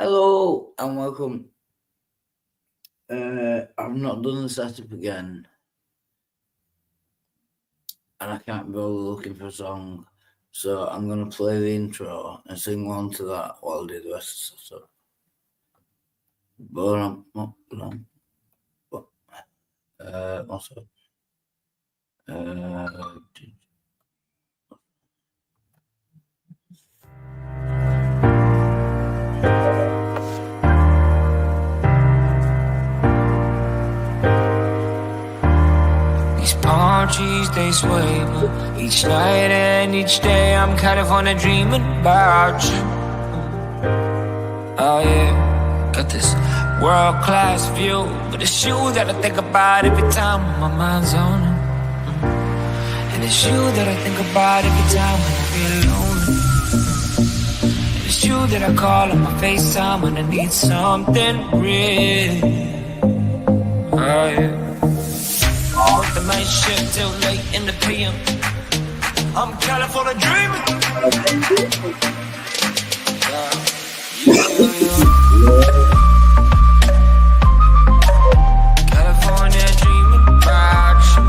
Hello and welcome. I've not done the setup again, and I can't bother looking for a song, so I'm gonna play the intro and sing along to that while I do the rest of the setup. What's up? These palm trees, they sway, but each night and each day I'm kind of on a dreaming about you. Oh yeah, got this world-class view, but it's you that I think about every time my mind's on it. And it's you that I think about every time when I feel alone. And it's you that I call on my FaceTime when I need something real. Oh yeah. Work the night shift till late in the PM. I'm California dreaming. California dreaming about you.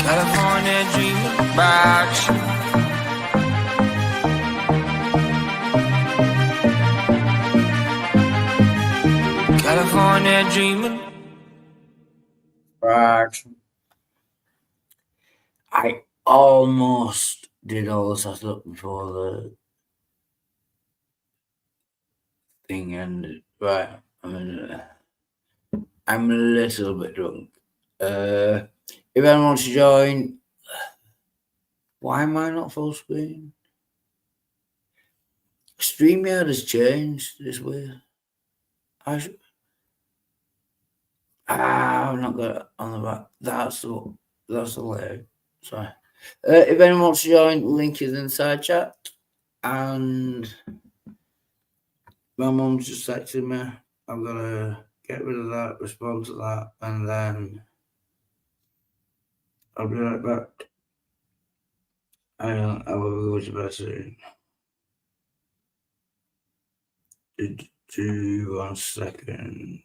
California dreaming about you. California dreaming. I almost did all the setup before the thing ended. Right, I'm a little bit drunk. If anyone wants to join, why am I not full screen? StreamYard has changed. It's weird. I've not got it on the back. That's the layout. Sorry. If anyone wants to join, link is inside chat. And my mum's just texted me. I've got to get rid of that, respond to that, and then I'll be right back. I will go to bed soon. Do 1 second.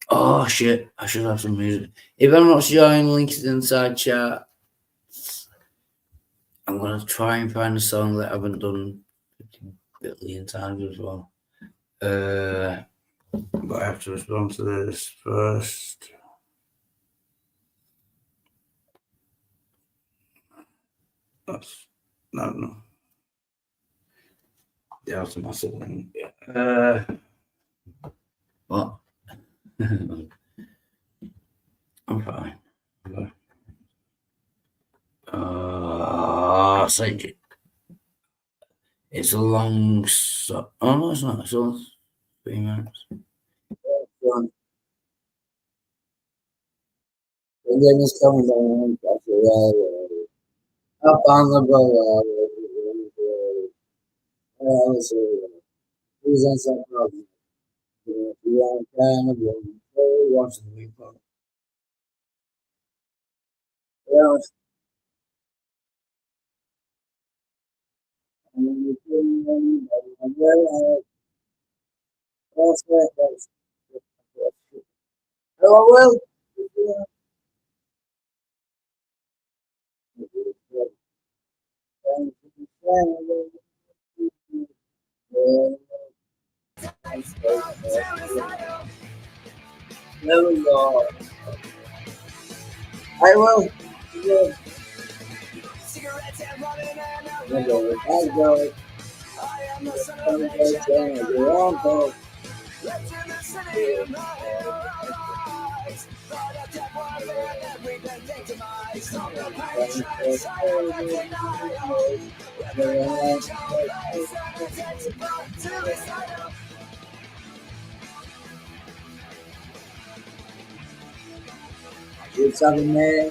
Oh shit! I should have some music. If anyone wants to join, link is inside chat. I'm gonna try and find a song that I haven't done 50 billion times as well. But I have to respond to this first. That's no. Yeah, that's my sibling. What? I'm fine. Send it. It's a long so. Oh no, it's not. It's all 3 minutes. And then it's coming down. Up on the boat. He's on some problem. We are kind of watching the replay. Yeah. Oh well. There we go. I will. What's happening there?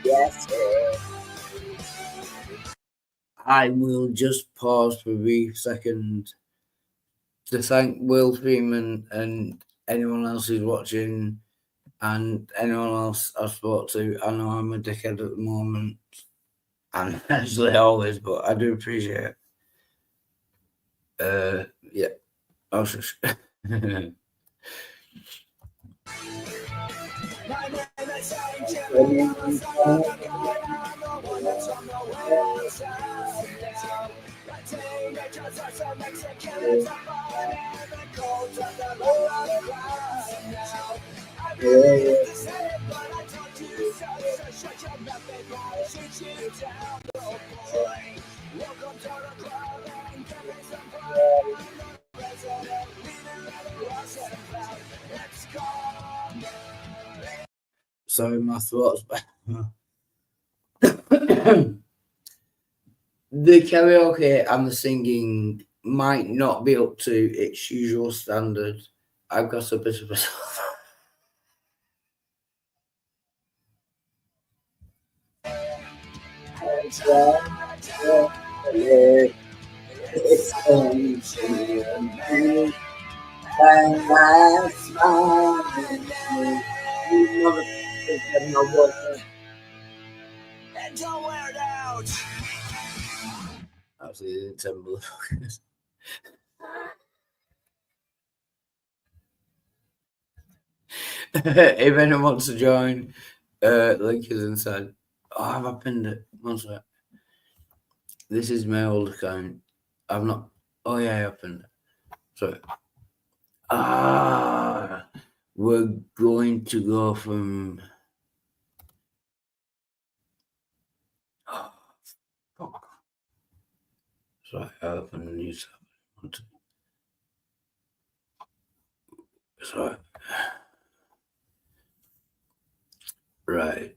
Yes, sir. I will just pause for a brief second to thank Will Freeman and anyone else who's watching and anyone else I've spoke to. I know I'm a dickhead at the moment, and actually always, but I do appreciate it. Yeah, I was just. Sorry, my throat's back. The karaoke and the singing might not be up to its usual standard. I've got a bit of a and don't wear it out. Absolutely didn't tell me the If anyone wants to join, link is inside. Oh, have I pinned it? One sec. This is my old account. I've not. Oh yeah, I pinned it. Sorry. We're going to go from. Oh, fuck. Sorry, I opened a new tab. Sorry. Right.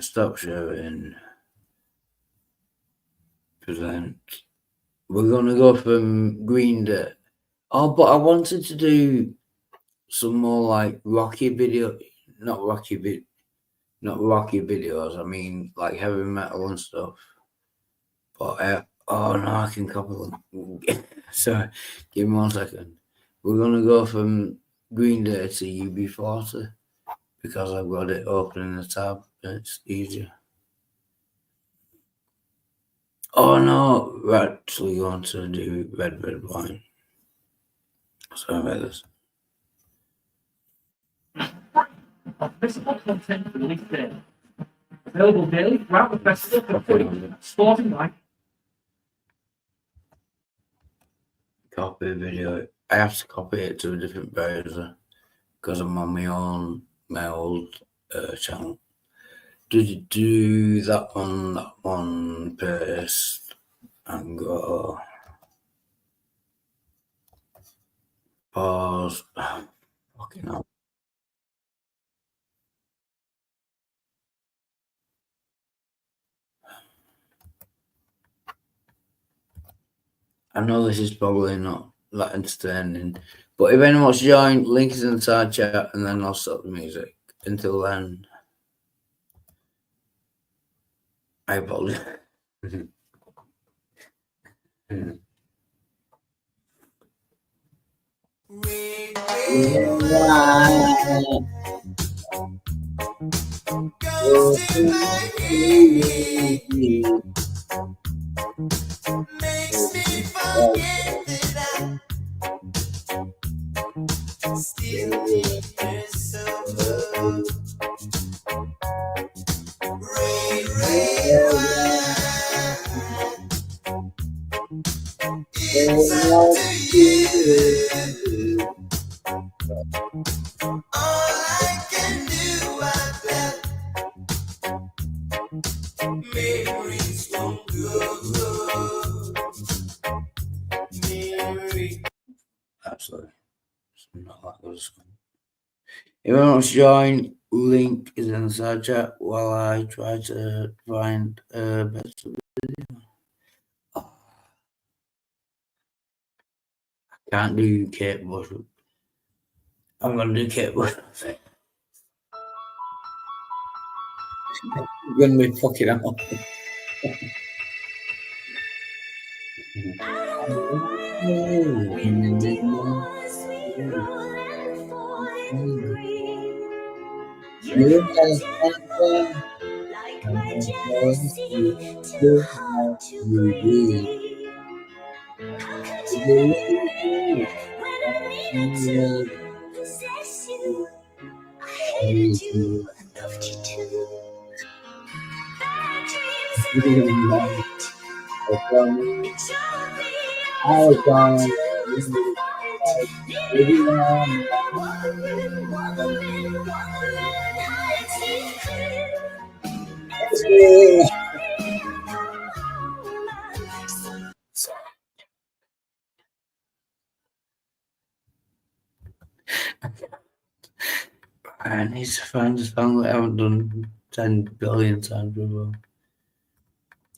Stop sharing. Present. We're gonna go from Green Day. Oh, but I wanted to do some more like rocky video, not rocky videos. I mean, like heavy metal and stuff. But oh no, I can copy them. Sorry, give me 1 second. We're gonna go from Green Day to UB40 because I've got it open in the tab. It's easier. Oh no, we're actually going to do Red Wine. Sorry about this. Festival content released daily. Available daily throughout the festival for free. Sporting Life. Copy video. I have to copy it to a different browser because I'm on my old channel. Do that one, paste, and go. Pause. Fucking hell. I know this is probably not that entertaining, but if anyone wants to join, link is in the side chat, and then I'll stop the music. Until then, I apologize. Makes me forget that I still need your love. Rain, rain, it's up to you. All I can do, I bet memories won't go. Memories. Absolutely. It's not that good. If anyone wants to join, link is in the side chat while I try to find a better video. Oh, I can't do Kate Bush. I'm gonna do Kate Bush. I'm gonna be fucking out. Like majesty, too hard to breathe. How could you leave when I needed to possess you? I hated you, I loved you too. Bad dreams in the night. It showed me I was going to lose the fight. Living on, wandering, hide secret. It's me. I need to find a song that I haven't done 10 billion times before.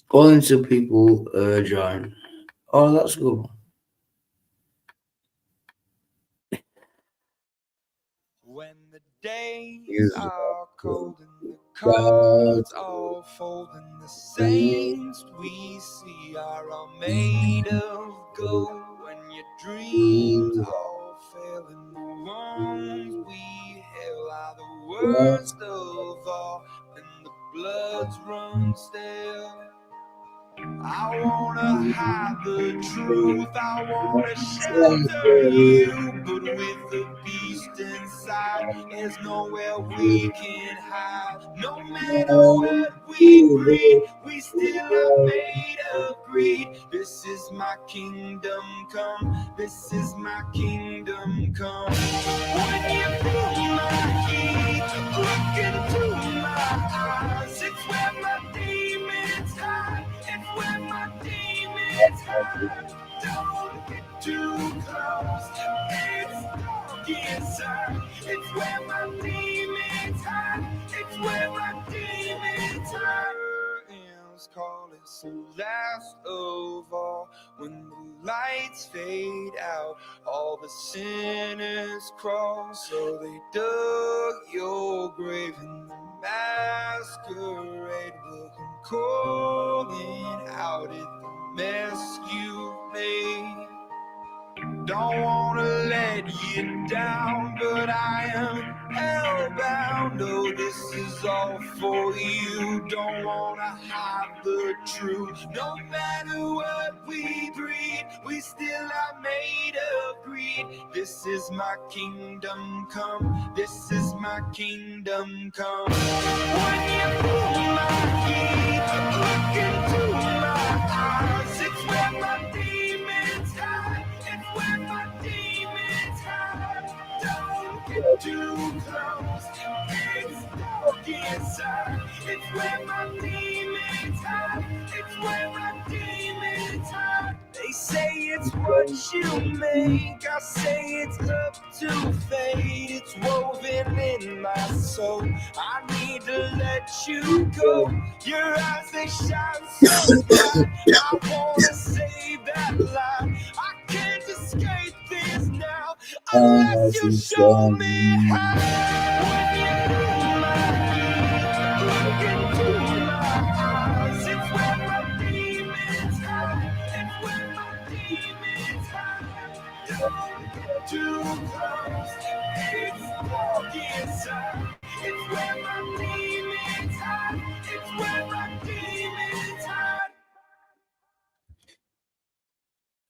Calling to people join. Oh, that's good. When the days Yes. are cold and the cards all fold and the saints we see are all made of gold, when your dreams all fail and the ones we hail are the worst of all, and the bloods run stale. I wanna hide the truth, I wanna shelter you, but with the beast inside, there's nowhere we can hide. No matter what we breed, we still are made of greed. This is my kingdom come, this is my kingdom come. When you feel my heat, look into my eyes, it's where my demons hide. It's where my demons hide. Don't get too close. It's dark inside. It's where my demons hide. It's where my demons hide. Curtains call it the last of all. When the lights fade out, all the sinners crawl. So they dug your grave in the masquerade will come calling out at the mess you made. Don't wanna let you down, but I am hellbound. Oh, this is all for you. Don't wanna hide the truth. No matter what we breed, we still are made of greed. This is my kingdom come. This is my kingdom come. When you feel my heat, look into my eyes. It's where my demons hide. It's where my demons hide. Don't get too close. It's dark inside. It's where my demons hide. It's where my demons hide. They say it's what you make. I say it's up to fate. It's woven in my soul. I need to let you go. Your eyes, they shine so bright. I wanna save that light. I can't escape this now unless you show me how. When you feel my heat, look into my eyes. It's where my demons hide. It's where my demons hide. Don't get too close. It's dark inside. It's where my demons hide.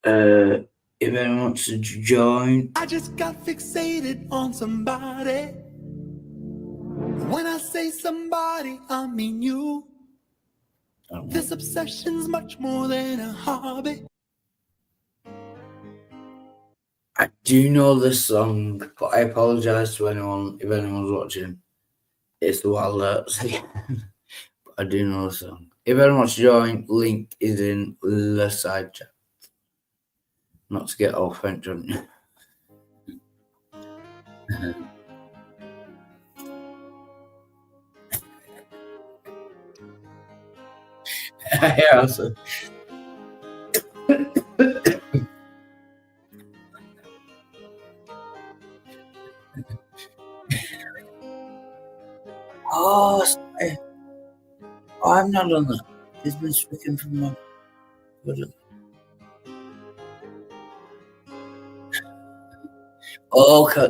If anyone wants to join, I just got fixated on somebody. When I say somebody, I mean you. This obsession's much more than a hobby. I do know this song, but I apologize to anyone if anyone's watching. It's the Wild Arts again. But I do know the song. If anyone wants to join, link is in the side chat. Not to get all French on you. Yeah, also. Oh, sorry. Oh, I'm not on that. He's been speaking from my. Oh, okay.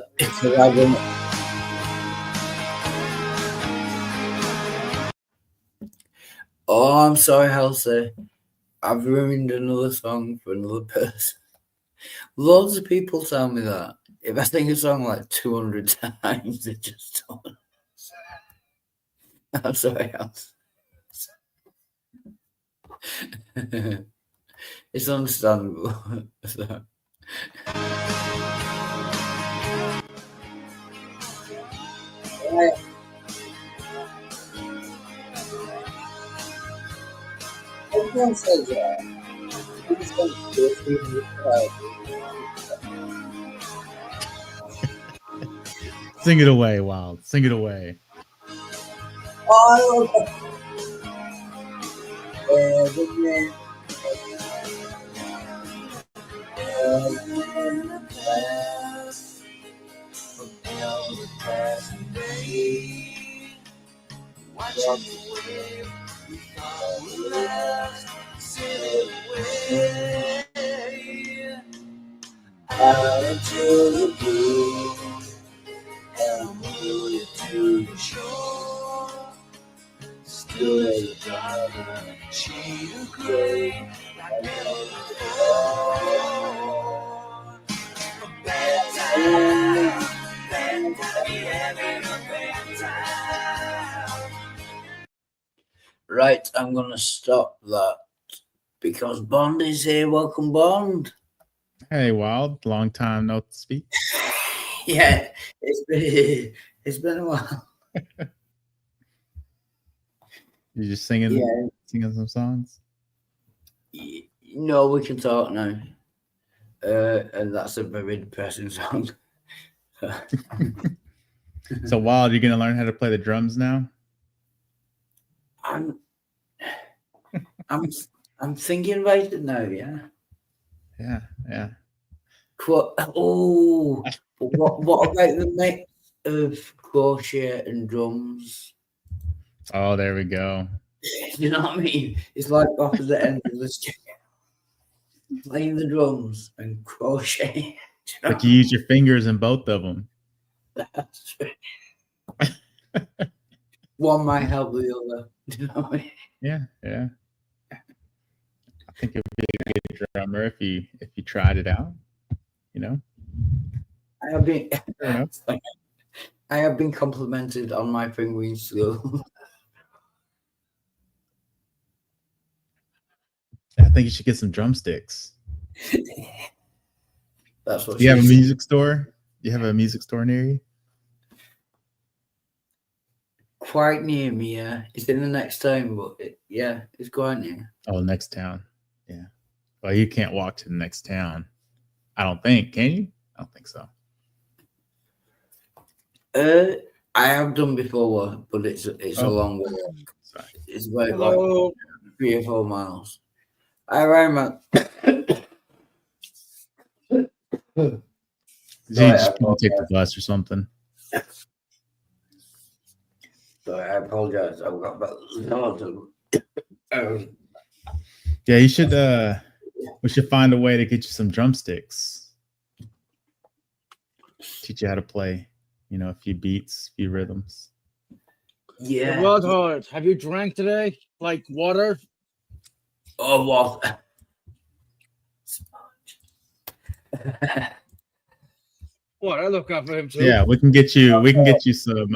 Oh, I'm sorry, Halsey. I've ruined another song for another person. Loads of people tell me that. If I sing a song like 200 times, they just don't. I'm sorry, Halsey. It's understandable. So. Everyone says that. Sing it away, Wild. Sing it away. Oh, Right, I'm going to stop that because Bond is here. Welcome, Bond. Hey, Wild. Long time no speak. Yeah, it's been a while. You just singing some songs? No, we can talk now. And that's a very depressing song. So, Wild, you're gonna learn how to play the drums now? I'm thinking about it now. Yeah. Yeah. What about the mix of crochet and drums? Oh, there we go. You know what I mean? It's like opposite ends of the scale. Playing the drums and crochet. Like you use your fingers in both of them. That's right. One might help the other. Do you know what I mean? Yeah. I think it'd be a good drummer if you tried it out. You know. I have been complimented on my fingering skill. I think you should get some drumsticks. That's what. You have a music store? You have a music store near you? Quite near me, yeah. It's in the next town, but it's quite near. Oh, next town. Yeah. Well, you can't walk to the next town. I don't think. Can you? I don't think so. I have done before, but it's a long walk. Sorry. It's about like 3 or 4 miles. I ran You just take the bus or something. Sorry, I apologize. I've got about Yeah, you should. We should find a way to get you some drumsticks. Teach you how to play. You know, a few beats, a few rhythms. Yeah. Rutherford, have you drank today? Like water? Oh, what? What? I look out for him too. Yeah, we can get you. We can get you some.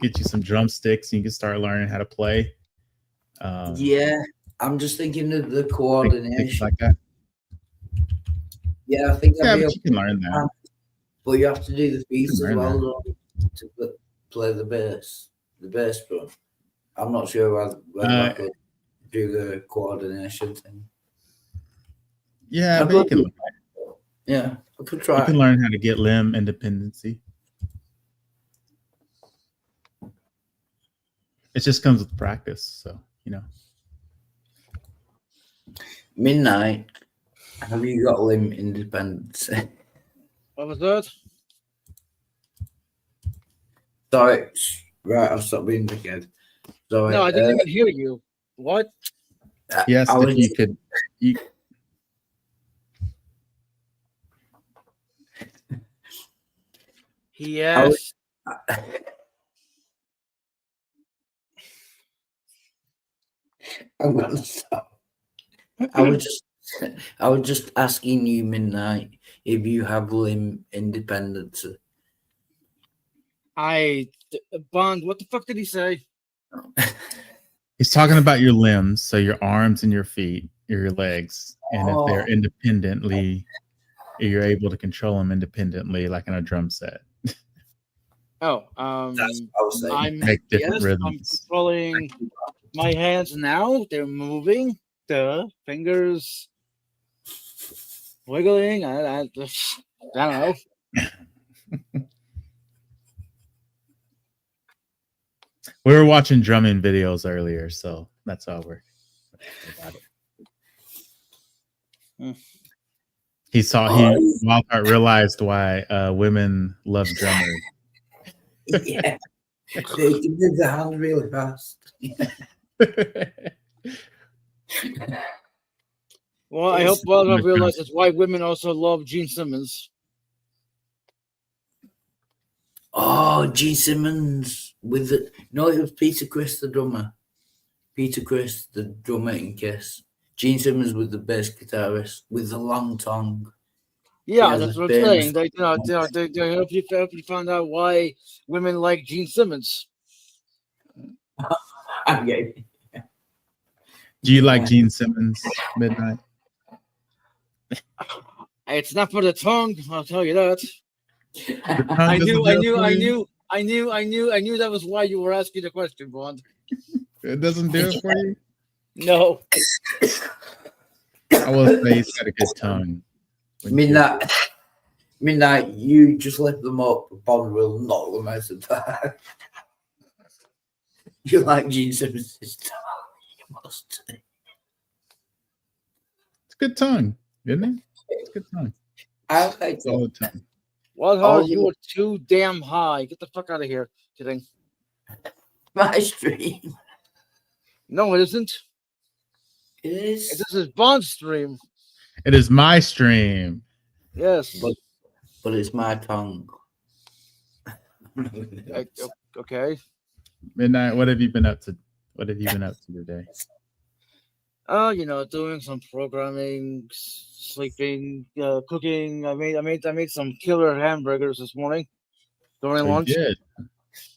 Get you some drumsticks. And you can start learning how to play. Yeah, I'm just thinking of the Things coordination. like that. Yeah, I think Yeah, I'd be but you can learn that. But you have to do the beat as learn well that. though, to play the bass drum. I'm not sure whether I could do the coordination thing. Yeah, I but you could- can. Yeah, I could You try. can learn how to get limb independency. It just comes with practice, so you know. Midnight. Have you got limb independence? What was that? Sorry, right. I'll stop being dickhead. Sorry. No, I didn't even hear you. What? Yes, I if was- you could. You, Yes. I'm gonna stop. I was just asking you, Midnight, if you have limb independence. Bond, what the fuck did he say? he's talking about your limbs, so your arms and your feet, or your legs, and if Oh. they're independently, you're able to control them independently, like in a drum set. Oh, That's what I was saying. I'm Make different yes, I'm rhythms. controlling my hands now. They're moving. The fingers wiggling. I don't know. We were watching drumming videos earlier, so that's how we're about it. Hmm. Walcott realized why women love drummers. Yeah, they can move the hand really fast. Well, I hope Waldo realizes why women also love Gene Simmons. Oh, Gene Simmons with the no, it was Peter Criss, the drummer. Peter Criss, the drummer in Kiss. Gene Simmons with the bass guitarist with the long tongue. Yeah, Yeah, that's the what I'm famous- saying. They hope you found out why women like Gene Simmons. Okay. Do you like Gene Simmons? Midnight. It's not for the tongue, I'll tell you that. I knew that was why you were asking the question, Bond. It doesn't do it for you. No. I will say he's got a good tongue. Midnight, you just lift them up, Bond will knock them out of there. You like Gene Simmons' tongue. You must. It's a good tongue, isn't it? It's a good tongue. I like Solid tongue. Well, Oh, you were too damn high. Get the fuck out of here. Kidding. my stream. No, it isn't. It is. This is Bond's stream. It is my stream. Yes. But it's my tongue. Okay. Midnight. What have you been up to? What have you been up to today? Doing some programming, sleeping, cooking. I made some killer hamburgers this morning during Oh, you lunch. did?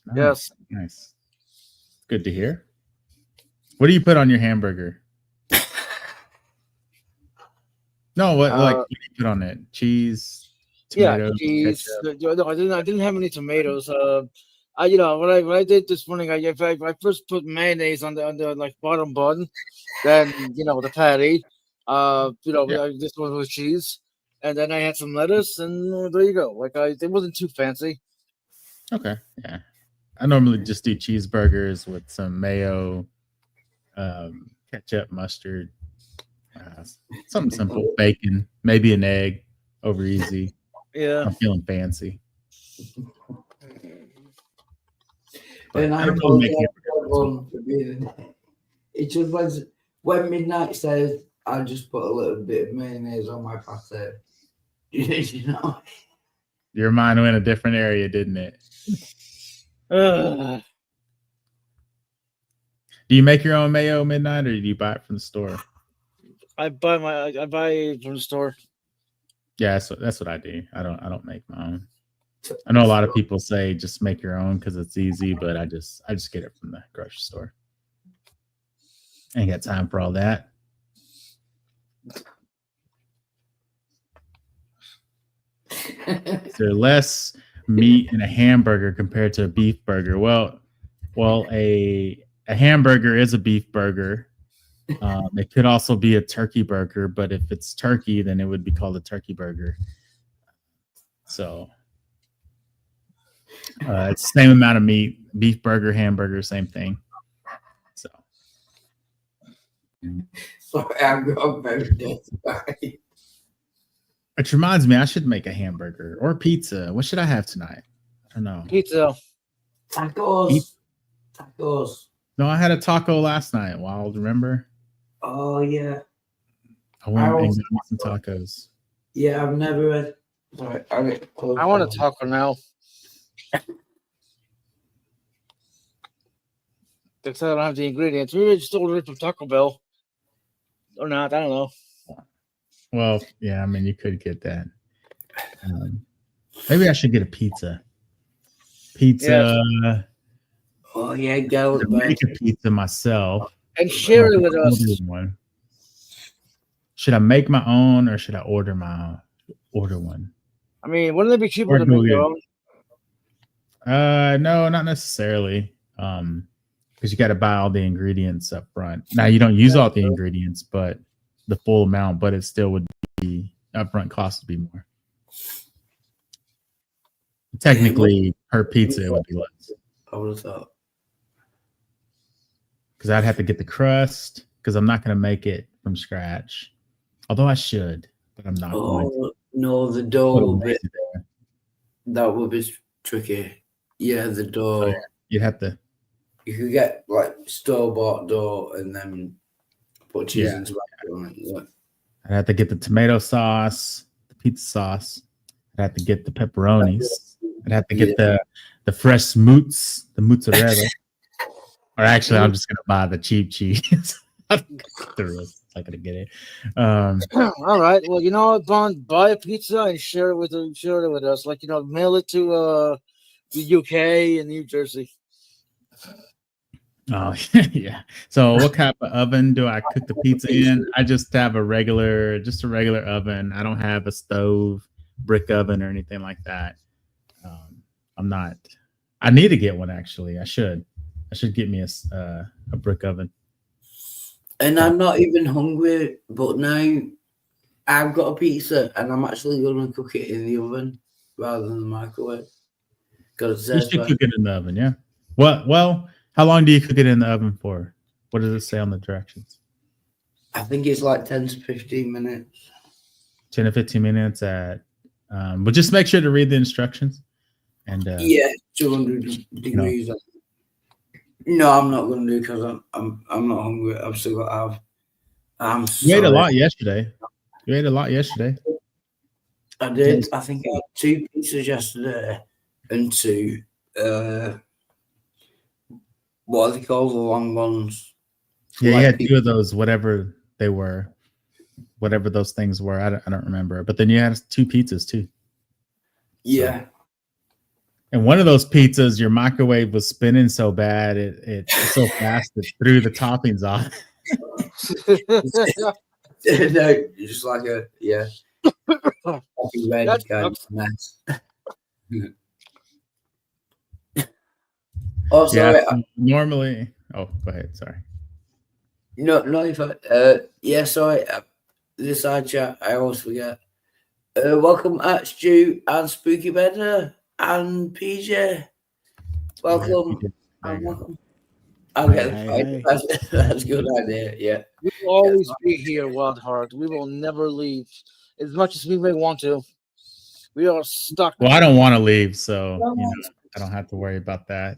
Nice, Yes. Nice. Good to hear. What do you put on your hamburger? No, what do you put on it? Cheese, tomatoes, Yeah, cheese. ketchup? No, I didn't have any tomatoes. What I did this morning, I first put mayonnaise on the like bottom bun, then the patty, this one was cheese, and then I had some lettuce, and there you go. It wasn't too fancy. Okay, yeah. I normally just do cheeseburgers with some mayo, ketchup, mustard, something simple, bacon, maybe an egg, over easy. Yeah. I'm feeling fancy. But And I I don't told really make everyone hamburgers. to be it just was when Midnight says I just put a little bit of mayonnaise on my pate. You know? Your mind went a different area, didn't it? Ugh. Do you make your own mayo, Midnight, or do you buy it from the store? I buy it from the store. Yeah, that's what I do. I don't make my own. I know a lot of people say just make your own because it's easy, but I just get it from the grocery store. Ain't got time for all that. Is there less meat in a hamburger compared to a beef burger? Well, a hamburger is a beef burger. It could also be a turkey burger, but if it's turkey, then it would be called a turkey burger. So it's the same amount of meat. Beef burger, hamburger, same thing. So Sorry, I've got a very dirty body. it reminds me, I should make a hamburger or pizza. What should I have tonight? I don't know. Pizza. Tacos. Tacos. No, I had a taco last night. Wild, remember? Oh, yeah. I went and also- got me some tacos. Yeah, I've never had. Sorry, I'll get close. I want a taco now. Except I don't have the ingredients. Maybe I just order it from Taco Bell. Or not, I don't know. Well, yeah, I mean, you could get that. Maybe I should get a pizza. Pizza. Oh, yeah, go To make a pizza myself. And share it with us. Order one. Should I make my own or should I order one? I mean, wouldn't it be cheaper Or to go make your get- own? No, not necessarily. Because you got to buy all the ingredients up front. Now you don't use all the ingredients, but the full amount, but it still would be upfront cost would be more. Technically, per pizza, it would be less. I would have thought. Because I'd have to get the crust because I'm not going to make it from scratch. Although I should, but I'm not going to. Oh, no, the dough Put a will be, lazy there. that would be tricky. Yeah, the dough. Oh, yeah. You'd have to. You could get like store-bought dough and then put cheese Yeah. into it. on it. Yeah. I'd have to get the tomato sauce, the pizza sauce. I'd have to get the pepperonis. I'd have to get the fresh moots, the mozzarella. Or actually, I'm just gonna buy the cheap cheese. I'm not gonna get it. All right. Well, you know what, Bond? Buy a pizza and share it with us. Like, mail it to the UK and New Jersey. Oh yeah. So what kind of oven do I cook the pizza in? I just have a regular oven. I don't have a stove, brick oven, or anything like that. I need to get one actually. I should get me a brick oven. And I'm not even hungry, but now I've got a pizza and I'm actually going to cook it in the oven rather than the microwave. Because You should cook it in the oven, yeah. Well, how long do you cook it in the oven for? What does it say on the directions? I think it's like 10 to 15 minutes. 10 to 15 minutes at but just make sure to read the instructions. And Yeah, 200 degrees. No, I'm not going to do because I'm not hungry. I've still got to have. I'm you ate a sorry. lot yesterday. I did. I think I had 2 pizzas yesterday and 2. What are they called? The long ones. Yeah, you Like had 2 of those, whatever they were, whatever those things were. I don't remember. But then you had 2 pizzas too. Yeah. And one of those pizzas, your microwave was spinning so bad, it so fast it threw the toppings off. No, just like a red That's- kind of mess. Oh, sorry. Yeah, normally. Oh, go ahead. Sorry. No, if I, sorry. This side chat, I always forget. Welcome at Stu and Spooky Bedder and PJ. Welcome. There you go. Welcome. Okay, Hey. That's a good idea. Yeah. We will always be here, Wild Heart. We will never leave. As much as we may want to. We are stuck. Well, I don't want to leave, so I don't have to worry about that.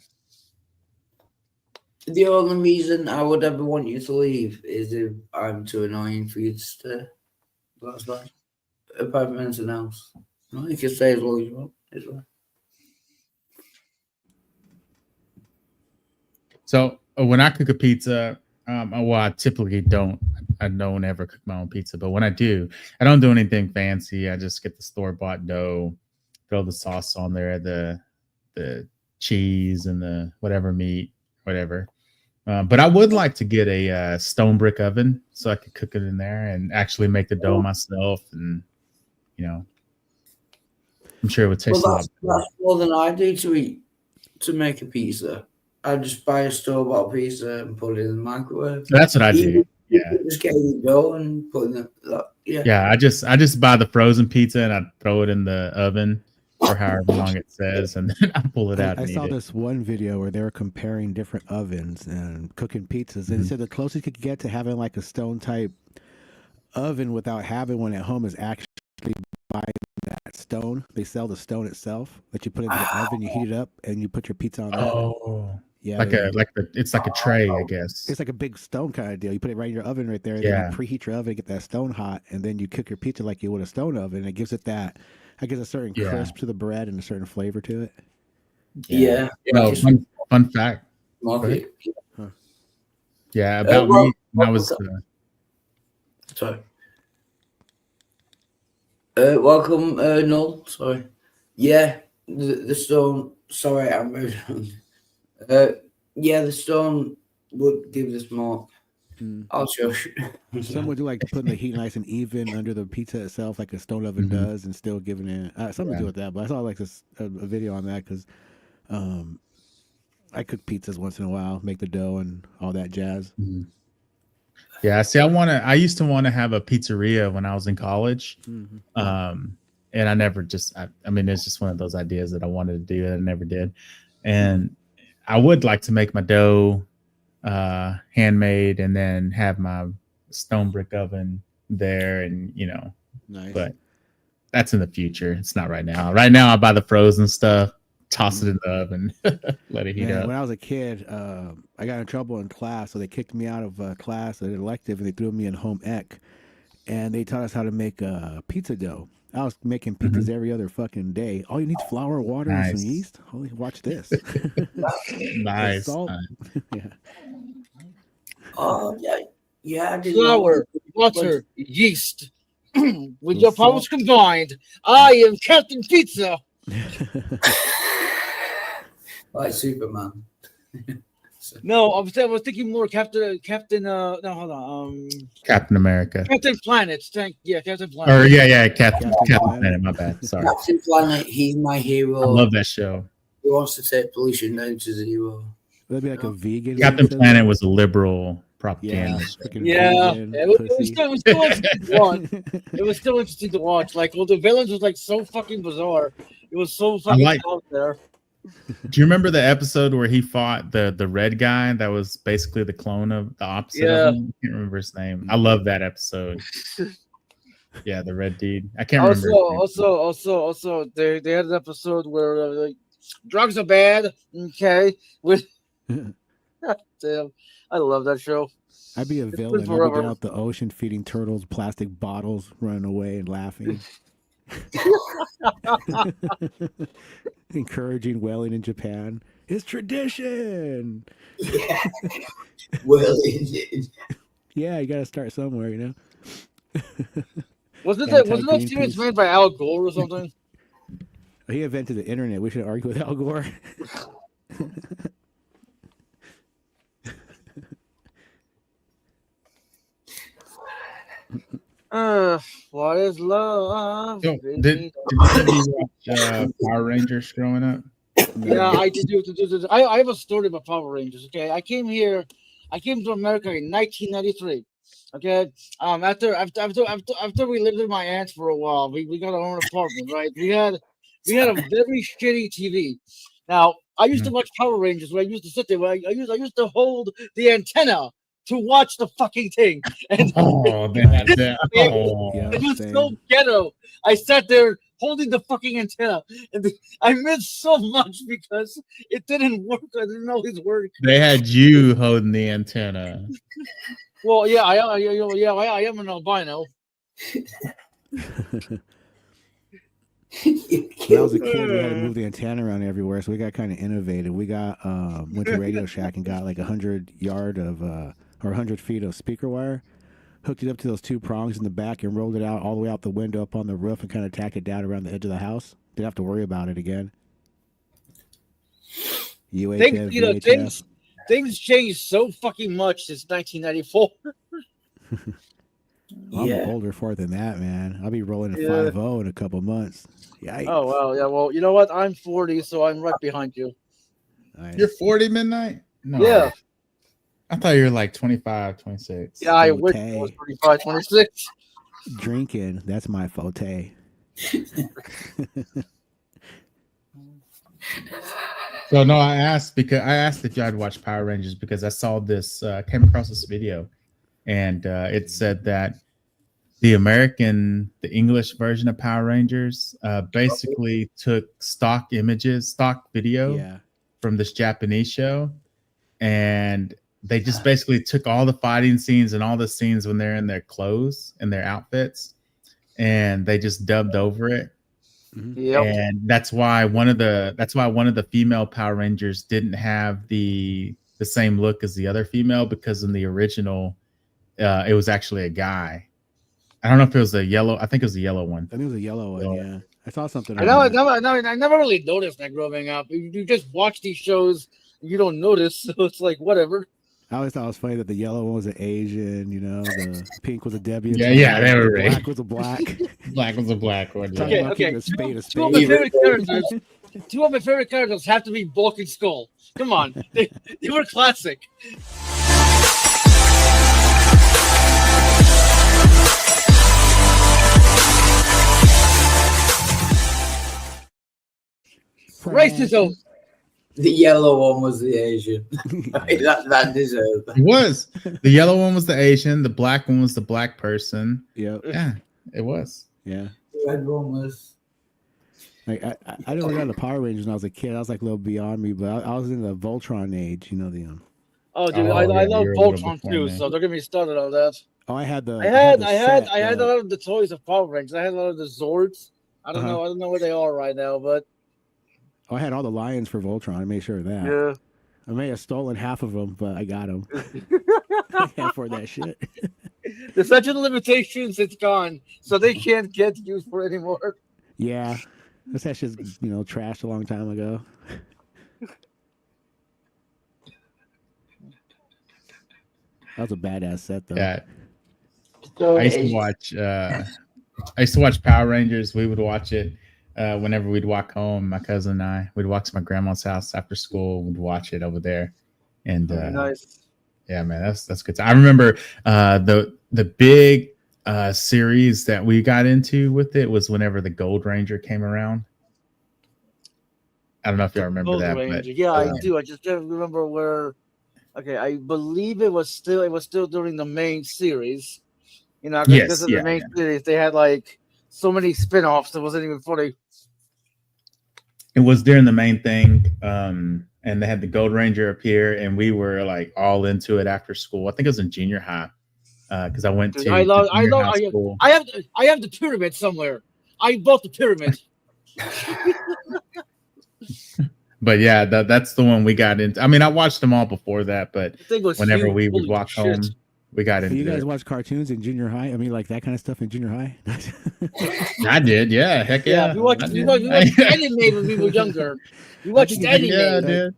The only reason I would ever want you to leave is if I'm too annoying for you to stay. That's fine. Apart from anything else. No, you can stay as long as you want. It's fine. So when I cook a pizza, I typically don't I don't ever cook my own pizza, but when I do, I don't do anything fancy. I just get the store bought dough, throw the sauce on there, the cheese and the whatever meat, whatever. But I would like to get a stone brick oven so I could cook it in there and actually make the dough myself. And I'm sure it would taste a lot better. That's more than I do to make a pizza. I just buy a store-bought pizza and put it in the microwave. That's what I do. Yeah. Just get the dough and put it in the, Yeah, I just buy the frozen pizza and I throw it in the oven for however long it says, and then I pull it out. I and saw eat it. this one video where they were comparing different ovens and cooking pizzas. And they said the closest you could get to having like a stone type oven without having one at home is actually buying that stone. They sell the stone itself that you put into the oven, you heat it up, and you put your pizza on there. Oh, Yeah, it's like a tray, I guess. it's like a big stone kind of deal. You put it right in your oven right there, and Yeah. then you preheat your oven, get that stone hot, and then you cook your pizza like you would a stone oven. And it gives it that, I guess, a certain Yeah. crisp to the bread and a certain flavor to it. yeah. Fun fact. Market. Yeah, about well, me when I was Sorry. Welcome, Null. Sorry. Yeah, the stone. Sorry, I moved on. Yeah, the stone would give this more. I'll show you. Some would do like putting the heat nice and even under the pizza itself, like a stone oven does, and still giving it something to do with that. But I saw like a video on that because I cook pizzas once in a while, make the dough and all that jazz. Yeah, see, I used to want to have a pizzeria when I was in college. And I never I mean, it's just one of those ideas that I wanted to do that I never did. And I would like to make my dough handmade and then have my stone brick oven there, and Nice. but that's in the future. It's not right now. Right now I buy the frozen stuff, toss it in the oven, let it heat Man, up. when I was a kid, I got in trouble in class, so they kicked me out of class, an elective, and they threw me in home ec, and they taught us how to make pizza dough. I was making pizzas every other fucking day. All you need is flour, water, and Nice. some yeast. Holy, watch this. Nice. Salt. nice. Yeah. Oh yeah, yeah. I did Flour, water, yeast. With your powers combined, I am Captain Pizza. like Superman. No, I was thinking more Captain. No, hold on. Captain America. Captain Planet. Captain Planet. Or yeah, Captain Captain Planet. My bad. Sorry. Captain Planet. He's my hero. I love that show. He wants to take pollution down to zero. That'd be like a vegan. Captain pizza. Planet was a liberal Yeah. propaganda show. freaking Yeah, vegan it was pussy. still interesting to watch. It was still interesting to watch. Like, well, the villains was like so fucking bizarre. It was so fucking out there. Do you remember the episode where he fought the red guy that was basically the clone of the opposite Yeah. of him? I can't remember his name. I love that episode. Yeah, the red dude. I can't remember. his name. Also, they had an episode where like, drugs are bad. Okay, with damn, I love that show. I'd be a It's villain. been I'd be forever. down out the ocean feeding turtles plastic bottles, running away and laughing. Encouraging whaling in Japan. It's tradition. Well, indeed. Yeah, you got to start somewhere, you know. Wasn't that Anti-Greenpeace. series made by Al Gore or something? He invented the internet. We should argue with Al Gore. What is love? So, baby? did you watch Power Rangers growing up? Yeah, I did do. I have a story about Power Rangers. Okay, I came to America in 1993. Okay, after we lived with my aunts for a while, we got our own apartment. Right, we had a very shitty TV. Now I used to watch Power Rangers. Where I used to sit there. Where I used to hold the antenna to watch the fucking thing, and Oh, man. Oh. Yeah, it was same. so ghetto. I sat there holding the fucking antenna, and I missed so much because it didn't work. I didn't know his work. They had you holding the antenna. Well, yeah, I am an albino. When I was a kid, we had to move the antenna around everywhere, so we got kind of innovative. We got went to Radio Shack and got like 100 feet of speaker wire, hooked it up to those two prongs in the back and rolled it out all the way out the window up on the roof and kind of tacked it down around the edge of the house. Didn't have to worry about it again. UHF, VHF. Things changed so fucking much since 1994. I'm Yeah. older for it than that, man. I'll be rolling a Yeah. 5-0 in a couple months. Yikes. Oh well, yeah. Well, you know what? I'm 40, so I'm right behind you. Nice. You're 40 midnight? No. Yeah. I thought you were like 25, 26. Yeah, I Forte. wish I was 25, 26. Drinking, that's my forte. So no, I asked if y'all had watched Power Rangers because I saw this, came across this video, and it said that the English version of Power Rangers basically took stock video Yeah. from this Japanese show, and they just basically took all the fighting scenes and all the scenes when they're in their clothes and their outfits, and they just dubbed over it. Yep. And that's why one of the female Power Rangers didn't have the same look as the other female, because in the original it was actually a guy. I don't know if it was a yellow. I think it was the yellow one. I think it was a yellow one, yeah. I saw something. I know. on that. I never really noticed that growing up. You just watch these shows, and you don't notice, so it's like whatever. I always thought it was funny that the yellow one was an Asian, the pink was a Debbie. Yeah, they were the right. black was a black. Black was a black one. Talking Yeah. Okay, about keeping okay. a spade a Two of my spade. favorite characters. Two of my favorite characters have to be Bulk and Skull. Come on, they were classic. Racism. The yellow one was the Asian. that deserved. It was. The yellow one was the Asian. The black one was the black person. Yep. Yeah, it was. Yeah. The red one was. Like I never got into Power Rangers when I was a kid. I was like a little beyond me, but I was in the Voltron age. Oh, dude, Oh, I yeah, love you're a little Voltron before too. me. So don't get me started on that. Oh, I had the. I had the a set, lot of the toys of Power Rangers. I had a lot of the Zords. I don't Uh-huh. know where they are right now, but I had all the lions for Voltron. I made sure of that. yeah. I may have stolen half of them, but I got them. I can't afford that shit. The statute of limitations, it's gone, so they can't get used for it anymore. Yeah, that shit's trashed a long time ago. That was a badass set, though. Yeah. So I used to watch Power Rangers. We would watch it whenever we'd walk home. My cousin and I, we'd walk to my grandma's house after school. We'd watch it over there, and Nice. yeah, man, that's good. I remember the big series that we got into with it was whenever the Gold Ranger came around. I don't know if y'all remember Gold that, Ranger. but Yeah, I do. I just can't remember where. Okay, I believe it was still during the main series. Yes, this is yeah, the main series. They had like so many spin-offs. It wasn't even funny. it was during the main thing. And they had the Gold Ranger appear, and we were like all into it after school. I think it was in junior high, because I went Dude, to I love junior high school. I have the pyramid somewhere. I bought the pyramid. But yeah, that's the one we got into. I mean, I watched them all before that, but The thing was whenever huge. we would Holy walk shit. home, we got Do into you guys it. watch cartoons in junior high? I mean, like that kind of stuff in junior high? I did, yeah, heck yeah. Yeah, we watched anime when we were younger. We watched think anime. Yeah, I did.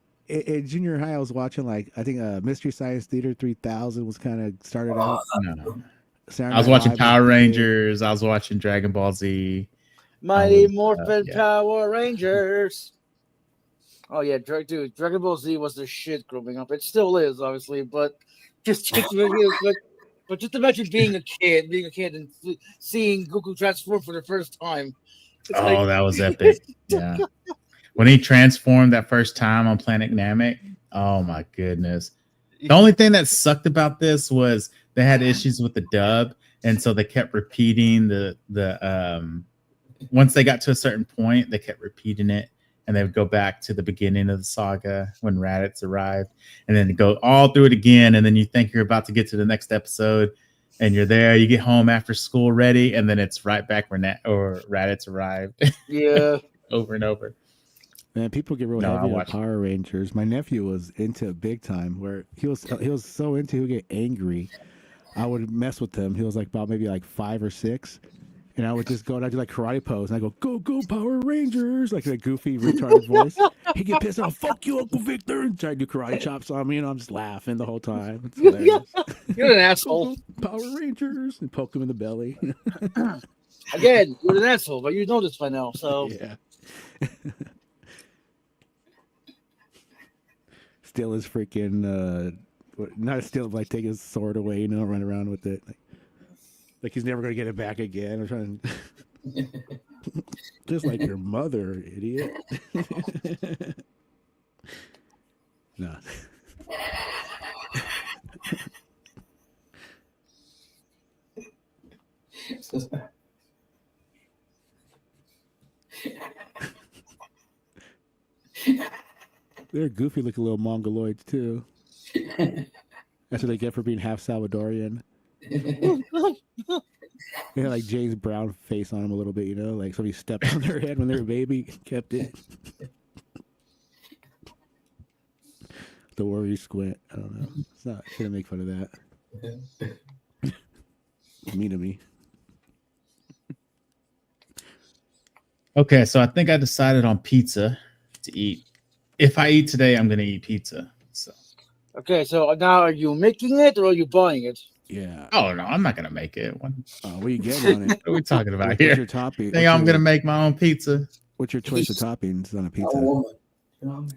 In junior high, I was watching I think Mystery Science Theater 3000 was kind of started out. No. Saturday I was Night watching Live Power was big. Rangers. I was watching Dragon Ball Z. Mighty was, Morphin yeah. Power Rangers. Oh yeah, dude, Dragon Ball Z was the shit growing up. It still is, obviously, but just imagine being a kid and seeing Goku transform for the first time. It's Oh, that was epic. Yeah. When he transformed that first time on Planet Namek, oh my goodness. The only thing that sucked about this was they had issues with the dub, and so they kept repeating the once they got to a certain point, they kept repeating it, and they would go back to the beginning of the saga when Raditz arrived, and then go all through it again, and then you think you're about to get to the next episode, and you're there, you get home after school ready, and then it's right back where Raditz arrived. Yeah. Over and over. Man, people get real No, I heavy on watched- Power Rangers. My nephew was into it big time, where he was so into, he would get angry I would mess with him. He was like about maybe like 5 or 6. And I would just go and I do like karate pose. And I go, go, Power Rangers. Like a goofy, retarded voice. He'd get pissed off. Fuck you, Uncle Victor. And try to do karate chops on me. And I'm just laughing the whole time. It's hilarious. You're an asshole. Power Rangers. And poke him in the belly. Again, you're an asshole, but you know this by now. So Yeah. Steal his freaking, not steal, like take his sword away, run around with it. Like he's never going to get it back again. I'm trying to... Just like your mother, idiot. No. They're goofy looking little mongoloids too. That's what they get for being half Salvadorian. They had like James Brown face on them a little bit, like somebody stepped on their head when they were a baby, kept it. The worry squint. I don't know. It's not. Shouldn't make fun of that. Mean to me. Okay, so I think I decided on pizza to eat. If I eat today, I'm gonna eat pizza. So. okay, so now are you making it or are you buying it? Yeah. Oh no, I'm not gonna make it. What What are you getting on it? are we talking about What's here? your topping? I think I'm gonna make my own pizza. What's your choice of toppings on a pizza? Oh, woman.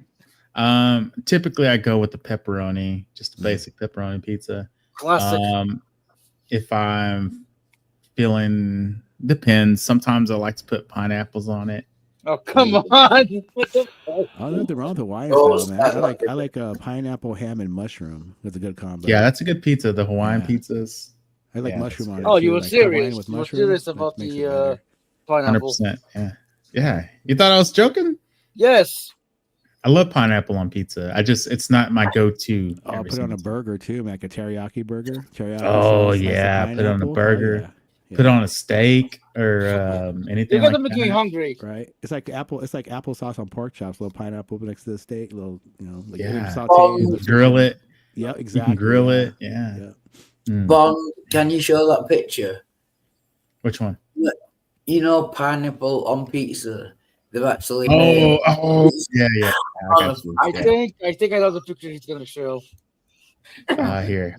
Typically I go with the pepperoni, just a basic pepperoni pizza. Classic. If I'm feeling, depends. Sometimes I like to put pineapples on it. Oh come on! What the fuck? Oh, nothing wrong with Hawaiian Oh, style, man. it's I like pineapple, ham, and mushroom. That's a good combo. Yeah, that's a good pizza. The Hawaiian Yeah. pizzas, I like yeah, mushroom on it. Oh, too, you were like Hawaiian serious. with You were mushroom, serious that about makes it the better. pineapple. 100%. Yeah, yeah. You thought I was joking? Yes. I love pineapple on pizza. It's not my go-to. Oh, every put it on a single time. burger too, like a teriyaki burger. Teriyaki Oh sauce, slice of yeah, put it on a pineapple. Oh, burger. yeah. Put it on a steak or anything You're gonna like make me that. hungry. Right. It's like applesauce on pork chops. Little pineapple next to the steak. Little, like Yeah. sauteed. You can grill it. Yeah, You exactly. can grill yeah. it. Yeah. Yeah. Mm. Bond, can you show that picture? Which one? Pineapple on pizza. They've actually made. Yeah. I got you. I think I know the picture he's gonna show. Here.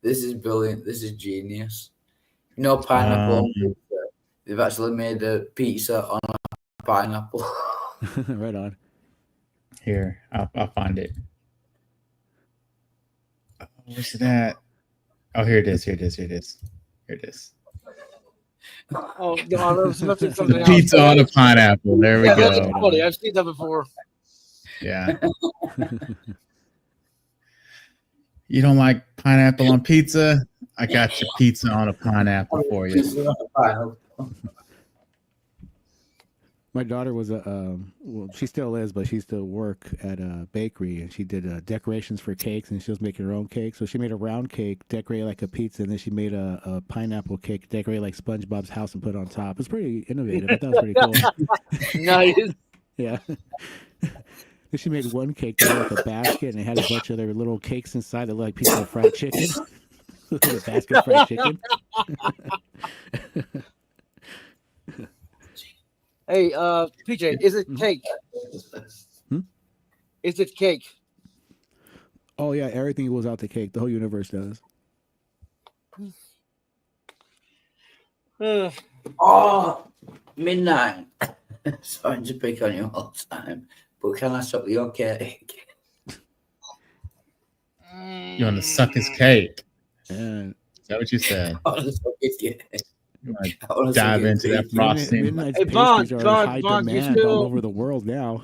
This is brilliant. This is genius. Pineapple on pizza. They've actually made a pizza on a pineapple. Right on. Here. I'll find it. Oh, where's it at? Oh, here it is. Here it is. Oh no, there's nothing something else. Pizza on a pineapple. There we Yeah, that's go. funny. I've seen that before. Yeah. You don't like pineapple on pizza? I got your pizza on a pineapple for you. Pizza on a pineapple. My daughter was she still is, but she used to work at a bakery, and she did decorations for cakes, and she was making her own cake. So she made a round cake, decorated like a pizza, and then she made a pineapple cake, decorated like SpongeBob's house, and put it on top. It's pretty innovative. I thought it was pretty cool. Nice. Yeah. Then she made one cake that looked like a basket, and it had a bunch of other little cakes inside that looked like pieces of fried chicken. A basket of fried chicken. Hey, PJ, is it cake? Hmm? Is it cake? Oh yeah, everything goes out to cake. The whole universe does. Oh, midnight. Sorry to pick on you all the time, but can I suck your cake? You want to suck his cake? And Is that what you said? I want to suck his cake. You want I want to dive suck his into that cake. frosting? Midnight's Hey, pastries are Bond, high Bond, you demand still- all over the world now.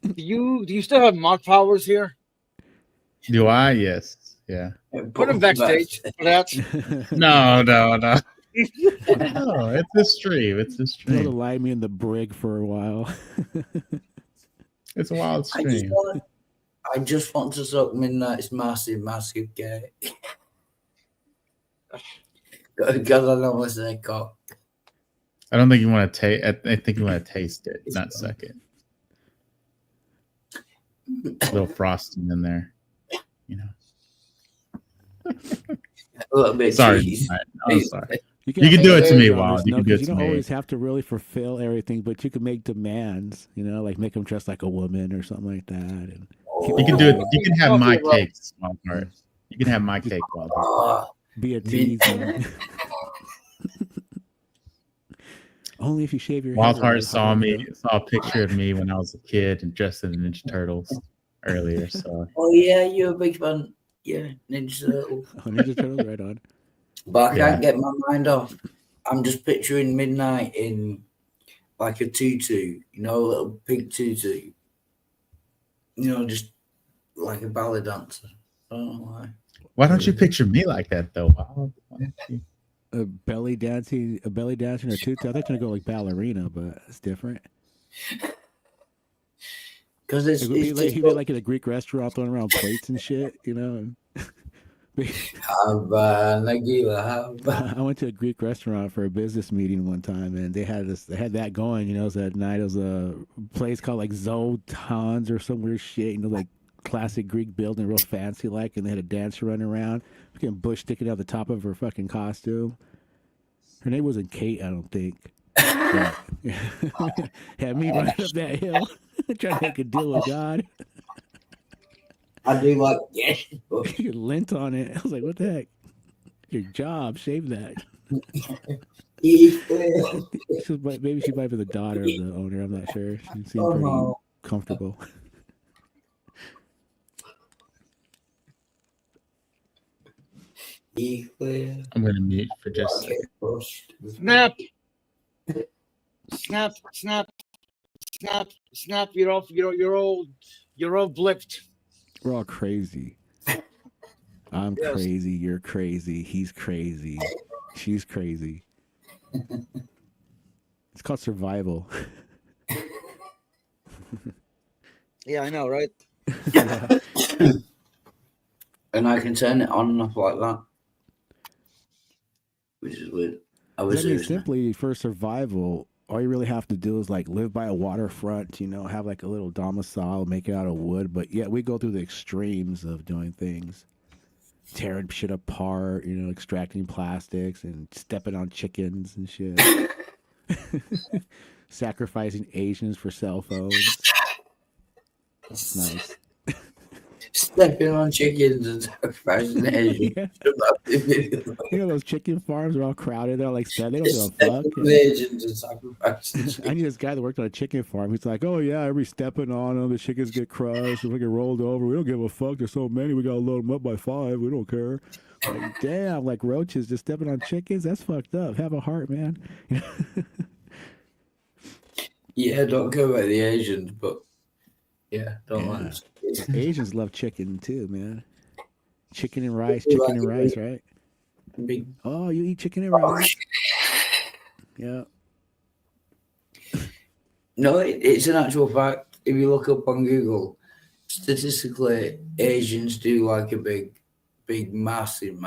Do you still have mod powers here? Do I? Yes. Yeah. Put him backstage for that. No. No, it's the stream. It's the They'll stream. lie me in the brig for a while. It's a wild stream. I just want to suck Midnight's massive cake. Because I don't want to say cock. I don't think you want to taste. I think you want to taste it, not suck it. A little frosting in there, you know. A little bit Sorry, cheesy. I'm sorry. You can do it to me, on Wild. this You note, can do 'cause it you to don't me. always have to really fulfill everything, but you can make demands. You know, like make them dress like a woman or something like that. And You can do it. You can have my Talking about- cakes, Wild Heart. You can have my cake, Wild Heart. Oh, be a Me- tease. Only if you shave your Wild head. Heart right, saw you a picture of me when I was a kid and dressed in the Ninja Turtles earlier. So oh yeah, you're a big fan. Yeah, Ninja Turtle. know? Oh, Ninja Turtles, right on. But I Yeah. can't get my mind off. I'm just picturing Midnight in like a tutu, you know, a little pink tutu. You know, just like a ballet dancer. I don't know why. why don't you picture me like that though, Wild? Why don't you- A belly dancing or tutu. I thought you were gonna go like ballerina, but it's different. Because it's, He'd be it's like, just he'd be like in a Greek restaurant throwing around plates and shit, you know. And Nagila, I went to a Greek restaurant for a business meeting one time, and they had that going. You know, so at night it was a place called like Zoltan's or some weird shit. You know, like classic Greek building, real fancy like, and they had a dancer running around, fucking bush sticking out the top of her fucking costume. Her name wasn't Kate, I don't think. But, had me running up that hill, trying to make a deal with God. I do like, yes. Lint on it. I was like, what the heck? Your job, shave that. Maybe she might be the daughter of the owner. I'm not sure. She seemed pretty Oh, comfortable. I'm gonna mute for just a second. Snap. Snap, snap, snap, snap. You're all blipped. We're all crazy. I'm Yes. crazy. You're crazy. He's crazy. She's crazy. It's called survival. Yeah, I know, right? and I can turn it on and off like that. Which is weird. I was I mean, seriously. simply for survival, all you really have to do is like live by a waterfront, you know, have like a little domicile, make it out of wood. But yet we go through the extremes of doing things, tearing shit apart, you know, extracting plastics and stepping on chickens and shit, sacrificing Asians for cell phones. That's nice. Stepping on chickens and sacrificing Asian. Yeah. You know those chicken farms are all crowded. They're like, they don't give a fuck. Stepping on Asians and sacrificing I knew this guy that worked on a chicken farm. He's like, oh yeah, every stepping on them, the chickens get crushed, if we get rolled over. We don't give a fuck. There's so many, we gotta load them up by 5. We don't care. Like, damn, like roaches just stepping on chickens. That's fucked up. Have a heart, man. Yeah, don't go by the Asians, but yeah, don't Yeah. like Asians love chicken too, man. Chicken and rice, We chicken like and it. rice, right? big. Oh, you eat chicken and rice? Yeah. No, it's an actual fact. If you look up on Google, statistically, Asians do like a big, massive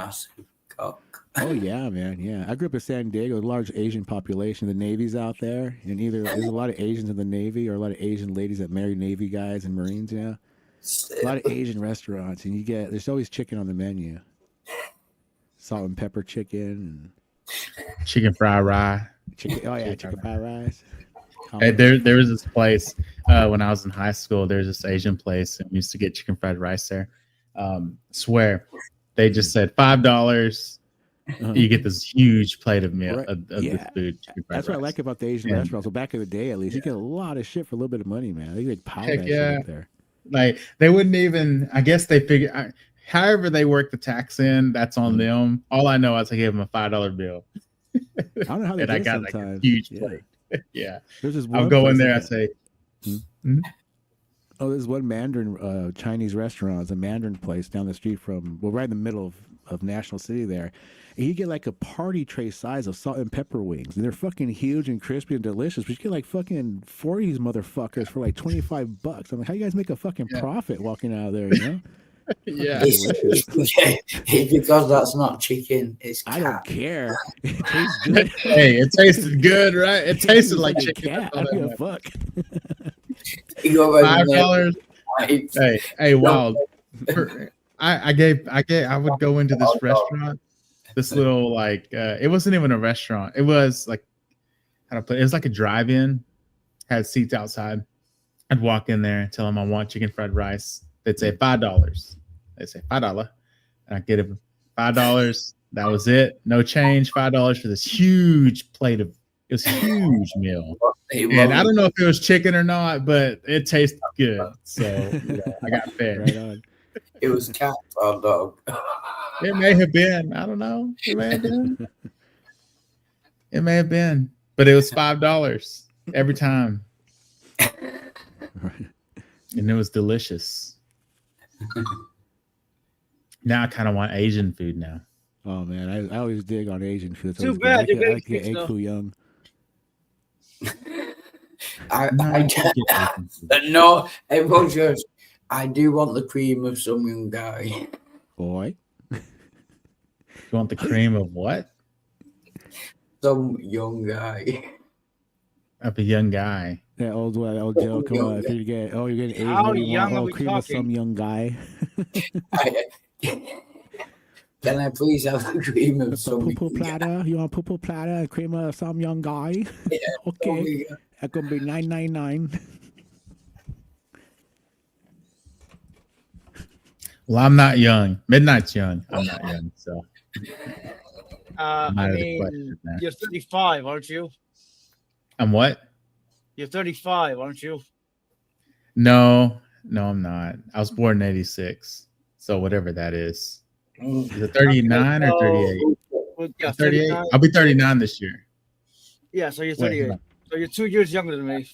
cock. Oh yeah, man. Yeah, I grew up in San Diego. A large Asian population. The Navy's out there, and either there's a lot of Asians in the Navy or a lot of Asian ladies that marry Navy guys and Marines. Yeah, a lot of Asian restaurants, and there's always chicken on the menu. Salt and pepper chicken Chicken fried rye. and chicken. Oh yeah, chicken fried rice. Hey, there was this place when I was in high school. There's this Asian place, and we used to get chicken fried rice there. Swear, they just said $5. You get this huge plate of meal Right. of Yeah. this food. Chicken fried That's what I rice. like about the Asian Yeah. restaurants. Well, back in the day, at least, you get a lot of shit for a little bit of money, man. They like pile Heck that yeah. shit up there. Like they wouldn't even. I guess they figure. However, they work the tax in. That's on them. All I know is I gave them a $5 bill, I don't know how they and do I it got like a sometimes. huge Yeah. plate. Yeah, There's this I'll one go in place there. I that- say, Oh, there's one Mandarin Chinese restaurant. It's a Mandarin place down the street from, right in the middle of National City there. And you get like a party tray size of salt and pepper wings. And they're fucking huge and crispy and delicious. But you get like fucking 40 of these motherfuckers for like $25. I'm like, how you guys make a fucking profit walking out of there, you know? yeah. It's because that's not chicken. It's I don't cat. care. It tastes good. Hey, it tasted good, right? It tasted like a chicken. cat. I don't give a fuck. You go by the $5. name. Hey, Wild. I would go into this restaurant, this little like it wasn't even a restaurant. It was like how to put it, it was like a drive-in, had seats outside. I'd walk in there and tell them I want chicken fried rice. They'd say $5. They'd say $5. And I'd get it $5. That was it. No change. $5 for this huge plate of it was a huge meal. And I don't know if it was chicken or not, but it tasted good. So I got fed. Right on. It was cat or dog. It may have been. I don't know. It may have been. It may have been. But it was $5 every time. Right. And it was delicious. Now I kind of want Asian food now. Oh man, I always dig on Asian food. It's Too always good. bad I you're could getting get fixed egg up. foo young. No, everyone goes, I do want the cream of some young guy. Boy. You want the cream of what? Some young guy. Of a young guy. That old joke. Come on, if you get you're getting Asian, How what do you young want? are Oh, we cream of some talking? young guy. Can I please have the cream of some Poo young guy? platter. You want poo platter and cream of some young guy? Okay. That gonna be $9.99. Well, I'm not young. Midnight's young. I'm not young. So I'm I out of the mean, question now. you're 35, aren't you? I'm what? You're 35, aren't you? No, I'm not. I was born in 86. So whatever that is. Is it 39 or 38? Well, yeah, 38. 39. I'll be 39 this year. Yeah, so you're Wait, 38. hold on. So you're 2 years younger than me.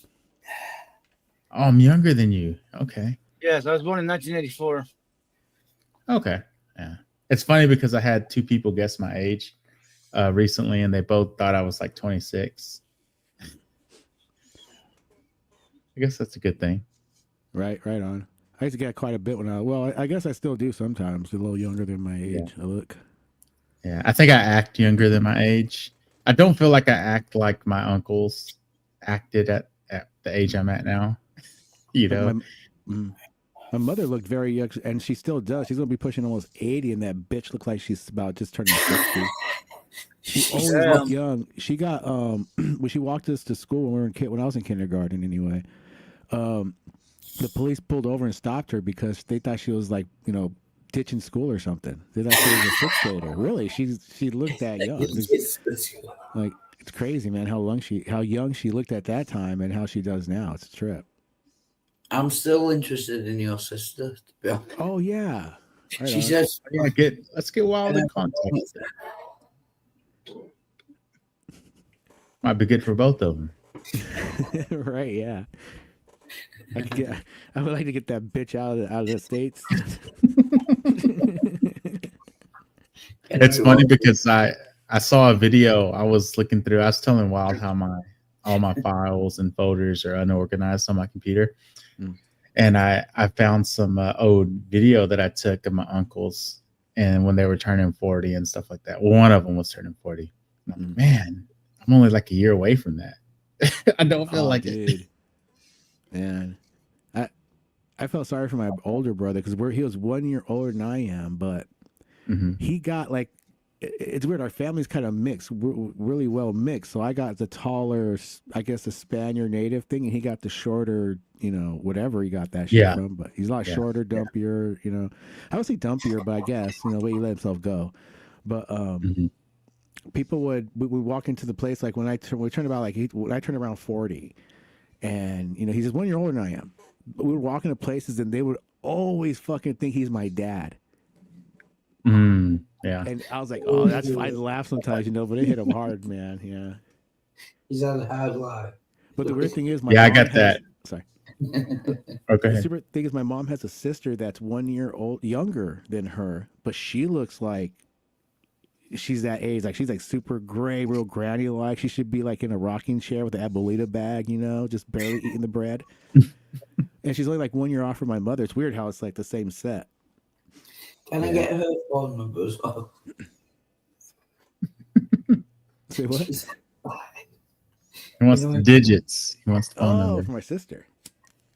Oh, I'm younger than you. Okay. Yes, I was born in 1984. Okay. Yeah. It's funny because I had two people guess my age recently and they both thought I was like 26. I guess that's a good thing. Right on. I used to get quite a bit when I guess I still do sometimes. A little younger than my age. I look. Yeah. I think I act younger than my age. I don't feel like I act like my uncles acted at the age I'm at now. You know? My mother looked very young, and she still does. She's gonna be pushing almost 80, and that bitch looked like she's about just turning 60. She always looked young. She got when she walked us to school when I was in kindergarten anyway. The police pulled over and stopped her because they thought she was like, ditching school or something. They thought she was a sixth grader. Really, she looked that young. It's crazy, man. How young she looked at that time and how she does now. It's a trip. I'm still interested in your sister. To be honest. Oh yeah. Right She on. says, Let's get wild in context. Might be good for both of them. Right, yeah. I would like to get that bitch out of the States. It's funny because I saw a video. I was looking through. I was telling Wild how all my files and folders are unorganized on my computer, and I found some old video that I took of my uncles and when they were turning 40 and stuff like that. Well, one of them was turning 40. I'm like, man, I'm only like a year away from that. I don't feel like it. Man, I felt sorry for my older brother because he was 1 year older than I am, but he got like, it's weird. Our family's kind of mixed, really well mixed. So I got the taller, I guess, the Spaniard native thing, and he got the shorter, whatever he got that shit from. But he's a lot shorter, dumpier, I would say dumpier, but I guess, the way he let himself go. But people we walk into the place like when I turn around 40, and he's just 1 year older than I am. But we would walk into places and they would always fucking think he's my dad. Yeah. And I was like, oh, that's I laugh sometimes, but it hit him hard, man. Yeah. he's had a hard life. But the weird thing is, I got that. Sorry. Okay. The super thing is, my mom has a sister that's 1 year younger than her, but she looks like she's that age. Like she's like super gray, real granny like. She should be like in a rocking chair with the Abuelita bag, just barely eating the bread. And she's only like 1 year off from my mother. It's weird how it's like the same set. Can I get her phone number as well? Say what? He wants the digits. He wants the phone Oh, number. for my sister.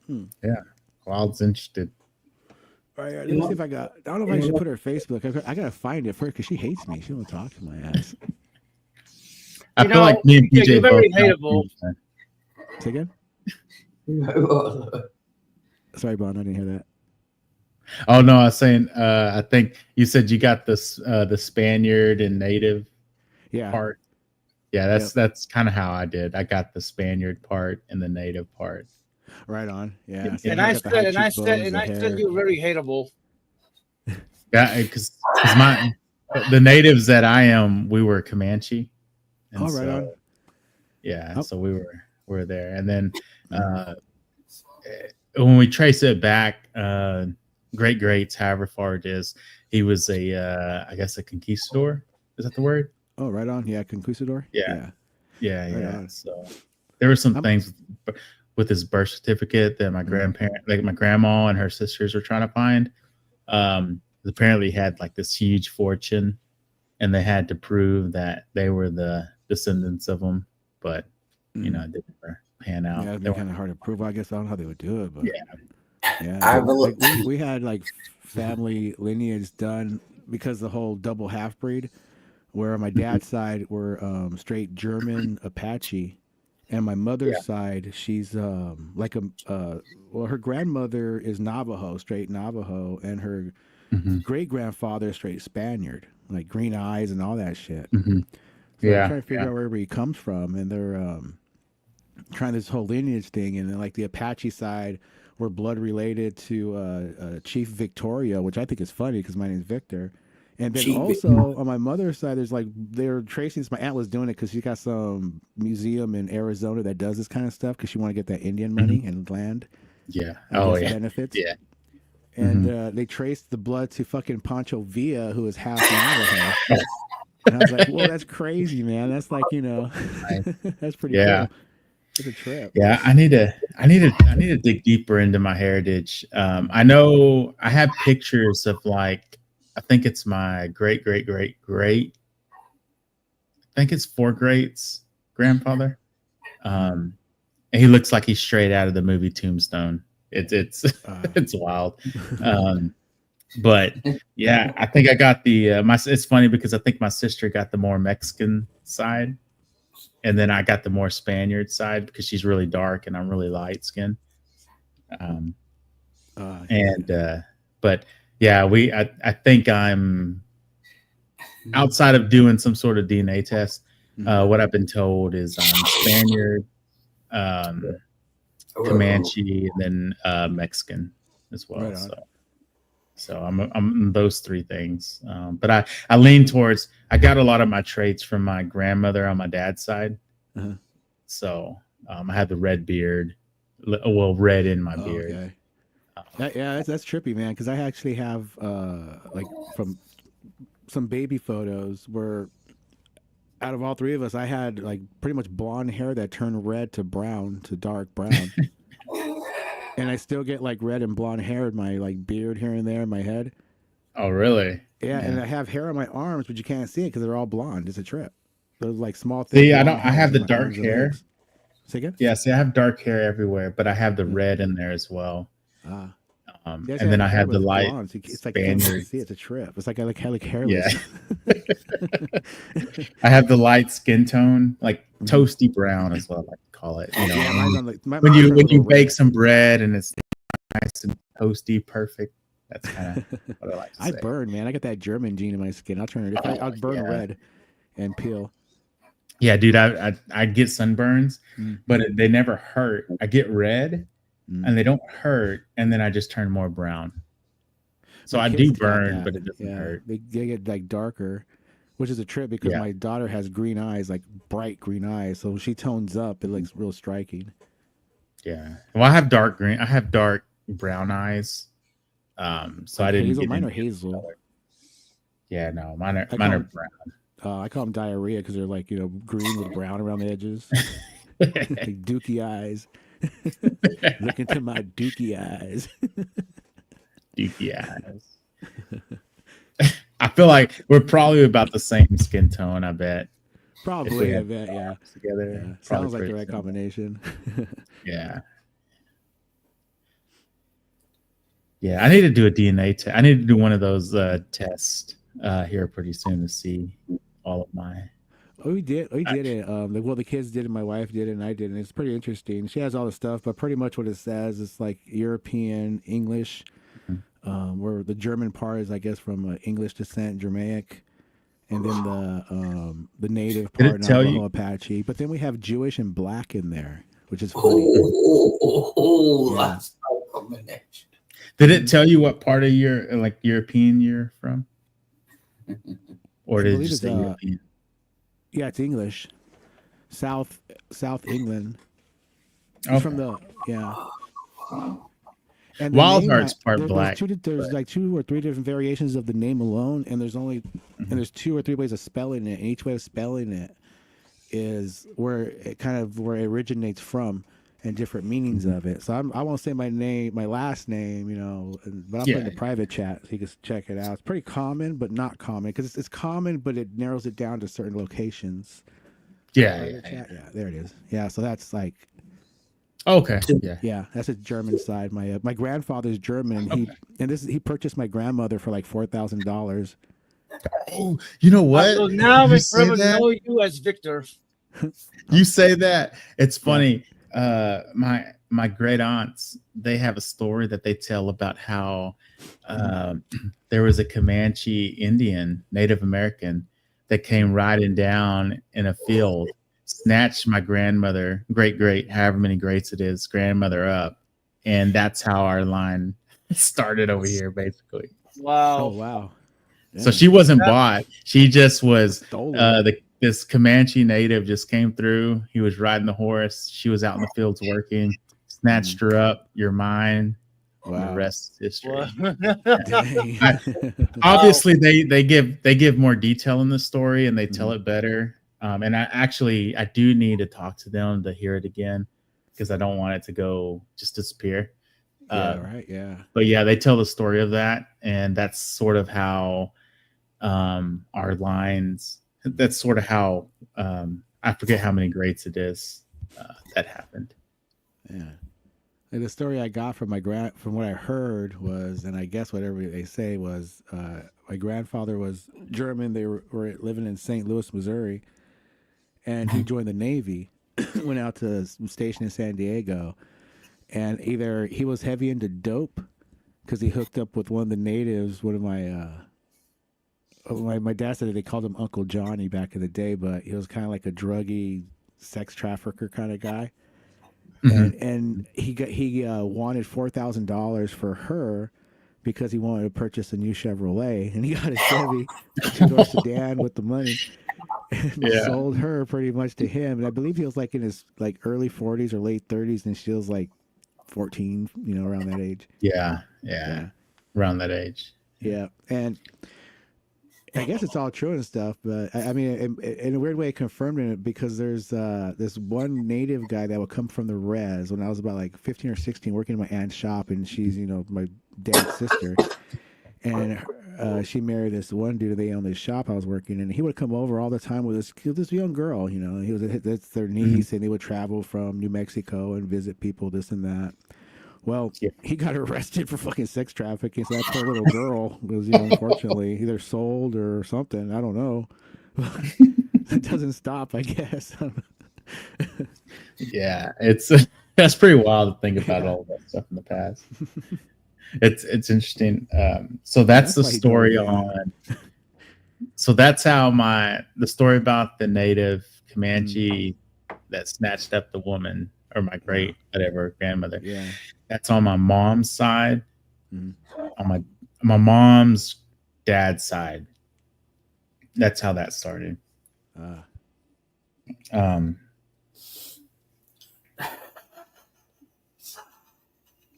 Yeah. Wild's interested. right, let me see if I got. I don't know if I should put her Facebook. I gotta find it first because she hates me. She won't talk to my ass. I You feel like know, me and yeah, PJ you're very both know hateable. things, Say again. Sorry, Bond. I didn't hear that. Oh no, I was saying. I think you said you got this the Spaniard and native Yeah. part. Yeah, that's kind of how I did. I got the Spaniard part and the native part. Right on. Yeah. Yeah. And I said you're very hateable. Yeah, because the natives that I am, we were Comanche. And Oh, right on. Yeah, Oh. so we were there, and then when we trace it back, great greats, however far it is, he was I guess a conquistador. Is that the word? Oh, right on. Yeah, conquistador. Yeah. Yeah. Right on. So there were some things with his birth certificate that my grandparent, like my grandma and her sisters, were trying to find. Apparently, he had like this huge fortune, and they had to prove that they were the descendants of him, but you know, it didn't ever pan out. Yeah, it'd be kind of hard to prove. I guess I don't know how they would do it, but yeah. I have a Like, we had like family lineage done because the whole double half breed, where on my dad's side were straight German Apache, and my mother's side she's like her grandmother is Navajo, straight Navajo, and her great grandfather straight Spaniard, like green eyes and all that shit. So I'm trying to figure out where everybody comes from, and they're trying this whole lineage thing, and then like the Apache side were blood related to Chief Victoria, which I think is funny because my name's Victor. And then also on my mother's side, there's like they're tracing. My aunt was doing it because she got some museum in Arizona that does this kind of stuff because she want to get that Indian money and land. Yeah. Benefits. Yeah. And they traced the blood to fucking Pancho Villa, who is half Navajo. And I was like, "Well, that's crazy, man. That's like, you know, that's pretty cool. It's a trip." Yeah, I need to dig deeper into my heritage. I know I have pictures of like, I think it's my great. I think it's 4 greats grandfather. And he looks like he's straight out of the movie Tombstone. It's wild. But yeah, I think I got the it's funny because I think my sister got the more Mexican side, and then I got the more Spaniard side because she's really dark and I'm really light skinned. But yeah, I think I'm outside of doing some sort of DNA test. What I've been told is I'm Spaniard, Comanche, and then Mexican as well. Right on. So I'm those 3 things. But I lean towards, I got a lot of my traits from my grandmother on my dad's side. So I had the red beard, red in my beard. Okay. That's trippy, man. Because I actually have like from some baby photos where out of all 3 of us, I had like pretty much blonde hair that turned red to brown to dark brown. And I still get like red and blonde hair in my like beard here and there in my head. Oh, really? Yeah, and I have hair on my arms, but you can't see it because they're all blonde. It's a trip. Those like small things. See, I have the dark hair. Say again? Yeah, see, I have dark hair everywhere, but I have the red in there as well. And then I have the light. It's like you can't really see. It's a trip. It's like I like hairless. Yeah. I have the light skin tone, like toasty brown is what I like to call it. You know, when you bake some bread and it's nice and toasty, perfect. That's kind of what I like to say. I burn, man. I got that German gene in my skin. I'll turn it. I'll burn red and peel. Yeah, dude. I get sunburns, but they never hurt. I get red, and they don't hurt, and then I just turn more brown. So I do burn, but it doesn't hurt. They get like darker, which is a trip because my daughter has green eyes, like bright green eyes. So when she tones up, it looks real striking. Yeah. Well, I have dark green. I have dark brown eyes. So I didn't. Hazel, mine are hazel. Color. Yeah, no, mine are brown. I call them diarrhea because they're like, you know, green with brown around the edges, like dookie eyes. Look into my dookie eyes. Dookie eyes. I feel like we're probably about the same skin tone. I bet. Probably, I bet. Yeah. Together. Yeah. Sounds like the right combination. Yeah. Yeah, I need to do a DNA test. I need to do one of those tests here pretty soon to see all of my. Oh, we did it. Well, the kids did it, my wife did it, and I did it. It's pretty interesting. She has all the stuff, but pretty much what it says is like European English, where the German part is, I guess, from English descent, Germanic, and then the native Did it part, tell Navajo you- Apache. But then we have Jewish and Black in there, which is funny. Yeah. That's a combination. Did it tell you what part of your like European you're from, or I did it believe just it's, say European? Yeah, it's English. South England. It's Okay. from the And the Wild name, Heart's part there's black. There's like 2 or 3 different variations of the name alone, and there's only and there's 2 or 3 ways of spelling it. And each way of spelling it is where it originates from, and different meanings of it. So I won't say my last name, but I'll put it in the private chat so you can check it out. It's pretty common, but not common, because it's common, but it narrows it down to certain locations. Yeah. Yeah, there it is. Yeah, so that's like. Okay. Yeah. Yeah, that's a German side. My grandfather's German. And he purchased my grandmother for like $4,000. Oh, you know what? So now You we say forever that? know you as Victor. You say that. It's funny. My great aunts, they have a story that they tell about how there was a Comanche Indian, Native American, that came riding down in a field, snatched my grandmother, great, however many greats it is, grandmother up. And that's how our line started over here, basically. Wow. Oh, wow. So she wasn't bought. She just was Stolen. this Comanche native just came through. He was riding the horse. She was out in the fields working, snatched her up. You're mine. Wow. The rest is history. Dang. Obviously, they give more detail in the story and they tell it better. And I do need to talk to them to hear it again because I don't want it to go just disappear. Right. Yeah. But yeah, they tell the story of that, and that's sort of how our lines. That's sort of how I forget how many greats it is that happened. Yeah. And the story I got from from what I heard was, and I guess whatever they say was, my grandfather was German. They were living in St. Louis, Missouri, and he joined the Navy, went out to some station in San Diego, and either he was heavy into dope because he hooked up with one of the natives. One of my dad said that they called him Uncle Johnny back in the day, but he was kind of like a druggy sex trafficker kind of guy. And he wanted $4,000 for her because he wanted to purchase a new Chevrolet, and he got a Chevy, two-door sedan with the money, and sold her pretty much to him. And I believe he was like in his like early 40s or late 30s, and she was like 14, around that age. Yeah, around that age. Yeah, and I guess it's all true and stuff, but I mean, in a weird way, it confirmed it because there's this one native guy that would come from the res when I was about like 15 or 16, working in my aunt's shop, and she's my dad's sister, and she married this one dude. They owned this shop I was working in, and he would come over all the time with this young girl. He was that's their niece, and they would travel from New Mexico and visit people, this and that. Well, he got arrested for fucking sex trafficking. So that poor little girl was, unfortunately, either sold or something. I don't know. It doesn't stop, I guess. Yeah, that's pretty wild to think about all that stuff in the past. It's interesting. So that's the story on. So that's how the story about the native Comanche that snatched up the woman, or my great whatever grandmother. Yeah. That's on my mom's side. On my mom's dad's side. That's how that started.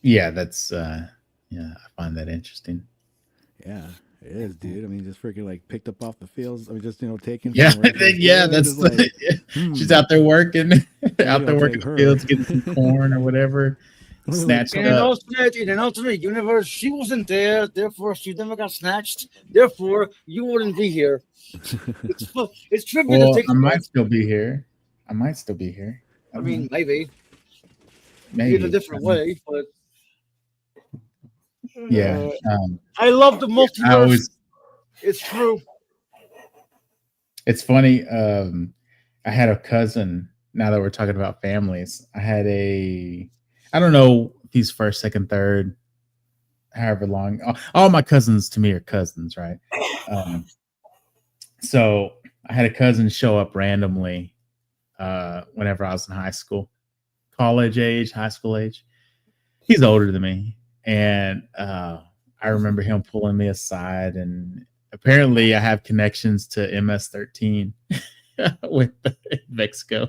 Yeah, that's I find that interesting. Yeah, it is, dude. I mean, just freaking like picked up off the fields. I mean, just taking. Yeah, that's like, she's out there working, out there working the fields, getting some corn or whatever. Snatched in up. In an alternate universe, she wasn't there. Therefore, she never got snatched. Therefore, you wouldn't be here. It's trivial. Well, to take I might still be here. I mean, maybe maybe in a different way, but Yeah. I love the I multiverse. always, It's true. it's funny. I had a cousin. Now that we're talking about families, I don't know if he's first, second, third, however long. All my cousins to me are cousins, right? So I had a cousin show up randomly whenever I was in high school, college age, high school age. He's older than me, and I remember him pulling me aside, and apparently I have connections to MS-13 with Mexico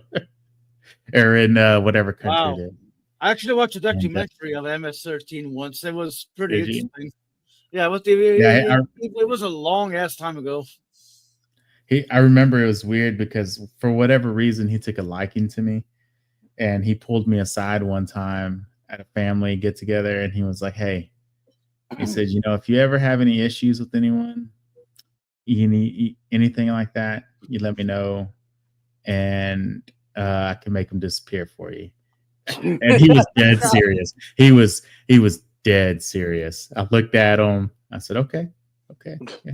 or in whatever country Wow. it is. I actually watched a documentary of MS-13 once. It was pretty Did you? interesting. Yeah, but it was a long ass time ago. I remember it was weird because for whatever reason he took a liking to me, and he pulled me aside one time at a family get together, and he was like, "Hey," he said, "you know, if you ever have any issues with anyone, anything like that, you let me know, and I can make them disappear for you." And he was dead serious. He was dead serious. I looked at him. I said, "Okay, yeah."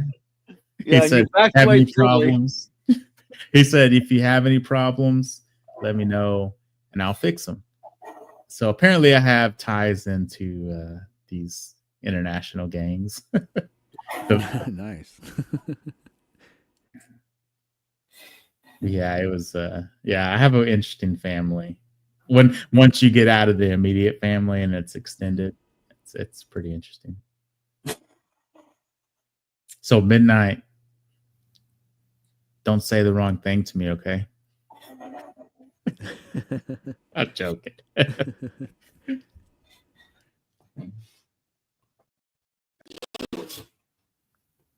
Yeah, He said, "Have any problems?" He said, "If you have any problems, let me know, and I'll fix them." So apparently, I have ties into these international gangs. Nice. Yeah, it was. Yeah, I have an interesting family. Once you get out of the immediate family and it's extended, it's pretty interesting. So Midnight, don't say the wrong thing to me, okay? I'm joking.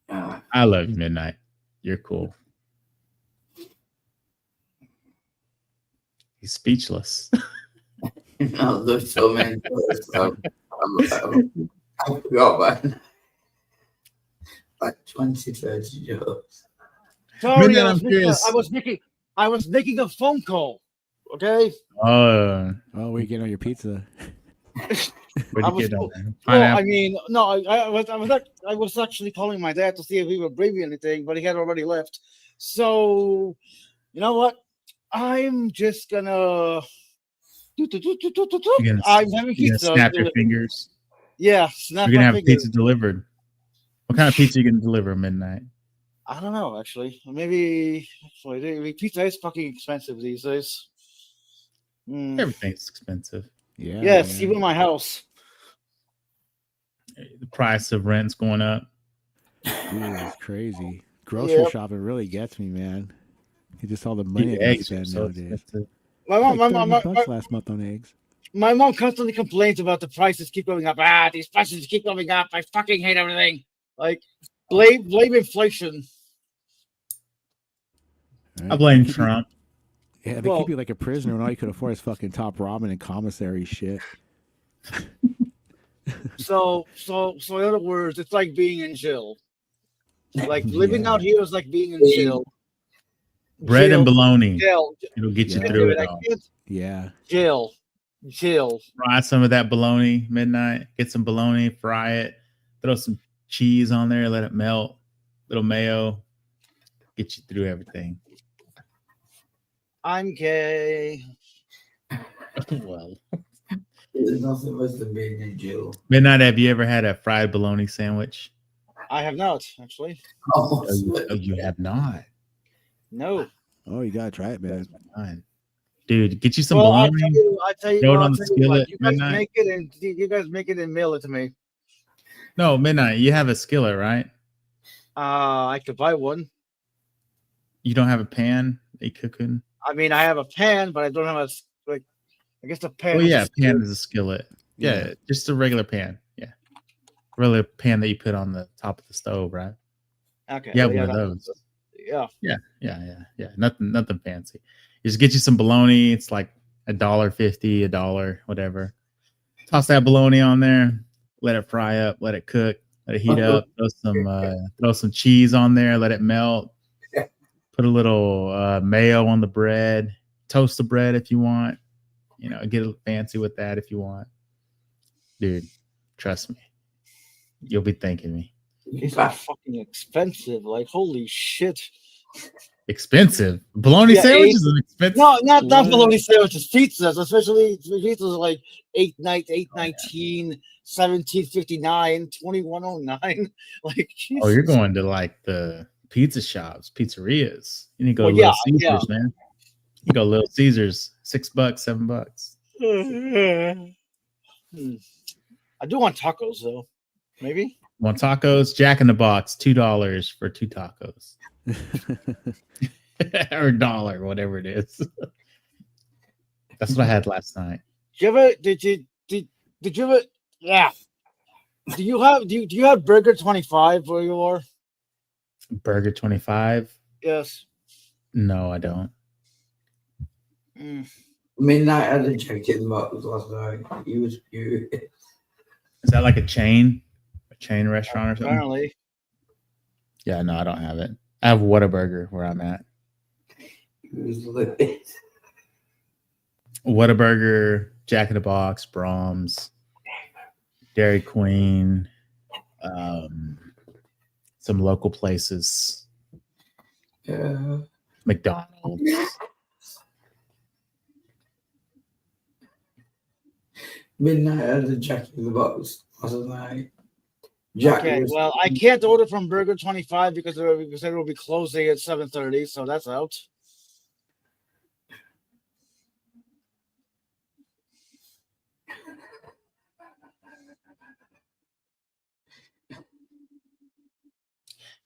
I love you, Midnight. You're cool. He's speechless. No, there's so many. I forgot about like 20, 30 jokes. Sorry, Midnight, I I'm curious. I was making a phone call. Okay. Oh, where you getting on your pizza? Where'd you get on there? No, Pineapple? I mean, no, I was actually calling my dad to see if he would bring me anything, but he had already left. So, you know what? I'm just gonna. I'm having You're pizza. gonna snap your fingers. Yeah, snap You're gonna my have fingers. pizza delivered. What kind of pizza you gonna deliver Midnight? I don't know, actually. Maybe actually, pizza is fucking expensive these days. Everything's expensive. Yeah. Yes, man. even my house. The price of rent's going up. Dude, it's crazy. Grocery Yep. shopping really gets me, man. You just all the money I Dude, gotta eggs are spend so nowadays. expensive. My Like mom, 30 bucks last month on eggs. my mom constantly complains about the prices keep going up. These prices keep going up. I fucking hate everything. Like, blame inflation. I Right? blame They keep you- Trump. Yeah, they Well- keep you like a prisoner, and all you could afford is fucking top ramen and commissary shit. So in other words, it's like being in jail. Like living Yeah. out here is like being in jail. Bread and Jail. bologna. Jail. It'll get you Yeah. through it I all. can't. Yeah. Jail. Fry some of that bologna Midnight. Get some bologna, fry it, throw some cheese on there, let it melt, little mayo, get you through everything. I'm gay. Well, There's nothing worse than being in jail. Midnight, have you ever had a fried bologna sandwich? I have not actually. Oh, Oh, you have not. No. Oh, you gotta try it, man. Fine. Dude, get you some Well, bologna. I tell you, Throw it well, on I'll the tell you what, skillet, you guys Midnight. make it and mail it to me. No, Midnight, you have a skillet, right? I could buy one. You don't have a pan that you cook in? I mean, I have a pan, but I don't have I guess the pan. Oh, is yeah, a pan is a skillet. Yeah, just a regular pan. Yeah. Regular pan that you put on the top of the stove, right? Okay. Yeah, well, one of those. Yeah. Yeah. Nothing fancy. You just get you some bologna. It's like $1.50, $1, whatever. Toss that bologna on there. Let it fry up. Let it cook. Let it heat up. Throw some cheese on there. Let it melt. Put a little mayo on the bread. Toast the bread if you want. You know, get fancy with that if you want. Dude, trust me. You'll be thanking me. These are fucking expensive. Like, holy shit. Expensive. Bologna Yeah, sandwiches are expensive. No, not What? bologna sandwiches, pizzas, especially pizzas are like 8.19, 17.59, 21.09. Like, Jesus. Oh, you're going to like the pizza shops, pizzerias. You need to go Well, to Little yeah, Caesars, man. You go Little Caesars, $6, $7. I do want tacos though. Maybe. Want tacos? Jack in the Box, $2 for 2 tacos. Or $1, whatever it is. That's what I had last night. Did you ever? Yeah. Do you have Burger 25 where you are? Burger 25? Yes. No, I don't. Midnight had a Jack in the Box last night. He was furious. Is that like a chain? A chain restaurant or something? Apparently. Yeah, no, I don't have it. I have Whataburger where I'm at. He was livid. Whataburger, Jack in the Box, Brahms, Dairy Queen, some local places, Yeah. McDonald's. Midnight had a Jack in the Box last night. Jack Okay, was, well, I can't order from Burger 25 because it will be closing at 7:30, so that's out.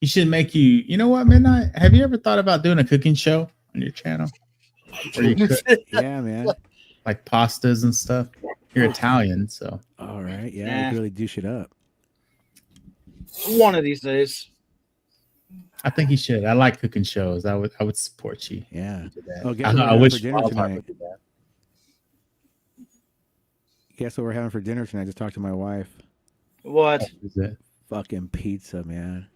You should make you know what, Midnight? Have you ever thought about doing a cooking show on your channel? Where you cook Yeah, man. like pastas and stuff? You're Italian, so All right. Yeah, Yeah. we can really do shit up. One of these days. I think you should. I like cooking shows. I would support you. Yeah. to do that. Oh, guess what we're I having wish for dinner Wildheart tonight? would do that. Guess what we're having for dinner tonight? I just talked to my wife. What? Is it? Fucking pizza, man.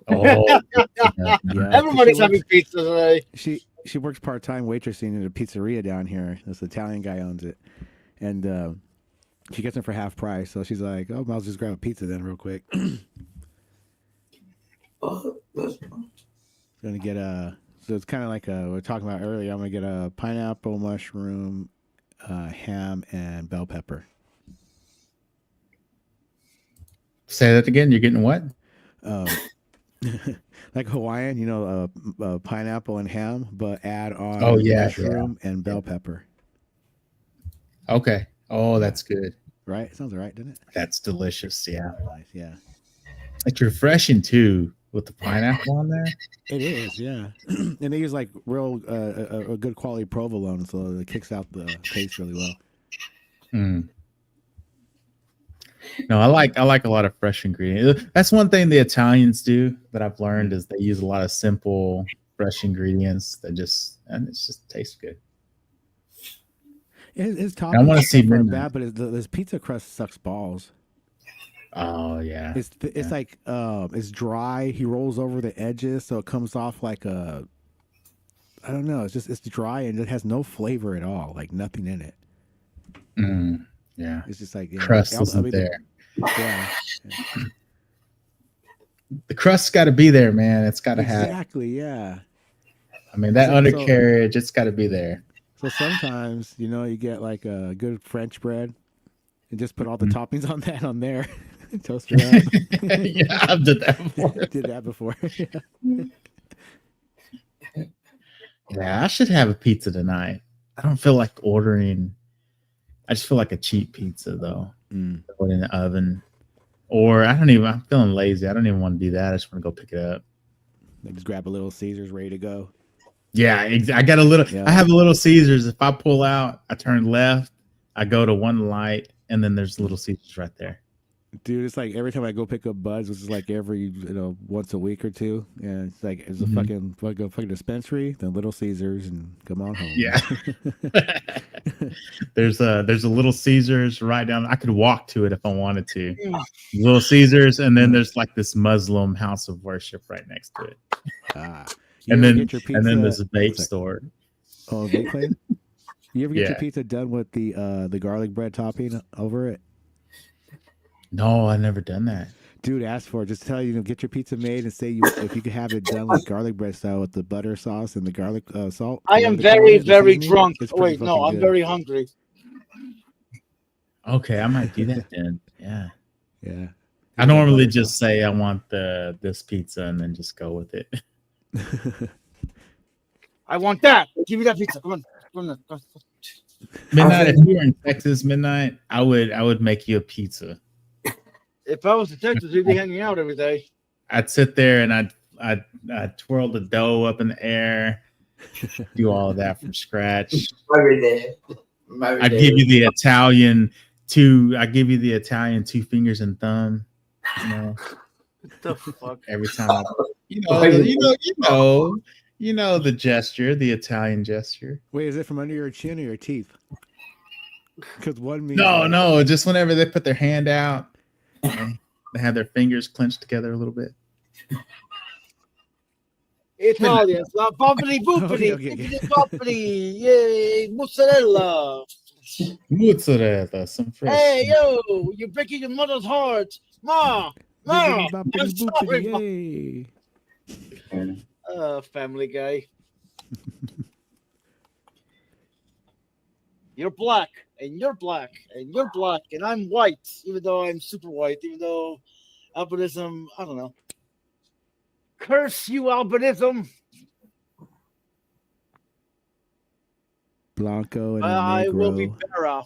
Oh, Yeah. Everybody's She having works- pizza today. She works part-time waitressing at a pizzeria down here. This Italian guy owns it, and she gets them for half price. So she's like, "Oh, I'll just grab a pizza then, real quick." oh, that's fine. Gonna get a. So it's kind of like we were talking about earlier. I'm gonna get a pineapple, mushroom, ham, and bell pepper. Say that again. You're getting what? Like Hawaiian, pineapple and ham, but add on Oh, yeah, mushroom and bell pepper. Okay. Oh, that's good. Right? Sounds all right, doesn't it? That's delicious. Yeah. Nice, yeah. It's refreshing too with the pineapple on there. It is, yeah. And they use like real a good quality provolone, so it kicks out the taste really well. Mm. No, I like a lot of fresh ingredients. That's one thing the Italians do that I've learned is they use a lot of simple, fresh ingredients that and it just tastes good. His I wanna toppings see are Midnight. bad, but his pizza crust sucks balls. Oh yeah. It's like it's dry. He rolls over the edges, so it comes off like a. I don't know. It's dry and it has no flavor at all. Like nothing in it. Mm, yeah. It's just like Crust I isn't mean, there. Yeah, The crust's got to be there, man. It's got to have. exactly. Yeah. I mean, that So- undercarriage, it's got to be there. So sometimes you get like a good French bread, and just put all the toppings on there, toast it up. Yeah, I've done that before. Did that before. Yeah, I should have a pizza tonight. I don't feel like ordering. I just feel like a cheap pizza though. Mm. Put it in the oven, or I'm feeling lazy. I don't even want to do that. I just want to go pick it up. They just grab a Little Caesars ready to go. Yeah, I got a little. Yeah. I have a Little Caesars. If I pull out, I turn left. I go to one light, and then there's Little Caesars right there. Dude, it's like every time I go pick up buds, which is like every once a week or two. Yeah, it's like it's a Mhm. fucking dispensary, then Little Caesars, and come on home. Yeah. There's a Little Caesars right down. I could walk to it if I wanted to. Little Caesars, and then there's like this Muslim house of worship right next to it. Ah. You And ever then get your and then pizza- there's a vape what's that? store. Oh, vape plane? You ever get your Yeah. pizza done with the garlic bread topping over it? No, I've never done that. Dude, ask for it. Just tell you, get your pizza made and say if you could have it done like garlic bread style with the butter sauce and the garlic salt. I whatever am they call very, it, the very seasoning. drunk. It's pretty Wait, no, fucking I'm good. very hungry. Okay, I might do that then. Yeah. Yeah. I normally just say I want this pizza and then just go with it. I want that. Give me that pizza. Come on. Come on. Come on. Midnight, if you were in Texas, Midnight, I would make you a pizza. If I was a Texas, we'd be hanging out every day. I'd sit there and I'd twirl the dough up in the air, do all of that from scratch. Every day. I give you the Italian two fingers and thumb. You know, What the fuck? every time you know the gesture, the Italian gesture. Wait, is it from under your chin or your teeth? Because one means No, just whenever they put their hand out, and they have their fingers clenched together a little bit. Italians, la boppity boopity, Okay. bippity boppity, yay, mozzarella. Mozzarella, some fresh. Hey, yo, you're breaking your mother's heart. Ma, Bippity I'm boppity sorry, Ma. boopity, yay. Family Guy. You're black, and you're black, and you're black, and I'm white, even though I'm super white, even though albinism, I don't know. Curse you, albinism. Blanco and I will be Negro. better.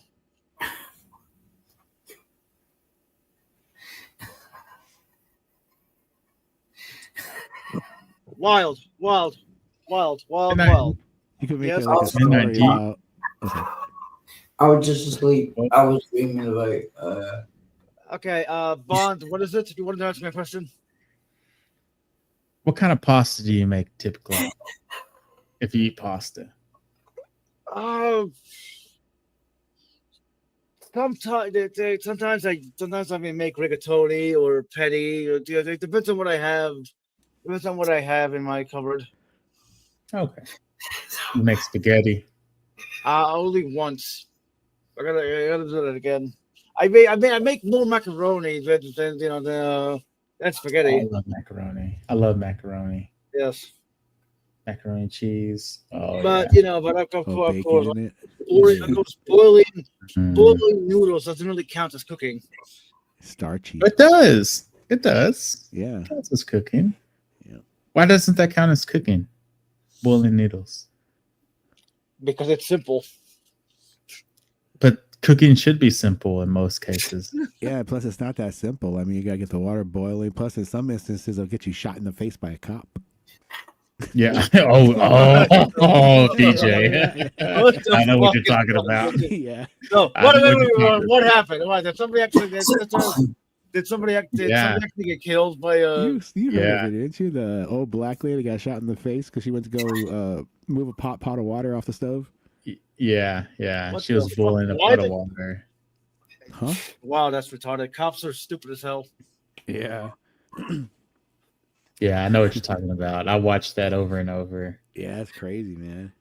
Wild, wild, wild, wild, Good night. wild. You could make Yes, it like a Good night, story G. about. Okay. I was just asleep. I was dreaming about Okay, Bond, what is it? You want to answer my question? What kind of pasta do you make typically? If you eat pasta, Sometimes I may make rigatoni or petty. Or, it depends on what I have. Depends on what I have in my cupboard. okay. You make spaghetti. Only once. I gotta do that again. I make more macaroni than than spaghetti. I love macaroni. I love macaroni. Yes, Macaroni cheese. Oh, but yeah. but of Oh, course, bacon in it. Mm. boiling noodles doesn't really count as cooking Starchy. It does. It does. Yeah. It counts as cooking. Yeah. Why doesn't that count as cooking? Boiling noodles. because it's simple. But cooking should be simple in most cases. Yeah. Plus, it's not that simple. I mean, you gotta get the water boiling. Plus, in some instances, it'll get you shot in the face by a cop. Yeah. Oh, DJ. What the I know what you're fuck is talking wrong about. with you? Yeah. No, I know what you're wait, talking what happened? Did somebody actually somebody Yeah. actually get killed by You heard yeah. of it, didn't you? The old black lady got shot in the face because she went to go move a pot of water off the stove. Yeah. What She the was fuck? boiling a Why pot of did- water. Huh? Wow, that's retarded. Cops are stupid as hell. Yeah. Yeah, I know what you're talking about. I watched that over and over. Yeah, that's crazy, man.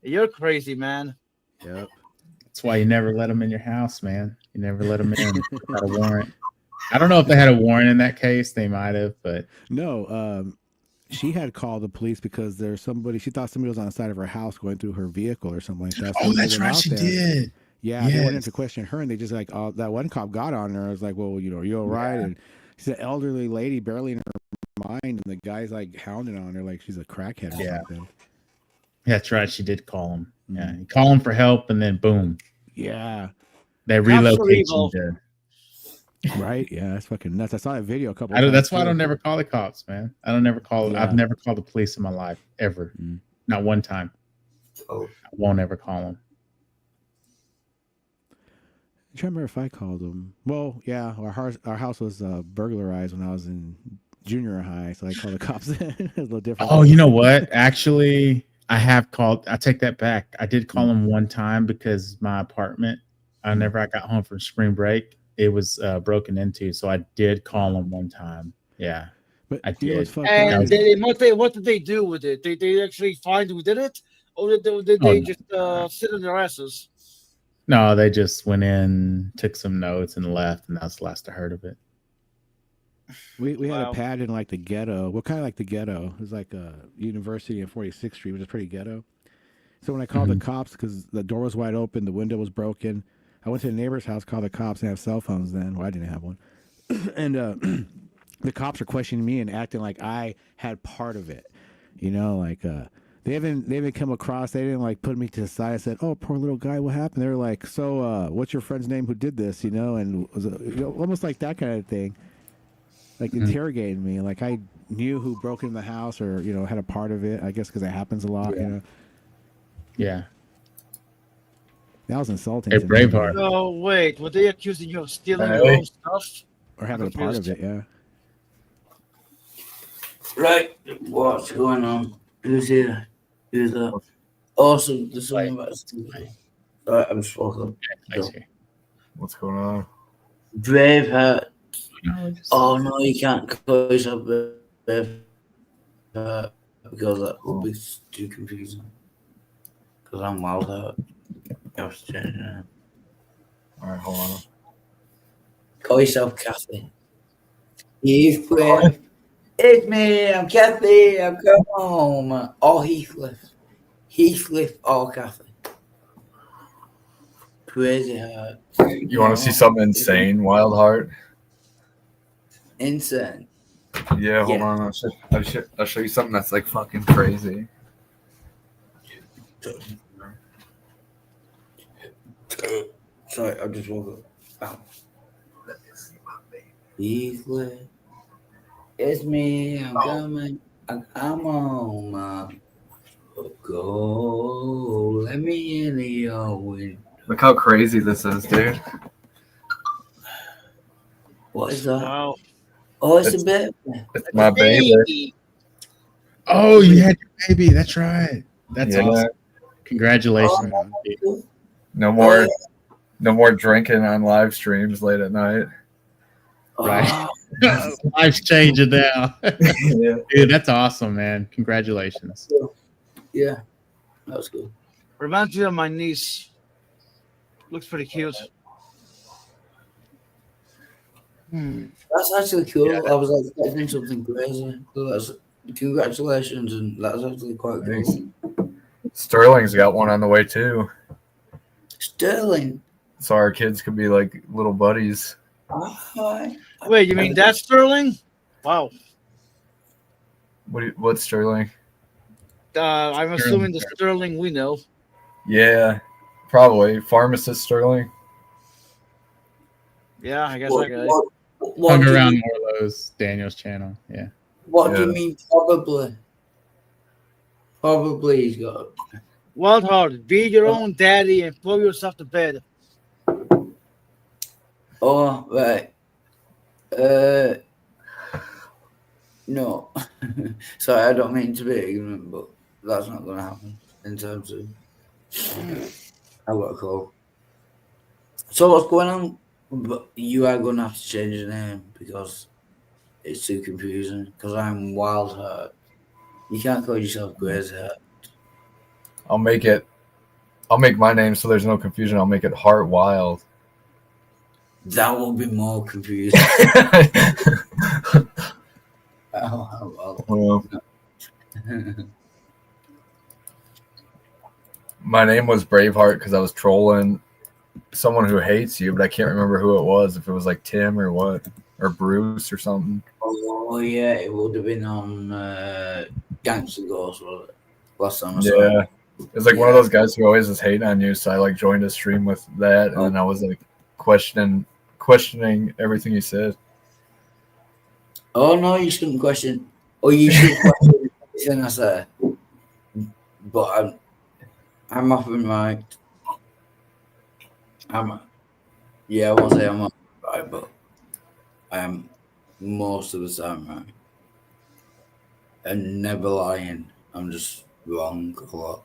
You're crazy, man. Yep. That's why you never let them in your house, man. You never let them in without a warrant. I don't know if they had a warrant in that case. They might have, but No, she had called the police because there's somebody. She thought somebody was on the side of her house going through her vehicle or something like that. So oh, they that's went right, out she there. did. Yeah, they went in Yes. to question her, and they just like that one cop got on her. I was like, "Well, are you all right?" Yeah. And she's an elderly lady, barely in her mind, and the guy's like hounding on her like she's a crackhead or Yeah. something. That's right. She did call him. Yeah, you call him for help, and then boom, Yeah, they are relocate evil. you. right. Yeah, that's fucking nuts. I saw that video a couple. I don't, times. that's why I too. don't never call the cops, man. I don't never call. Yeah. I've never called the police in my life ever. Mm. Not one time. Oh. I won't ever call them. I'm trying to remember if I called them. Well, yeah, our house was burglarized when I was in junior high, so I called the cops. It was a little different. Oh, you know what? Actually, I have called. I take that back. I did call them one time because my apartment, whenever I got home from spring break, it was broken into. So I did call them one time. Yeah. But I you know what's did. fucked up And is- what did they do with it? They actually find who did it, or did they no. just sit on their asses? No, they just went in, took some notes, and left, and that's the last I heard of it. We had Wow. a pad in like the ghetto. Well, kind of like the ghetto. It was like a university in 46th Street, which is pretty ghetto. So when I called the cops because the door was wide open, the window was broken, I went to the neighbor's house, called the cops, and have cell phones then. Well, I didn't have one. And the cops are questioning me and acting like I had part of it. You know, like they haven't come across. They didn't like put me to the side and said, "Oh, poor little guy, what happened?" They were like, "So, what's your friend's name who did this?" You know, and it was almost like that kind of thing, like interrogating me. Like I knew who broke into the house or had a part of it. I guess because it happens a lot. Yeah. That was insulting. Hey, to me, Braveheart. No, wait. Were they accusing you of stealing Hey. your own stuff? or having a part of it. Yeah. Right, what's going on? Who's here? Who's that? Also, there's something about Steve. Sorry, I'm just walking. What's going on? Braveheart. Oh no, you can't call yourself Braveheart because that would be too confusing. Because I'm Wildheart. You have to change your name. All right, hold on. Call yourself Kathy. Heathcliff. It's me, I'm Kathy, I'm come home. Or Heathcliff. Heathcliff or Kathy. Crazy heart. You want to see something insane, Wild Heart? Insane. Yeah, hold Yeah. on. I'll show you something that's like fucking crazy. Sorry, I just woke up. Ow. Heathcliff. It's me, I'm coming. I'm home. Go, let me in your window. Look how crazy this is, dude. What is that? Wow. Oh, it's a baby. It's my baby. Oh, you had your baby. That's right. That's Yeah. awesome. Congratulations. Oh, No more drinking on live streams late at night. Right. Life's changing now. Yeah. Dude, that's awesome, man. Congratulations. Yeah, that was good. Reminds me of my niece. Looks pretty cute. That's actually cool. I was like expecting something crazy. So that's congratulations, and that's actually quite cool. Sterling's got one on the way too. Sterling. So our kids could be like little buddies. Hi. Wait, you mean that's Sterling? Wow. What's Sterling? I'm assuming the Sterling we know. Yeah, probably. Pharmacist Sterling. Yeah, I guess What, that guy. what Hung do you around mean, Morlow's Daniel's channel. Yeah. what do you Yeah. mean probably? Probably he's got. Wild Heart, be your own daddy and throw yourself to bed. Oh, right. No. Sorry, I don't mean to be ignorant, but that's not going to happen in terms of. I got a call. So what's going on? But you are going to have to change your name because it's too confusing. Because I'm Wild Heart. You can't call yourself Crazy Heart. I'll make my name so there's no confusion. I'll make it Heart Wild. That will be more confusing. Oh, Well, well. my name was Braveheart because I was trolling someone who hates you, but I can't remember who it was. If it was like Tim or what, or Bruce or something. Oh yeah, it would have been on Gangster Ghost, was it? Last time I saw Yeah, it. it's like one of those guys who always is hating on you. So I like joined a stream with that, and then I was like questioning everything he said. Oh no, you shouldn't question. Or you should question everything I say. But I'm often right. I won't say I'm often right, but I am most of the time right. And never lying. I'm just wrong a lot.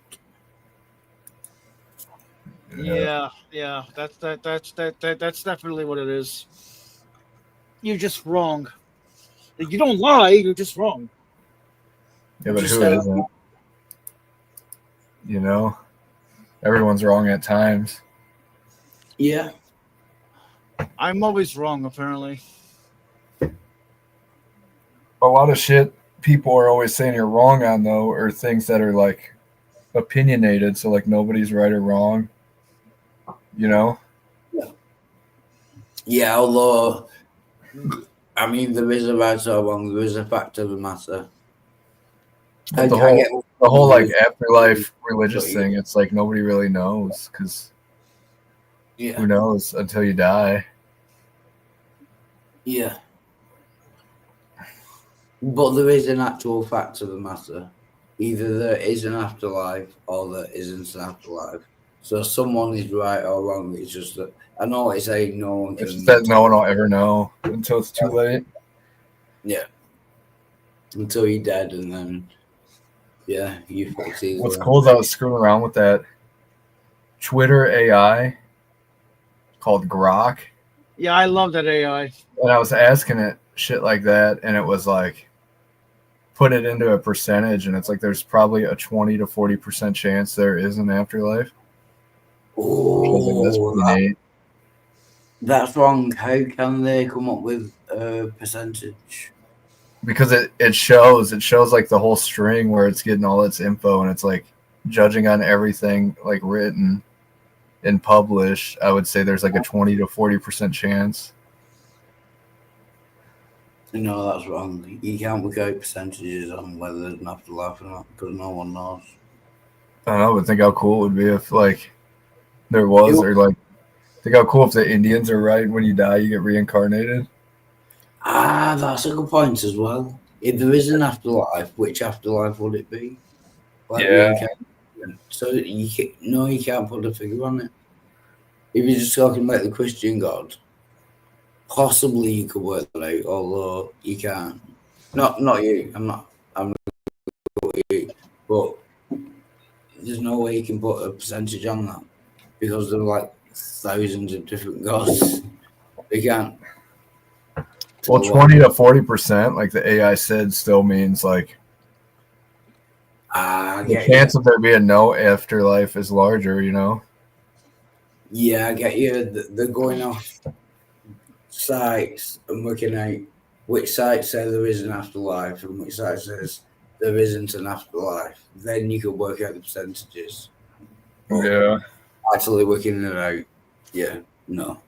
Yeah, that's definitely what it is. You're just wrong. You don't lie, you're just wrong. Yeah, but Just who say- isn't? You know, everyone's wrong at times. Yeah. I'm always wrong, apparently. a lot of shit people are always saying you're wrong on, though, are things that are like opinionated. So like nobody's right or wrong. You know? Yeah, although I mean there is a right or wrong, there is a fact of the matter. But the whole like afterlife religious thing, it's like nobody really knows because who knows until you die. Yeah. But there is an actual fact of the matter. Either there is an afterlife or there isn't an afterlife. So someone is right or wrong. It's just that I know what it's saying. No one can. It's just that no one will ever know until it's too late. Yeah. Until you're dead, and then you fucked either What's way. cool is I was screwing around with that Twitter AI called Grok. Yeah, I love that AI. And I was asking it shit like that, and it was like, put it into a percentage, and it's like there's probably a 20 to 40% chance there is an afterlife. That's pretty neat. That's wrong. How can they come up with a percentage? Because it shows like the whole string where it's getting all its info, and it's like judging on everything like written and published. I would say there's like a 20 to 40% chance. No, that's wrong. You can't work out percentages on whether there's an afterlife or not because no one knows. I don't know, but think how cool it would be if like there was, or like think how cool if the Indians are right, when you die you get reincarnated. Ah, that's a good point as well. If there is an afterlife, which afterlife would it be? Like reincarnation. So you can't put a figure on it. If you're just talking about the Christian God, possibly you could work that out, although you can't. Not you. I'm not you. But there's no way you can put a percentage on that because there are like thousands of different gods. They can't. Well, 20 to 40%, like the AI said, still means like the chance of there being no afterlife is larger, you know? Yeah, I get you. They're going off sites and working out which sites say there is an afterlife and which site says there isn't an afterlife. Then you can work out the percentages. Yeah. Actually working it out, no.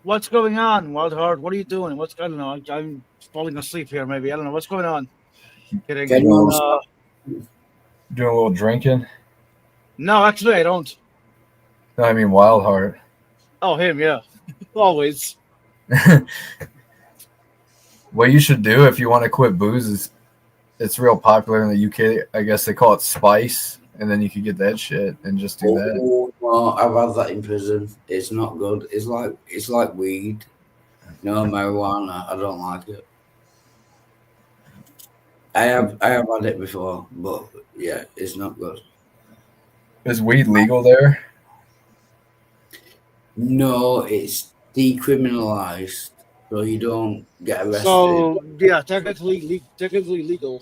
What's going on, Wildheart? What are you doing? I don't know. I'm falling asleep here. Maybe I don't know what's going on. Kidding. Doing a little drinking. No, actually, I don't. No, I mean Wildheart. Oh, him, yeah, always. What you should do if you want to quit booze is, it's real popular in the UK. I guess they call it Spice, and then you could get that shit and just do that. Well, I've had that in prison. It's not good. It's like weed. No, marijuana. I don't like it. I have had it before, but yeah, it's not good. Is weed legal there? No, it's decriminalized, so you don't get arrested. So yeah, technically legal.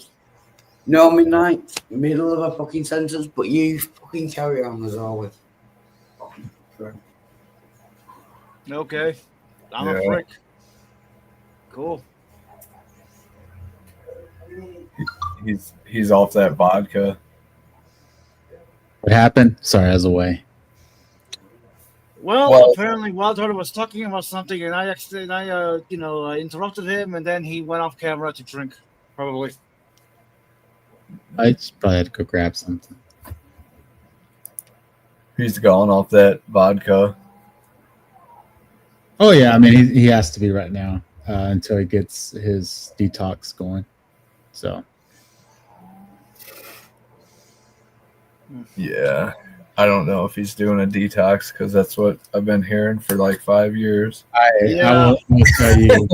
No, midnight, middle of a fucking sentence, but you fucking carry on as always. Okay, I'm a prick. Cool. He's off that vodka. What happened? Sorry, I was away. Well, apparently Wildheart was talking about something, and I interrupted him, and then he went off camera to drink, probably. I just probably had to go grab something. He's gone off that vodka. Oh yeah, I mean he has to be right now until he gets his detox going. So yeah, I don't know if he's doing a detox because that's what I've been hearing for like 5 years. I will tell you.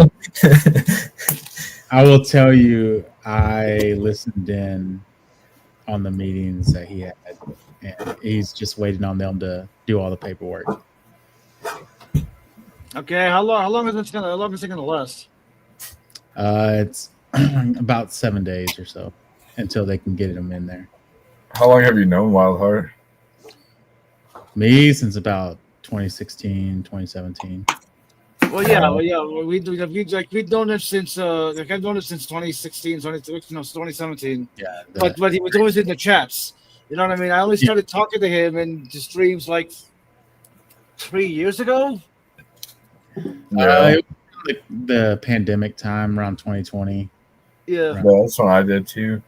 I will tell you. I listened in on the meetings that he had, and he's just waiting on them to do all the paperwork. Okay, how long is it gonna last? It's about 7 days or so until they can get him in there. How long have you known Wildheart? Me since about 2016, 2017. We've known it since I've known it since 2016, 2017. Yeah, But he was always in the chats. You know what I mean? I only started talking to him in the streams like 3 years ago. The pandemic time around 2020. Yeah. Yeah, that's what I did too.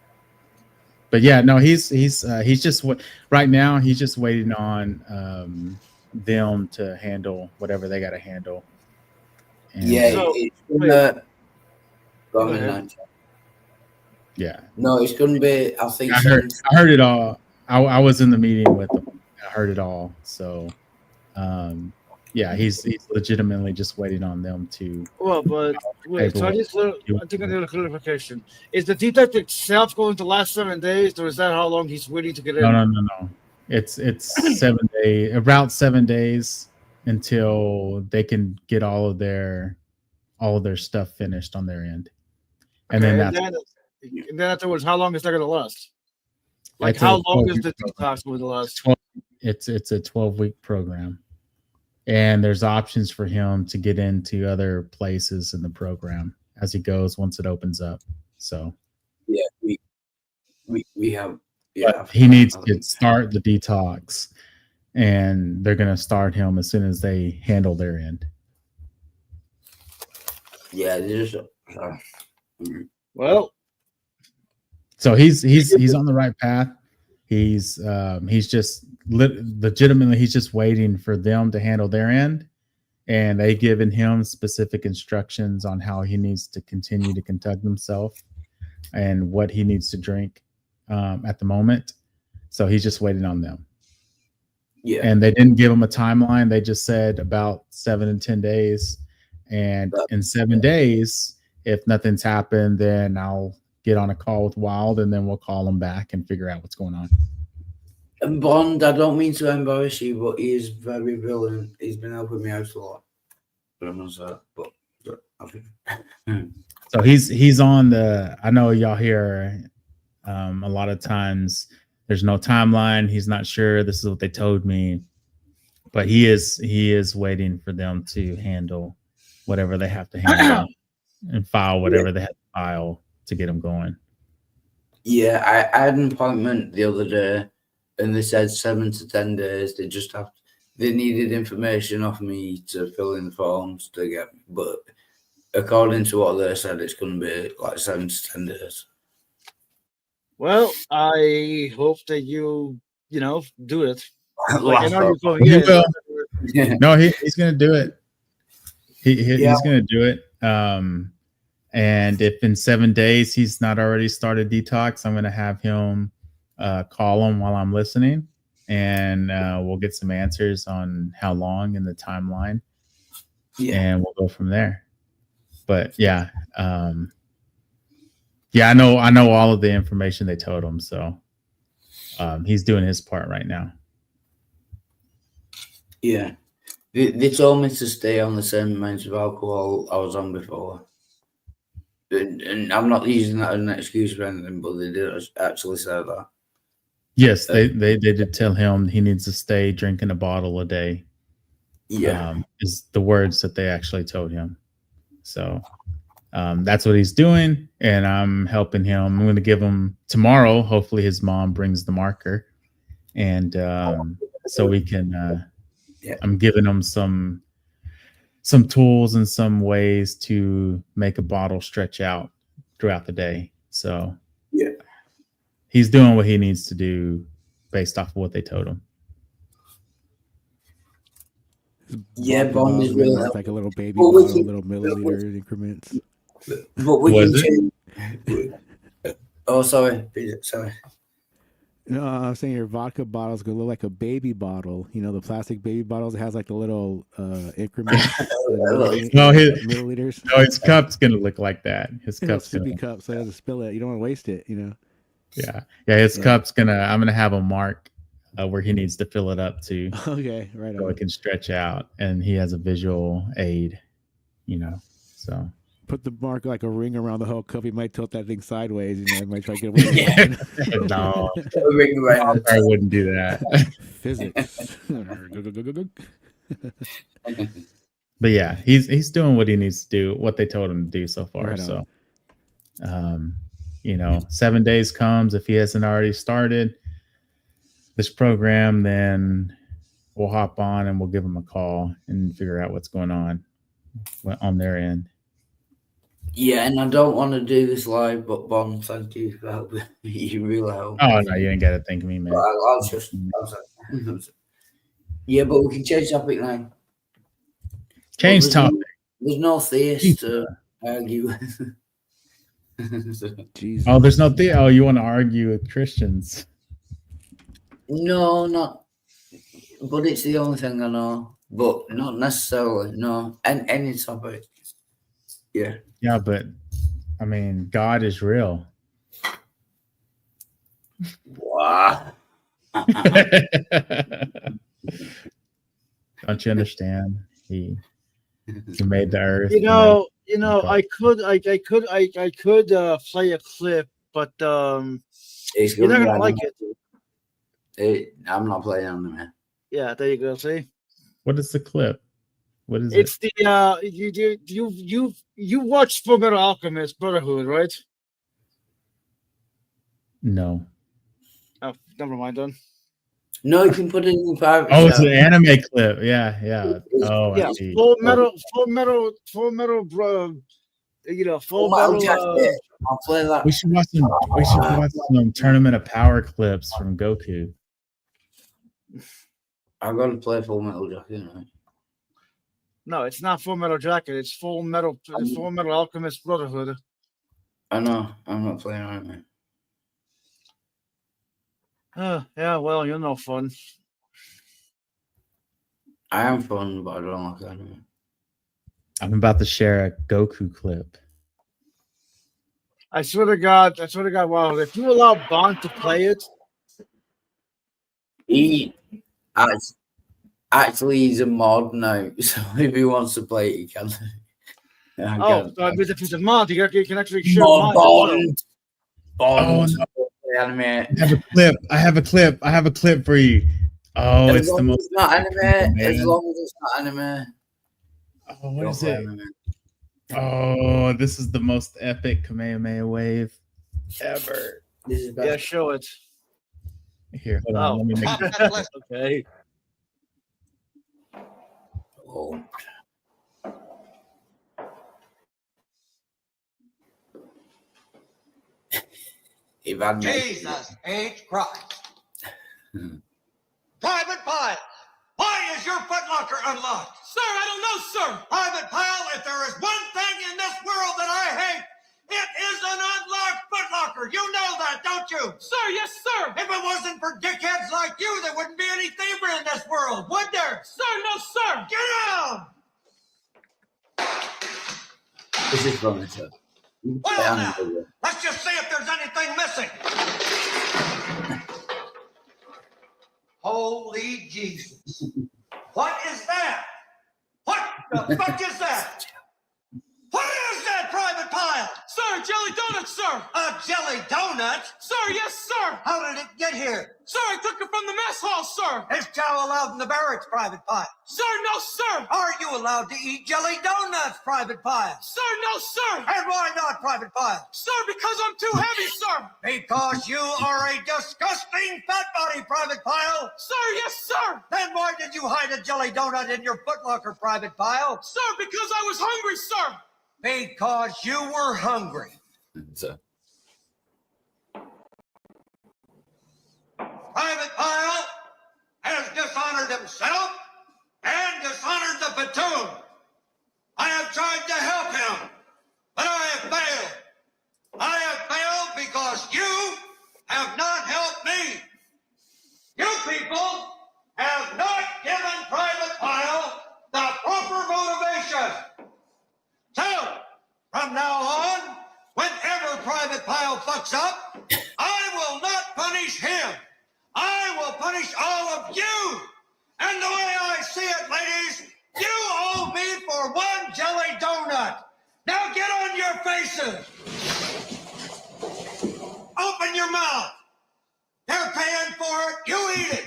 But yeah, no, he's just right now he's just waiting on them to handle whatever they got to handle. And, Yeah, So- it's gonna. Go on, Go ahead. Nigel. yeah. No, it's gonna be. I think. I heard it all. I was in the meeting with him. I heard it all. So, yeah, he's legitimately just waiting on them to. Well, but wait, so I think I need a clarification. Is the detect itself going to last 7 days, or is that how long he's waiting to get in? No. It's 7 days, about 7 days until they can get all of their stuff finished on their end, and Okay, then and then afterwards, how long is that going to last? Like, That's a how long is 12-week the detox going to last? it's a 12-week program, and there's options for him to get into other places in the program as he goes once it opens up. So Yeah, we have. Yeah, but he needs to start the detox, and they're going to start him as soon as they handle their end. Yeah, there's. Well, So he's on the right path. He's just legitimately he's just waiting for them to handle their end, and they've given him specific instructions on how he needs to continue to conduct himself and what he needs to drink at the moment. So he's just waiting on them. Yeah, And they didn't give him a timeline. They just said about 7 and 10 days. And in 7 days, if nothing's happened, then I'll get on a call with Wild, and then we'll call him back and figure out what's going on. and Bond. I don't mean to embarrass you, but he is very brilliant. He's been helping me out a lot. But I think. So he's on the. I know y'all hear a lot of times there's no timeline. He's not sure. This is what they told me, but he is waiting for them to handle whatever they have to handle and file whatever they have to file to get him going. Yeah, I had an appointment the other day, and they said 7 to 10 days. They needed information off me to fill in the forms to get, but according to what they said, it's going to be like 7 to 10 days. well, I hope that you do it. Like, Last I know up. you're going, He yeah, will. No, he's gonna do it. Yeah. He's gonna do it. And if in 7 days he's not already started detox, I'm gonna have him call him while I'm listening, and we'll get some answers on how long and the timeline, and we'll go from there. But yeah, I know all of the information they told him, so he's doing his part right now. Yeah. They told me to stay on the same amount of alcohol I was on before. And I'm not using that as an excuse for anything, but they did actually say that. Yes, they did tell him he needs to stay drinking a bottle a day. Yeah. Is the words that they actually told him. So that's what he's doing, and I'm helping him. I'm going to give him tomorrow. Hopefully, his mom brings the marker, and so we can. I'm giving him some tools and some ways to make a bottle stretch out throughout the day. So yeah, he's doing what he needs to do based off of what they told him. Yeah, Bond is really it's like a little baby Well, we bottle, can- little milliliter increments. But we Was can change. Oh, sorry. No, I'm saying your vodka bottle's gonna look like a baby bottle. You know, the plastic baby bottles. It has like the little increments. No, milliliters. No, his cup's gonna look like that. His You know, cup's sippy gonna. cup, so it doesn't spill it. You don't want to waste it. You know. Yeah. His Yeah. cup's gonna. I'm gonna have a mark where he needs to fill it up to, Okay, right so on. it can stretch out, and he has a visual aid. So. Put the mark like a ring around the whole cup. You might tilt that thing sideways. You know, you might try to get away with it. No, Ring around. I wouldn't do that. Physics. But yeah, he's doing what he needs to do, what they told him to do so far. Right on. So, 7 days comes if he hasn't already started this program, then we'll hop on and we'll give him a call and figure out what's going on their end. Yeah, and I don't want to do this live, but Bon, thank you for helping. You really help. Oh no, you ain't got to thank me, man. I'll just. Yeah, but we can change topic now. Change topic. There's no theist to argue Jesus. Oh, there's no Oh, you want to argue with Christians? No, not. But it's the only thing I know. But not necessarily. No, and any topic. Yeah. Yeah, but I mean, God is real. Wow. Don't you understand? He made the earth. I could play a clip, but you're not gonna like it. I'm not playing anime. Yeah, there you go. See, what is the clip? What is it's the you watched Full Metal Alchemist Brotherhood, right? No. Oh, never mind then. No, you can put it in the private. Oh, it's an anime clip. Yeah. Oh, yeah. I see. Full metal, bro. Full metal. I'll play that. We should watch some Tournament of Power clips from Goku. I've got to play Full Metal Jacket. Right? No, it's not Full Metal Jacket. It's Full Metal Alchemist Brotherhood. I know. I'm not playing anime. Yeah, well, you're no fun. I am fun, but I don't like anime. I'm about to share a Goku clip. I swear to God, wow, if you allow Bond to play it. He's a mod now, so if he wants to play it, he can. But if it's a mod, you can actually share Bond. Oh, no. Anime. I have a clip for you. Oh, it's the most. It's not anime. As long as it's not anime. Oh, what is it? Anime. Oh, this is the most epic Kamehameha wave ever. Yeah, show it. Here, hold on. Let me make it. Okay. Oh. Jesus H. Christ. Private Pile, why is your footlocker unlocked? Sir, I don't know, sir. Private Pile, if there is one thing in this world that I hate, it is an unlocked footlocker. You know that, don't you? Sir, yes, sir. If it wasn't for dickheads like you, there wouldn't be any thievery in this world, would there? Sir, no, sir. Get down! This is funny, sir. Well, now, let's just see if there's anything missing. Holy Jesus. What is that? What the fuck is that? What is that, Private Pile? Sir, jelly donuts, sir. A jelly donut? Sir, yes, sir. How did it get here? Sir, I took it from the mess hall, sir. Is chow allowed in the barracks, Private Pile? Sir, no, sir. Are you allowed to eat jelly donuts, Private Pile? Sir, no, sir. And why not, Private Pile? Sir, because I'm too heavy, sir. Because you are a disgusting fat body, Private Pile. Sir, yes, sir. Then why did you hide a jelly donut in your footlocker, Private Pile? Sir, because I was hungry, sir. Because you were hungry. Private Pile has dishonored himself and dishonored the platoon. I have tried to help him, but I have failed. I have failed because you have not helped me. You people have not given Private Pile the proper motivation. So, from now on, whenever Private Pile fucks up, I will not punish him. I will punish all of you. And the way I see it, ladies, you owe me for one jelly donut. Now get on your faces. Open your mouth. They're paying for it. You eat it.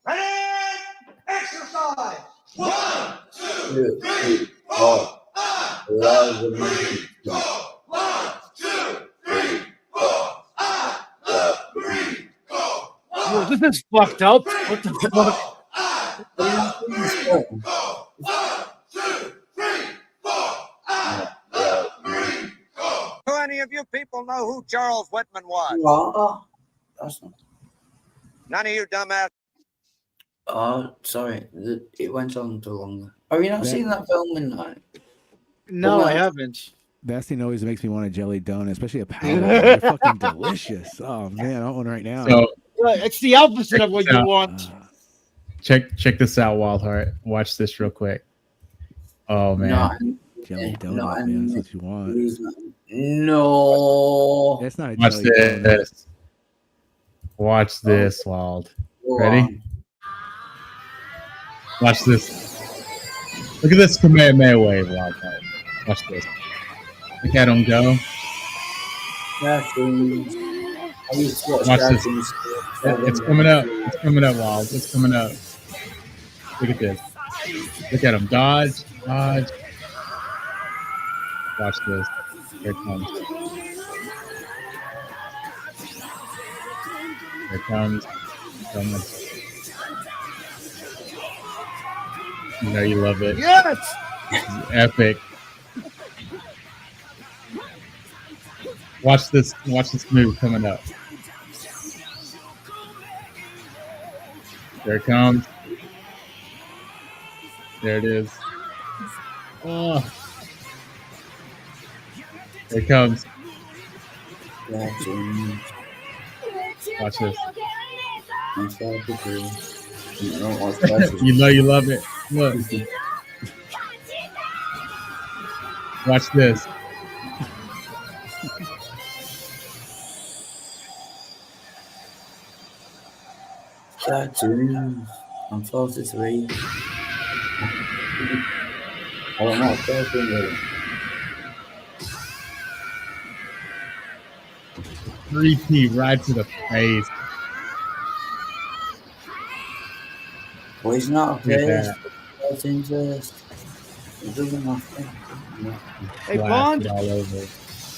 Ready? Exercise. 1, 2, 3, 4. 11, 1, 2, 3, 4. I love Marine Corps. Yo, this is fucked up. What the fuck? Do any of you people know who Charles Whitman was? What? That's not. None of you dumbass. Oh, sorry. It went on too long. Have you not That- seen that film in night? No, Well, I haven't. That scene always makes me want a jelly donut, especially a powder. They're fucking delicious. Oh man, I want one right now. So Right, it's the opposite of what you Yeah. want. check this out, Wildheart. Watch this real quick. Oh man. No. Jelly donut, No, man. That's what you want. No. That's not a Watch jelly donut. this. Watch this, Wild. Go Ready? on. Watch this. Look at this Kamehameha wave, Wildheart. Watch this. Look at him go. Cartoons. I used to watch Watch this. cartoons. It's coming up. It's coming up, Wild. It's coming up. Look at this. Look at him. Dodge. Dodge. Watch this. Here it comes. Here it comes. Coming. You know you love it. Yes! It's epic. Watch this move coming up. There it comes. There it is. Oh. There it comes. Cartoons. Watch this. I'm sorry to do. I don't watch cartoons. You know you love it. Look. Watch this. Cartoons. I'm 43. I don't know. Cartoons. 3P right to the face. Well, he's not a Look at face. that. Cartoons first. It doesn't matter. Hey, Blast Bond. it all over.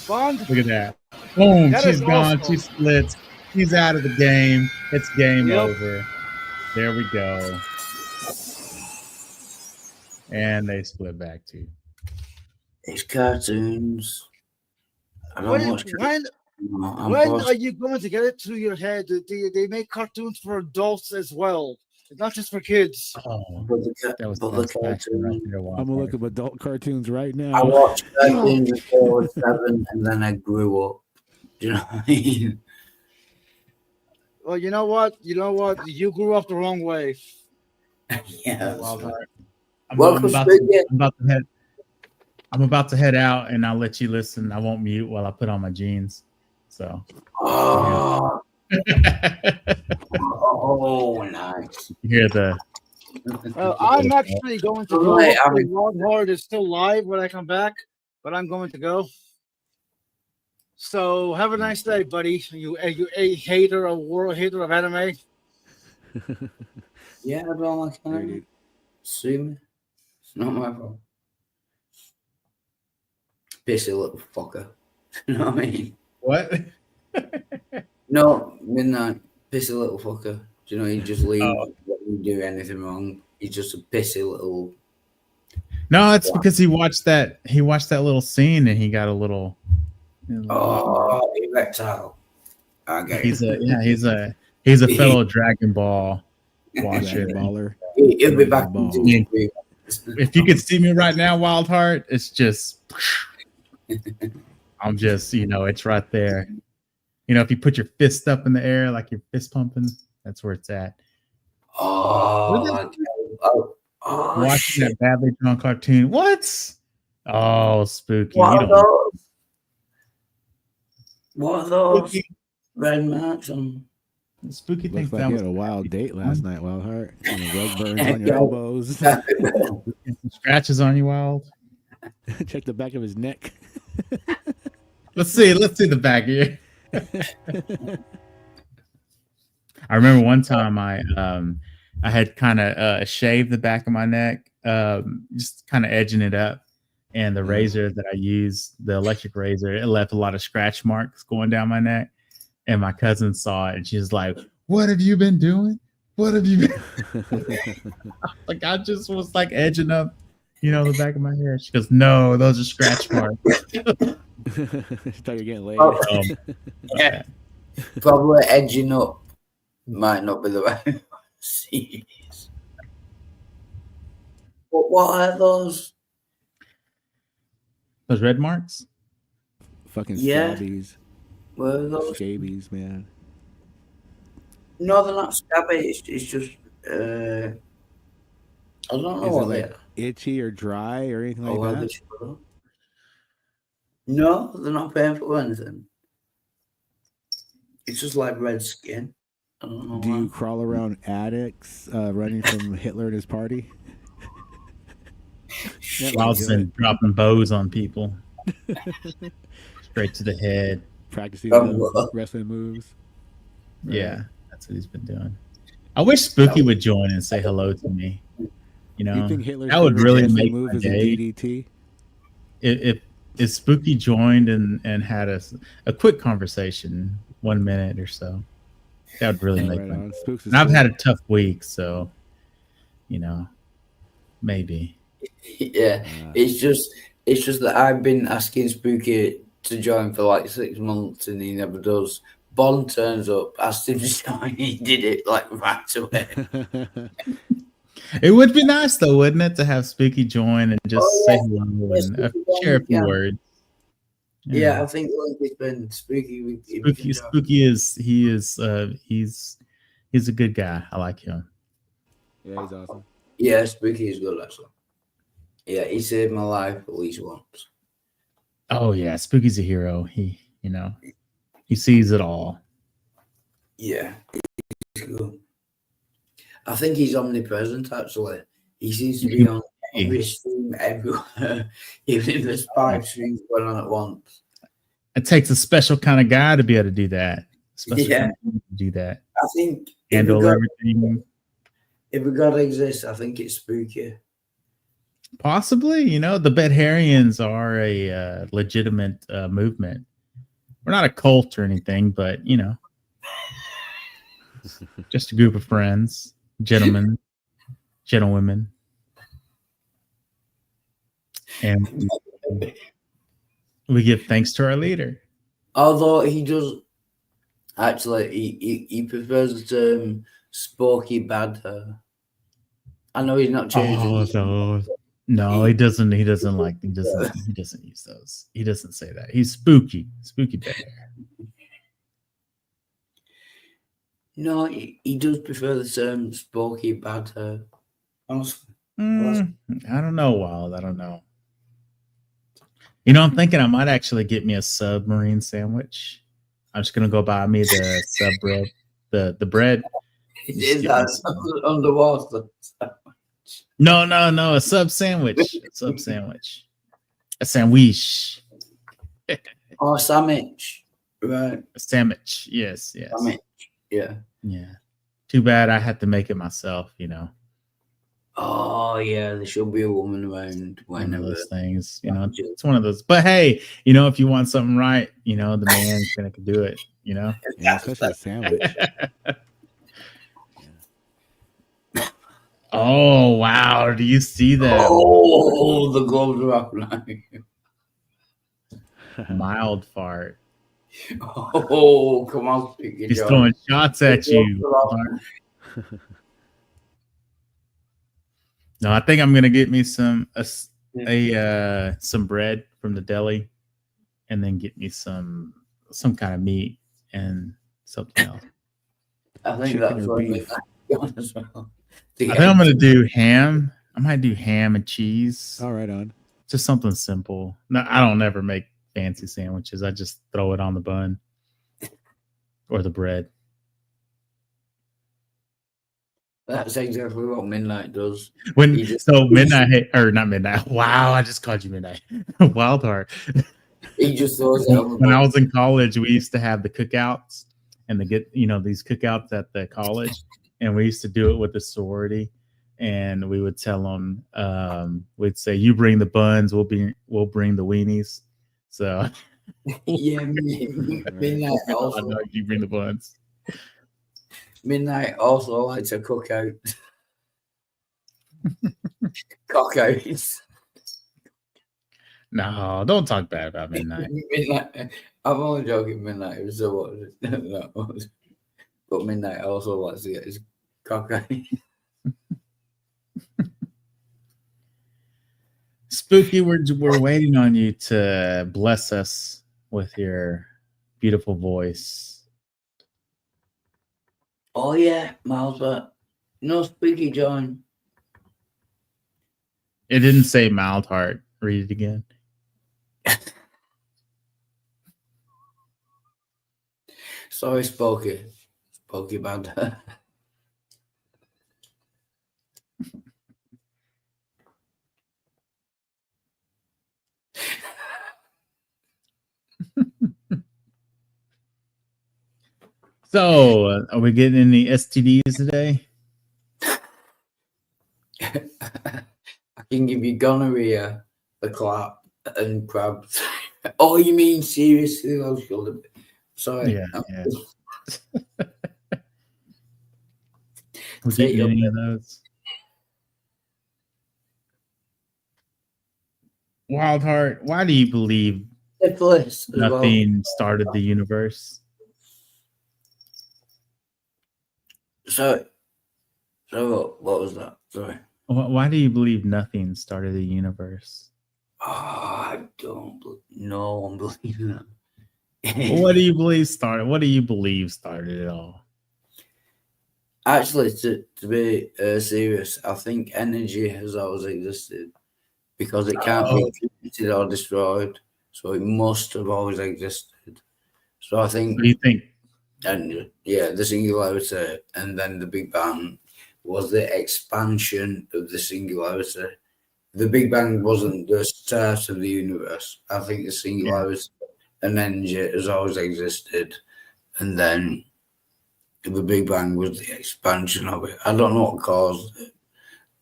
Bond. Look at that. Boom. That She's is gone. awesome. She splits. She's out of the game. It's game Yep. over. There we go. And they split back too. It's cartoons. I don't When, watch when, No, I'm when bored. are you going to get it through your head that they make cartoons for adults as well? It's not just for kids. Oh, But the, that was but the fashion right cartoon. there. I'm gonna look up adult cartoons right now. I watched cartoons until I was 7 and then I grew up. Do you know what I mean? Well, you know what? You know what? You grew up the wrong way. Yeah. I'm Welcome, about Spooky. I'm about to head out, and I'll let you listen. I won't mute while I put on my jeans. So. Oh, oh, nice. You hear the. I'm actually going to go. Right, I Hopefully mean- Wild Heart is still live when I come back, but I'm going to go. So have a nice day, buddy. You a hater of world hater of anime. Yeah, I don't like anime. Sue me. It's not my fault. Pissy little fucker. You know what I mean? What? No, midnight. Pissy little fucker. Do you know, you just leave Oh. when you do anything wrong. He's just a pissy little. No, it's because he watched that little scene, and he got a little. Oh, erectile. I get He's it. a fellow Dragon Ball watcher. Dragon Baller. He'll be back Ball. in 2 weeks. If you could see me right now, Wildheart, it's just. I'm just, it's right there. If you put your fist up in the air like you're fist pumping, that's where it's at. Oh, okay. Oh, Watching shit. that badly drawn cartoon. What? Oh, spooky. What You are don't- those? What are those? Spooky, Red marks on. spooky Looks thinks like that you was had a wild date last night, Wild Heart. Rug burns on your elbows. some scratches on you, Wild. Check the back of his neck. Let's see the back here. I remember one time I had kind of shaved the back of my neck, just kind of edging it up. And the razor that I used, the electric razor, it left a lot of scratch marks going down my neck. And my cousin saw it, and she's like, "What have you been doing? What have you been?" Like, I just was like edging up, the back of my hair. She goes, "No, those are scratch marks." Thought you're getting laid. Yeah, probably edging up might not be the right series. But what are those? Those red marks? Fucking Yeah. stabbies. What are those? Scabies, man. No, they're not scabby. It's just I don't know Is it what they like are. itchy or dry or anything Oh, like well, that? they should. No, they're not painful or anything. It's just like red skin. I don't know Do you why. crawl around attics running from Hitler and his party? Yeah, Whilst do it. and dropping bows on people. Straight to the head. Practicing Well. wrestling moves. Yeah, that's what he's been doing. I wish Spooky would join and say hello to me. You think Hitler's that would favorite really wrestling make move my is a day. DDT? If Spooky joined and had a quick conversation, 1 minute or so, that would really make Right my on. day. Spooks is And I've cool. had a tough week, so maybe. Yeah, it's just that I've been asking Spooky to join for like 6 months and he never does. Bond turns up, asked him to join, he did it like right away. It would be nice though, wouldn't it, to have Spooky join and just Oh, say yeah. hello Yes, and Spooky share a join, few yeah. words. Yeah, I think the link has been Spooky. Spooky he's a good guy. I like him. Yeah, he's awesome. Yeah, Spooky is good actually. Yeah, he saved my life at least once. Oh yeah, Spooky's a hero. He sees it all. Yeah, he's good. I think he's omnipresent actually. He seems to be on every stream everywhere, even if there's 5 streams going on at once. It takes a special kind of guy to be able to do that. Special Yeah. kind of guy to do that. I think Handle everything. if a god exists, I think it's Spooky. Possibly, the Bedharians are a legitimate movement. We're not a cult or anything, but just a group of friends, gentlewomen, and we give thanks to our leader. Although he does actually, he prefers the term "sporky bad hair." I know he's not changing. No, he doesn't. He doesn't use those. He doesn't say that. He's spooky bear. No, he does prefer the term "sporky bad hair." Honestly, I don't know, Wild. I don't know. I'm thinking I might actually get me a submarine sandwich. I'm just gonna go buy me the sub bread, the bread. is that underwater? No, a sub sandwich. A sandwich. Oh, a sandwich, right? A sandwich. Yes. Sandwich. Yeah. Too bad I had to make it myself. Oh yeah, there should be a woman around One of whenever. those things. It's one of those. But hey, if you want something right, the man's gonna do it. Yeah, especially a sandwich. Oh wow! Do you see that? Oh, the gloves are up now. Mild fart. Oh, come on, Spooky He's John. throwing shots at you. No, I think I'm gonna get me some bread from the deli, and then get me some kind of meat and something else. I think Chicken that's or what beef? as well. I think I'm gonna do ham. I might do ham and cheese. All right, on. Just something simple. No, I don't ever make fancy sandwiches. I just throw it on the bun or the bread. That's exactly what Midnight does. Midnight or not midnight. Wow, I just called you midnight. Wild Heart. He just throws it on the When I bun. was in college, we used to have the cookouts and these cookouts at the college. and we used to do it with the sorority. And we would tell them, we'd say, "You bring the buns, we'll bring the weenies." So Yeah, Midnight I also. know you bring the buns. Midnight also likes to cook out. Cock outs. No, don't talk bad about Midnight. Midnight. I'm only joking. Midnight was the one. No, but Midnight also likes to get his cock out. Spooky, we're waiting on you to bless us with your beautiful voice. Oh yeah, Miles, but no Spooky John. It didn't say mild heart. Read it again. Sorry, Spooky. Spooky bad. So, are we getting any STDs today? I can give you gonorrhea, the clap, and crabs. Oh, you mean seriously? Sorry. Yeah. We getting any of those? Wild Heart, why do you believe Syphilis as well. nothing started the universe? So what was that? Sorry. Why do you believe nothing started the universe? Oh, I don't. No one believes that. What do you believe started? What do you believe started it all? Actually, to be serious, I think energy has always existed because it can't be created or destroyed. So it must have always existed. So I think. So you think? And yeah, the singularity, and then the Big Bang was the expansion of the singularity. The Big Bang wasn't the start of the universe. I think the singularity and energy has always existed, and then the Big Bang was the expansion of it. I don't know what caused it,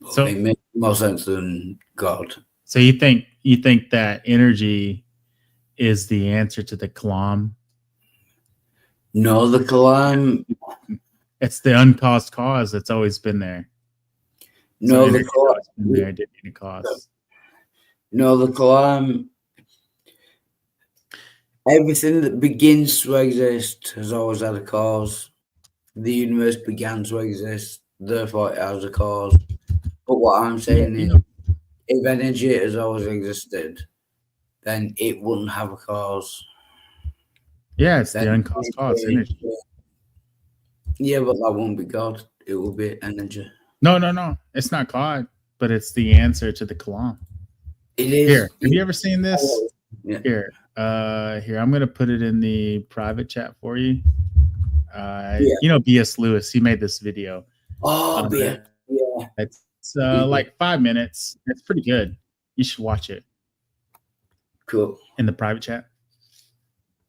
but So it makes more sense than God. So you think that energy is the answer to the Kalam? No, the Kalam. It's the uncaused cause that's always been there. No, So the energy's always Kalam. been there. It didn't need a cause. No, the Kalam. Everything that begins to exist has always had a cause. The universe began to exist, therefore it has a cause. But what I'm saying is, if energy has always existed, then it wouldn't have a cause. Yeah, it's the Then uncaused cause, energy. Yeah, but that won't be God. It will be energy. No. It's not God, but it's the answer to the Kalam. It is. Here, have you ever seen this? Yeah. Here, I'm gonna put it in the private chat for you. You know, B.S. Lewis, he made this video. Oh, yeah. It's like 5 minutes. It's pretty good. You should watch it. Cool. In the private chat.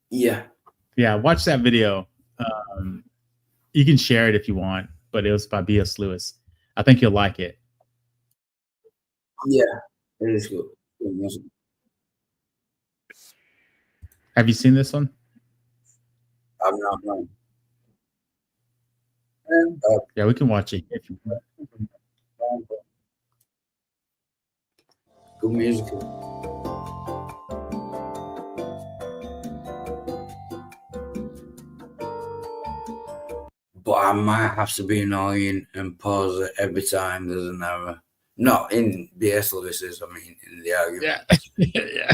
Yeah. Yeah, watch that video. You can share it if you want, but it was by B.S. Lewis. I think you'll like it. Yeah, it is good. Have you seen this one? I'm not wrong. Yeah, we can watch it if you want. Good music. But I might have to be annoying and pause it every time there's an error. Not in BS Lewis's, I mean in the argument. Yeah.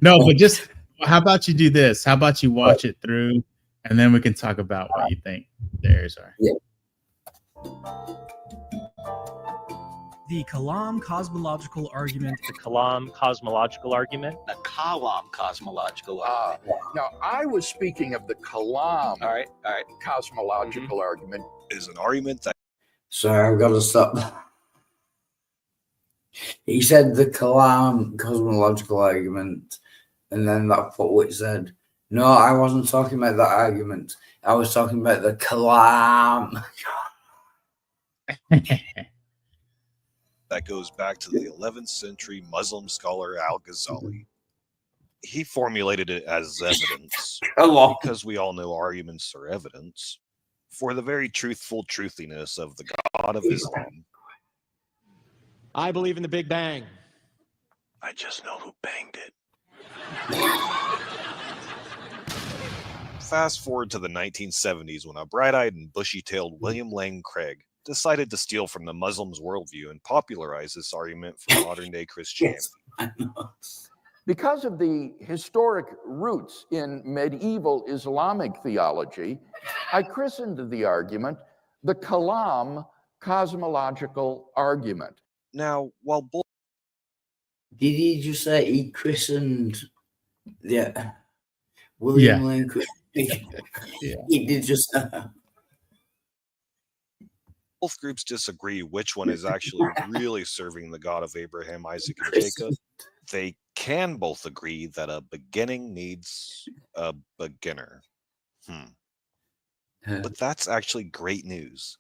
No, but just how about you do this? How about you watch it through and then we can talk about what you think the errors are. Yeah. The Kalam cosmological argument. The Kalam cosmological argument. The Kalam cosmological argument. Now, I was speaking of the Kalam cosmological argument. Is an argument that. Sorry, I've got to stop. He said the Kalam cosmological argument, and then that's what it said. No, I wasn't talking about that argument. I was talking about the Kalam. That goes back to the 11th century Muslim scholar Al-Ghazali. He formulated it as evidence, because we all know arguments are evidence, for the very truthful truthiness of the God of Islam. I believe in the Big Bang. I just know who banged it. Fast forward to the 1970s when a bright-eyed and bushy-tailed William Lane Craig decided to steal from the Muslims' worldview and popularize this argument for modern-day Christianity. Because of the historic roots in medieval Islamic theology, I christened the argument the Kalam cosmological argument. Now, while Did he just say he christened William Lane Craig? He did just. Both groups disagree which one is actually really serving the God of Abraham, Isaac, and Jacob. They can both agree that a beginning needs a beginner. But that's actually great news,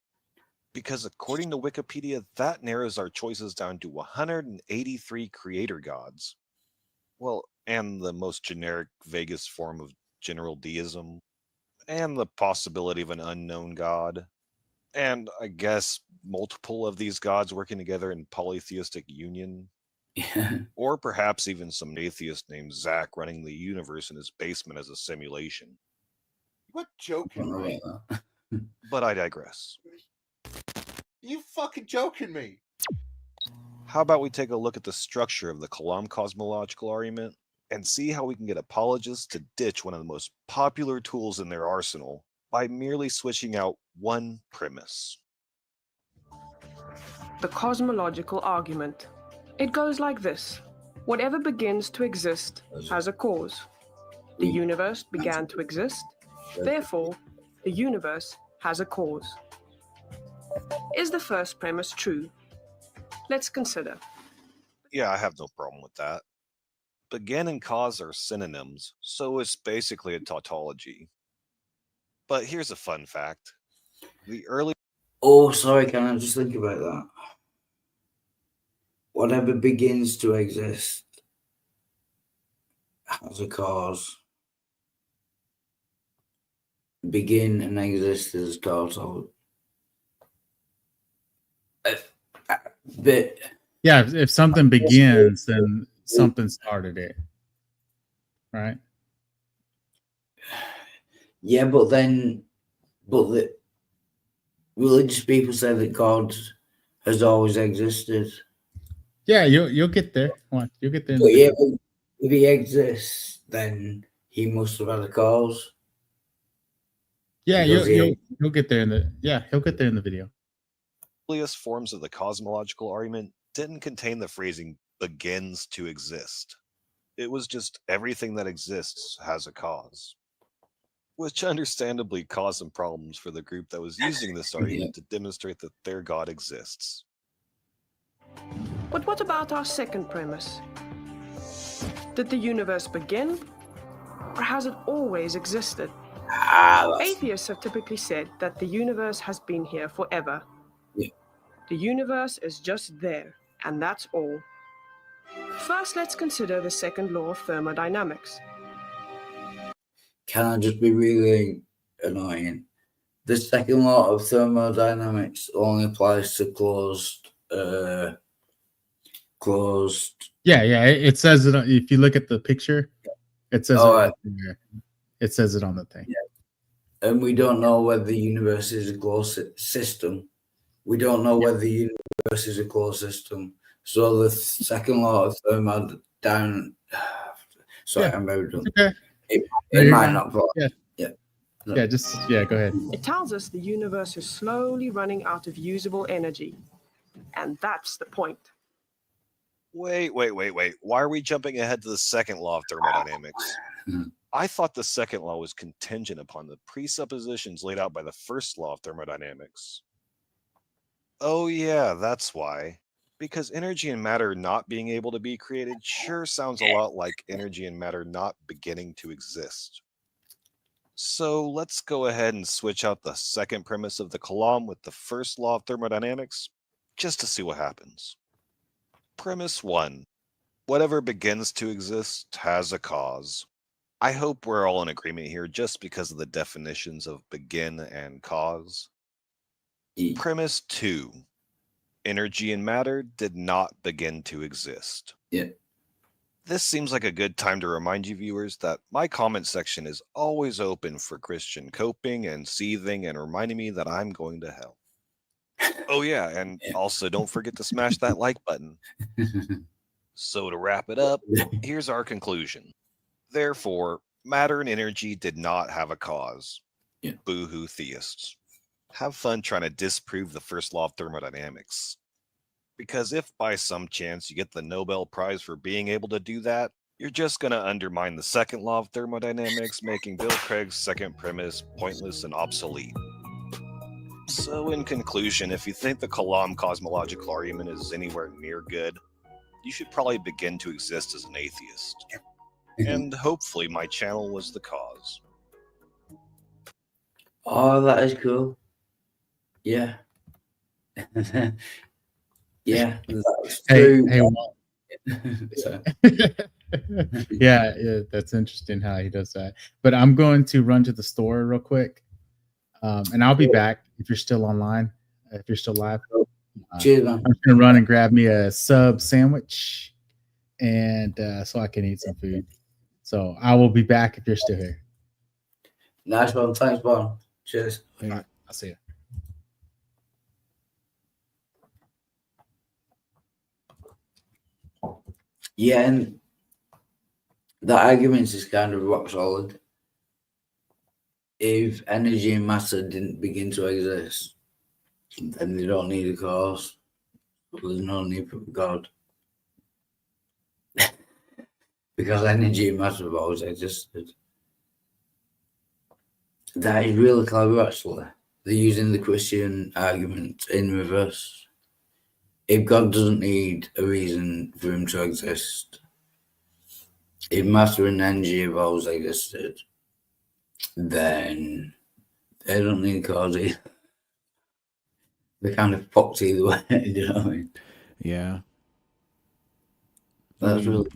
because according to Wikipedia, that narrows our choices down to 183 creator gods. Well, and the most generic, vaguest form of general deism, and the possibility of an unknown god, and I guess multiple of these gods working together in polytheistic union. Or perhaps even some atheist named Zach running the universe in his basement as a simulation. What joking me? But I digress. You fucking joking me? How about we take a look at the structure of the Kalam cosmological argument and see how we can get apologists to ditch one of the most popular tools in their arsenal by merely switching out one premise. The cosmological argument. It goes like this. Whatever begins to exist has a cause. The universe began to exist. Therefore, the universe has a cause. Is the first premise true? Let's consider. Yeah, I have no problem with that. Begin and cause are synonyms, so it's basically a tautology. But here's a fun fact. The early... Oh, sorry, can I just think about that? Whatever begins to exist has a cause. Begin and exist is tautology. But yeah, if something begins, then something started it, right? Yeah, but the religious people say that God has always existed. Yeah, you'll get there. Come on, you'll get there. But yeah, but if he exists, then he must have had a cause. Yeah, you'll get there he'll get there in the video. Earliest forms of the cosmological argument didn't contain the phrasing begins to exist. It was just everything that exists has a cause, which understandably caused some problems for the group that was using this argument to demonstrate that their God exists. But what about our second premise? Did the universe begin, or has it always existed? Atheists have typically said that the universe has been here forever. The universe is just there, and that's all. First, let's consider the second law of thermodynamics. Can I just be really annoying? The second law of thermodynamics only applies to closed. Yeah. It says it. If you look at the picture, it says it says it on the thing. Yeah. And we don't know whether the universe is a closed system. We don't know whether the universe is a closed system. So the second law of thermodynamics. Sorry, I'm very done. Okay. It might not apply. Yeah. Go ahead. It tells us the universe is slowly running out of usable energy. And that's the point. Wait. Why are we jumping ahead to the second law of thermodynamics? I thought the second law was contingent upon the presuppositions laid out by the first law of thermodynamics. Oh yeah, that's why. Because energy and matter not being able to be created sure sounds a lot like energy and matter not beginning to exist. So let's go ahead and switch out the second premise of the Kalam with the first law of thermodynamics, just to see what happens. Premise 1. Whatever begins to exist has a cause. I hope we're all in agreement here just because of the definitions of begin and cause. Premise 2. Energy and matter did not begin to exist. Yeah. This seems like a good time to remind you viewers that my comment section is always open for Christian coping and seething and reminding me that I'm going to hell. Oh yeah, and also don't forget to smash that like button. So to wrap it up, here's our conclusion. Therefore, matter and energy did not have a cause. Yeah. Boo-hoo theists. Have fun trying to disprove the first law of thermodynamics. Because if by some chance you get the Nobel Prize for being able to do that, you're just going to undermine the second law of thermodynamics, making Bill Craig's second premise pointless and obsolete. So in conclusion, if you think the Kalam cosmological argument is anywhere near good, you should probably begin to exist as an atheist. And hopefully my channel was the cause. Oh, that is cool. Yeah. Yeah. That's true. Hey, Walt. So, yeah, that's interesting how he does that. But I'm going to run to the store real quick, and I'll be back if you're still online, if you're still live. Cheers, man. I'm just gonna run and grab me a sub sandwich, and so I can eat some food. So I will be back if you're still here. Nice one. Thanks, Bob. Cheers. All right, I'll see you. Yeah, and the argument is kind of rock solid. If energy and matter didn't begin to exist, then they don't need a cause. There's no need for God. Because energy and matter have always existed. That is really clever, actually. They're using the Christian argument in reverse. If God doesn't need a reason for him to exist, if matter and energy have always existed, then they don't need a cause either. They're kind of fucked either way, do you know what I mean? Yeah. That's really...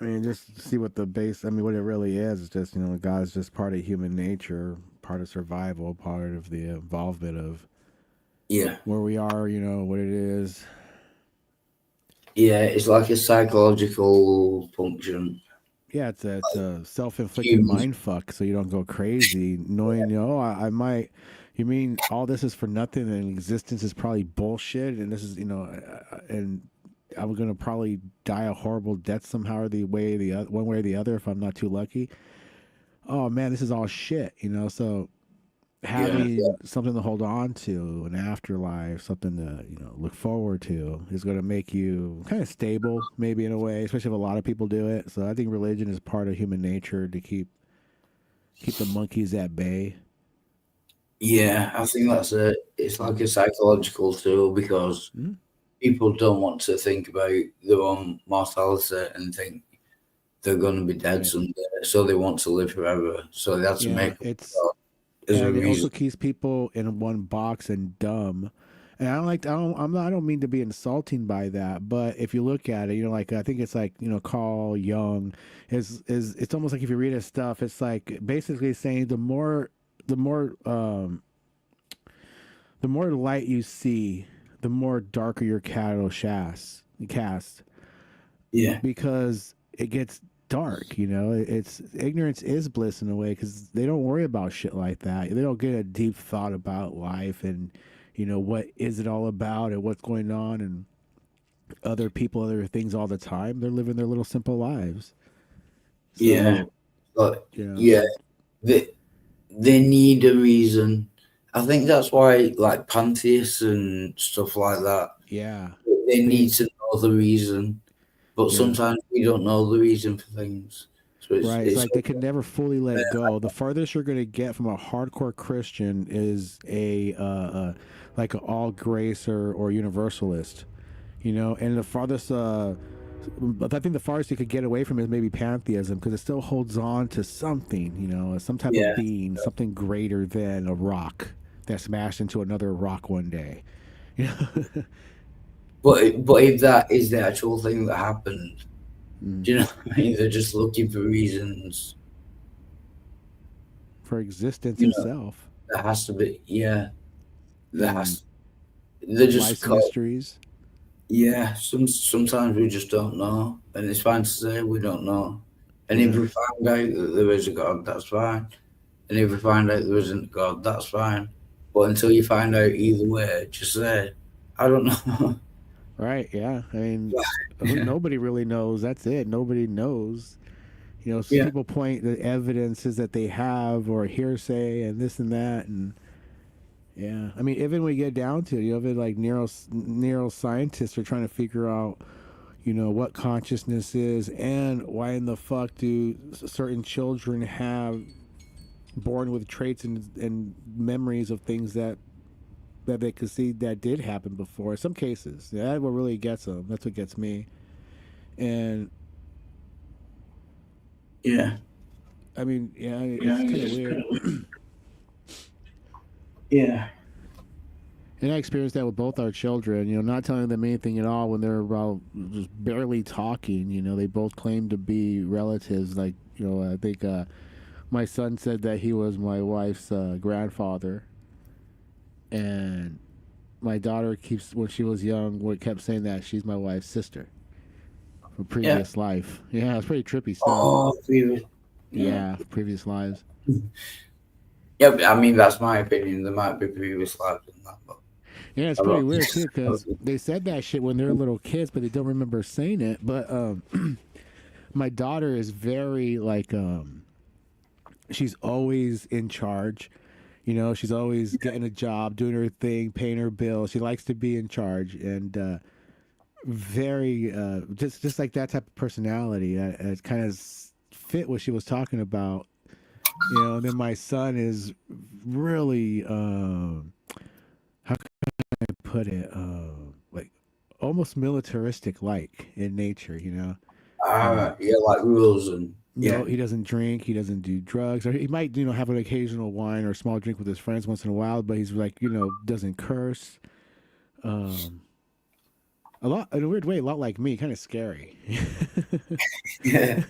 I mean, just see what the base, I mean, what it really is just, you know, God's just part of human nature, part of survival, part of the involvement of where we are, you know, what it is. Yeah, it's like a psychological function. Yeah, it's a self-inflicted mind fuck, so you don't go crazy, knowing, you know, I might, you mean all this is for nothing and existence is probably bullshit, and this is, you know, and I'm gonna probably die a horrible death somehow or one way or the other if I'm not too lucky. Oh man, this is all shit, you know. So having something to hold on to, an afterlife, something to, you know, look forward to, is gonna make you kind of stable, maybe in a way, especially if a lot of people do it. So I think religion is part of human nature to keep the monkeys at bay. Yeah, I think that's it. It's like a psychological tool because people don't want to think about their own mortality and think they're going to be dead someday, so they want to live forever. So they have to make it also keeps people in one box and dumb. And I don't mean to be insulting by that, but if you look at it, you know, like I think it's like, you know, Carl Jung is it's almost like if you read his stuff, it's like basically saying the more light you see, the more darker your shadow cast. Yeah. Because it gets dark, you know. It's ignorance is bliss in a way because they don't worry about shit like that. They don't get a deep thought about life and, you know, what is it all about and what's going on and other people, other things all the time. They're living their little simple lives. So, yeah. But, you know, yeah. They need a reason. I think that's why, like, pantheists and stuff like that, they need to know the reason. But sometimes we don't know the reason for things. So it's like they can never fully let go. The farthest you're going to get from a hardcore Christian is like an all grace or universalist, you know. And the farthest But I think the farthest you could get away from it is maybe pantheism, because it still holds on to something, you know, some type Yeah. of being, something greater than a rock that smashed into another rock one day. You know? But if that is the actual thing that happened, do you know what I mean? They're just looking for reasons. For existence You know, itself. There has to be, yeah. There And has. They're just life's called, mysteries. yeah. Sometimes we just don't know, and it's fine to say we don't know. And if we find out that there is a God, that's fine. And if we find out there isn't a God, that's fine. But until you find out either way, just say, I don't know. Right, yeah. I mean, Yeah. nobody really knows. That's it. Nobody knows. You know, some Yeah. people point the evidences that they have or hearsay and this and that. And yeah, I mean, even when we get down to it, you know, even like neuroscientists are trying to figure out, you know, what consciousness is and why in the fuck do certain children have born with traits and memories of things that they could see that did happen before. In some cases, that's what really gets them. That's what gets me. And Yeah. I mean, yeah, it's kind of weird. Yeah. And I experienced that with both our children, you know, not telling them anything at all when they're about just barely talking. You know, they both claim to be relatives. Like, you know, I think my son said that he was my wife's grandfather. And my daughter when she was young, kept saying that she's my wife's sister from previous life. Yeah, it's pretty trippy stuff. Oh, previous. Yeah, previous lives. Yeah, but I mean, that's my opinion. There might be previous lives in that, but Yeah, it's pretty weird too, because they said that shit when they're little kids, but they don't remember saying it. But my daughter is very like she's always in charge. You know, she's always getting a job, doing her thing, paying her bills. She likes to be in charge, and very just like that type of personality. It kind of fit what she was talking about. You know, and then my son is really how can I put it? Like almost militaristic like in nature, you know. yeah, like rules and No, he doesn't drink. He doesn't do drugs. Or he might, you know, have an occasional wine or a small drink with his friends once in a while. But he's like, you know, doesn't curse. A lot in a weird way, a lot like me, kind of scary. Yeah.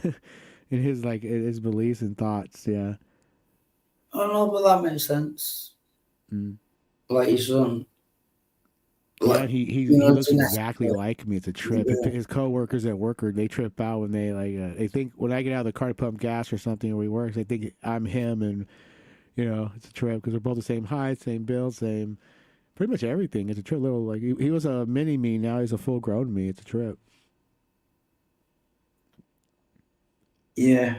In his like his beliefs and thoughts, yeah. Oh no, but that makes sense. Like your son. Yeah, he looks exactly like me. It's a trip. Yeah. His coworkers at work, they trip out when they like they think when I get out of the car to pump gas or something or we work, they think I'm him, and you know it's a trip because we're both the same height, same build, same pretty much everything. It's a trip. Little like he was a mini me, now he's a full grown me. It's a trip. Yeah.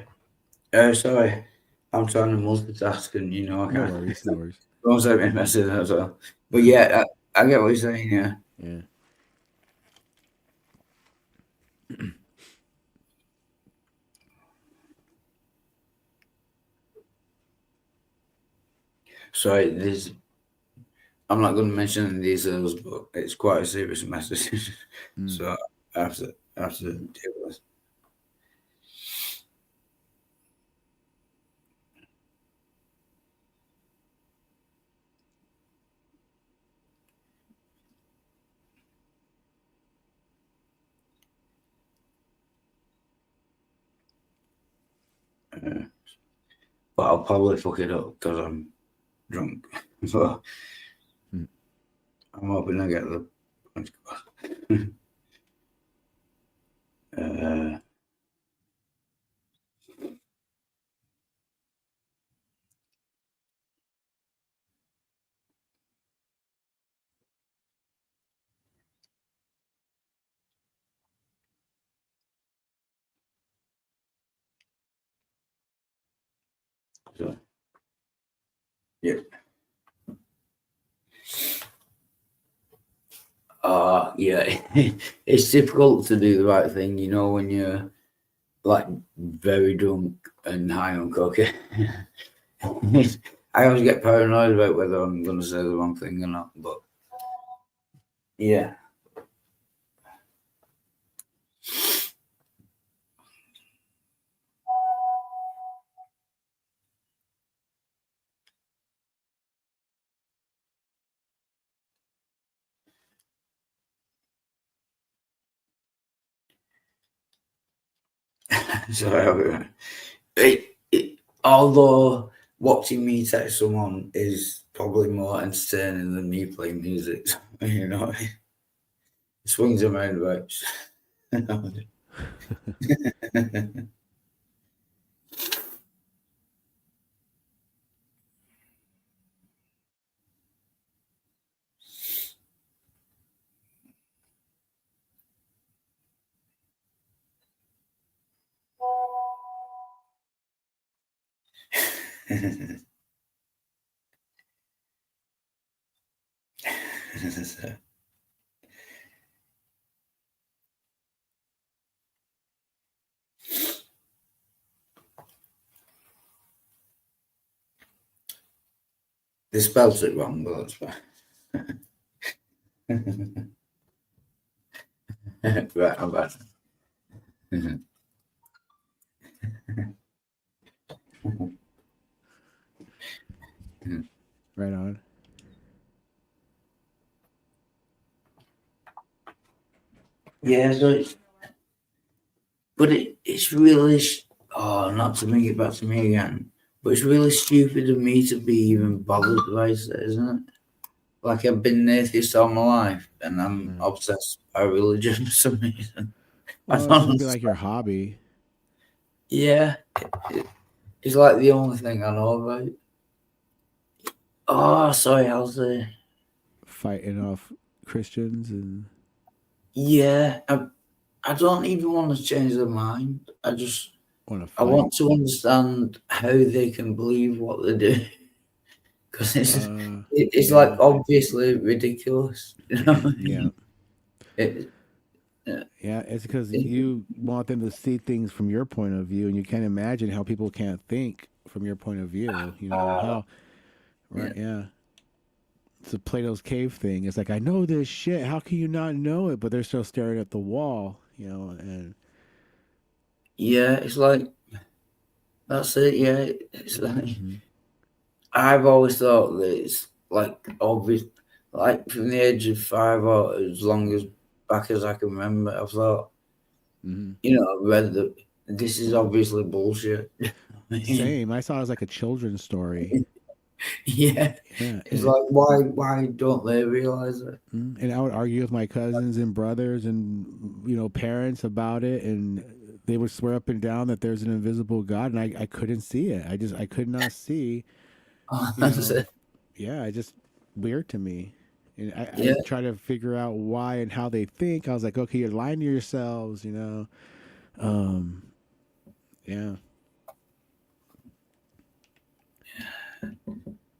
Sorry. I'm trying to multitask and you know I No can't. worries, no worries. Don't send me a message as well. But yeah, I get what you're saying, yeah. Yeah. Sorry, I'm not going to mention any details, but it's quite a serious message. So I have to deal with it. But I'll probably fuck it up because I'm drunk. So I'm hoping I get the point across. So, yeah. Yeah, it's difficult to do the right thing, you know, when you're like very drunk and high on cocaine. I always get paranoid about whether I'm going to say the wrong thing or not, but yeah. So, although watching me text someone is probably more entertaining than me playing music, you know, it swings and roundabouts. They spelled it wrong, but that's fine. Right, I'm bad. Right on. Yeah, so it's really, not to bring it back to me again, but it's really stupid of me to be even bothered by it, isn't it? Like, I've been an atheist all my life, and I'm obsessed by religion for some reason. Well, it should be like your hobby. Yeah, it's like the only thing I know about. Oh, sorry, Halsey. Fighting off Christians and Yeah, I don't even want to change their mind. I want to understand how they can believe what they do, because it's like obviously ridiculous. You know? Yeah. Yeah, it's because you want them to see things from your point of view, and you can't imagine how people can't think from your point of view. You know how, right? Yeah. It's a Plato's cave thing. It's like, I know this shit. How can you not know it? But they're still staring at the wall, you know. And yeah, it's like that's it. Yeah, it's like I've always thought that it's like obvious, like from the age of 5 or as long as back as I can remember, I thought, you know, I read that this is obviously bullshit. same. I saw it as like a children's story. Yeah. It's like, why don't they realize it? And I would argue with my cousins and brothers and, you know, parents about it, and they would swear up and down that there's an invisible God, and I couldn't see it. I could not see. That's it. Yeah, it's just weird to me. And I try to figure out why and how they think. I was like, okay, you're lying to yourselves, you know. Yeah.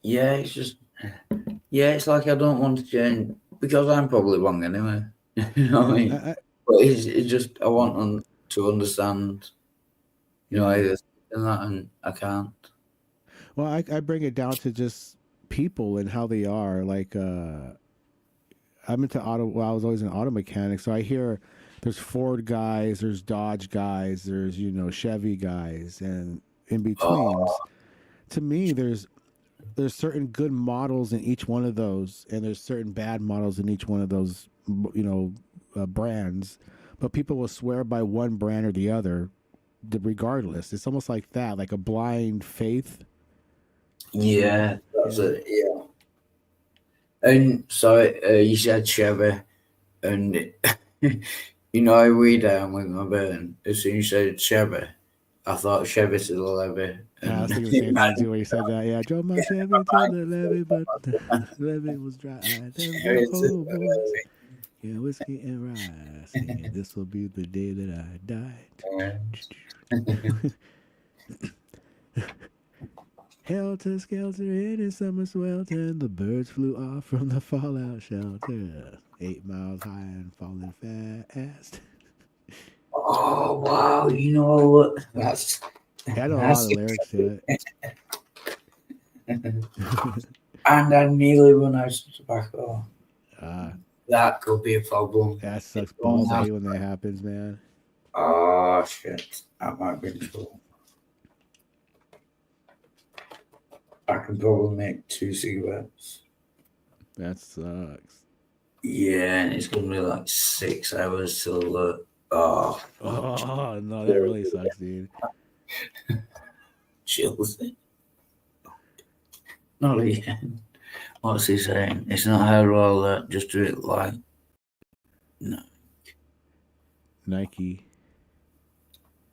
Yeah, it's just, it's like I don't want to change because I'm probably wrong anyway. You know what I mean? But it's just I want them to understand, you know, either and that, and I can't. Well, I bring it down to just people and how they are. Like, I'm into auto. Well, I was always an auto mechanic, so I hear there's Ford guys, there's Dodge guys, there's, you know, Chevy guys, and in between. To me, there's certain good models in each one of those, and there's certain bad models in each one of those, you know, brands. But people will swear by one brand or the other, regardless. It's almost like that, like a blind faith. Yeah, that's it. Yeah. And so you said Chevy, and you know, I read down with my burn. As soon as you said Chevy, I thought Chevy to the levee. I was thinking the same thing too when you said that. Yeah, I drove my Chevy to the levee, but the levee was dry. Yeah, whiskey and rice. Yeah, this will be the day that I died. Helter skelter in summer swelter, the birds flew off from the fallout shelter. 8 miles high and falling fast. Oh wow! You know what? That's I know a lot of lyrics to it. And I nearly run out of tobacco. That could be a problem. That sucks balls. I hate when that happens, man. Oh shit! That might be trouble. I can probably make 2 cigarettes. That sucks. Yeah, and it's gonna be like 6 hours till Oh, Oh no, that really sucks, dude. Chelsea. Not again. What's he saying? It's not hard all that. Just do it like. No. Nike.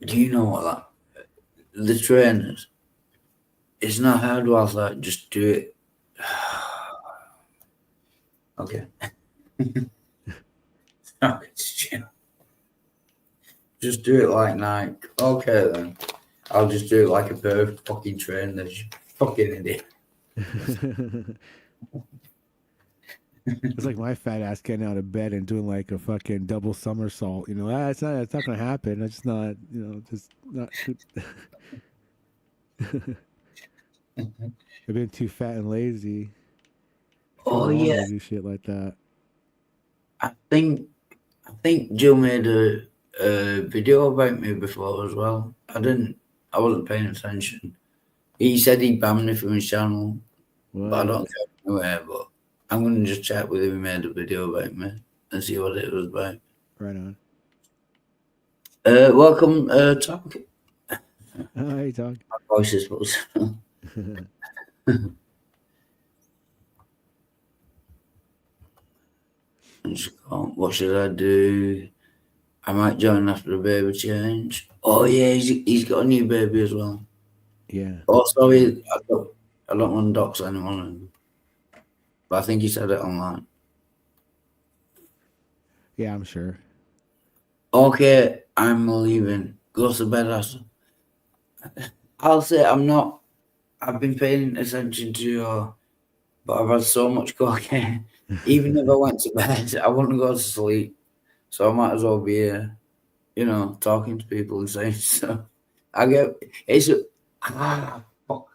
Do you know what that? The trainers. It's not hard like that. Just do it. Okay. Okay, chill. Just do it like Nike. Okay then. I'll just do it like a pair of fucking trainers. You fucking idiot. It's like my fat ass getting out of bed and doing like a fucking double somersault. You know, it's not gonna happen. It's just not, you know, just not. I've been too fat and lazy. Oh, I don't wanna yeah. do shit like that. I think Jill made a video about me before as well. I wasn't paying attention. He said he banned me from his channel, but I don't care anywhere. But I'm gonna just chat with him. He made a video about me and see what it was about. Right on. Welcome, Talk. Hi, Talk. My voice is supposed to. What should I do? I might join after the baby change. Oh yeah, he's got a new baby as well. Yeah. Oh sorry, I don't want to dox anyone, but I think he said it online. Yeah, I'm sure. Okay, I'm leaving. Go to bed, Aston. I'll say I'm not. I've been paying attention to you, but I've had so much cocaine. Even if I went to bed, I wouldn't go to sleep. So I might as well be here, you know, talking to people and saying stuff. Fuck,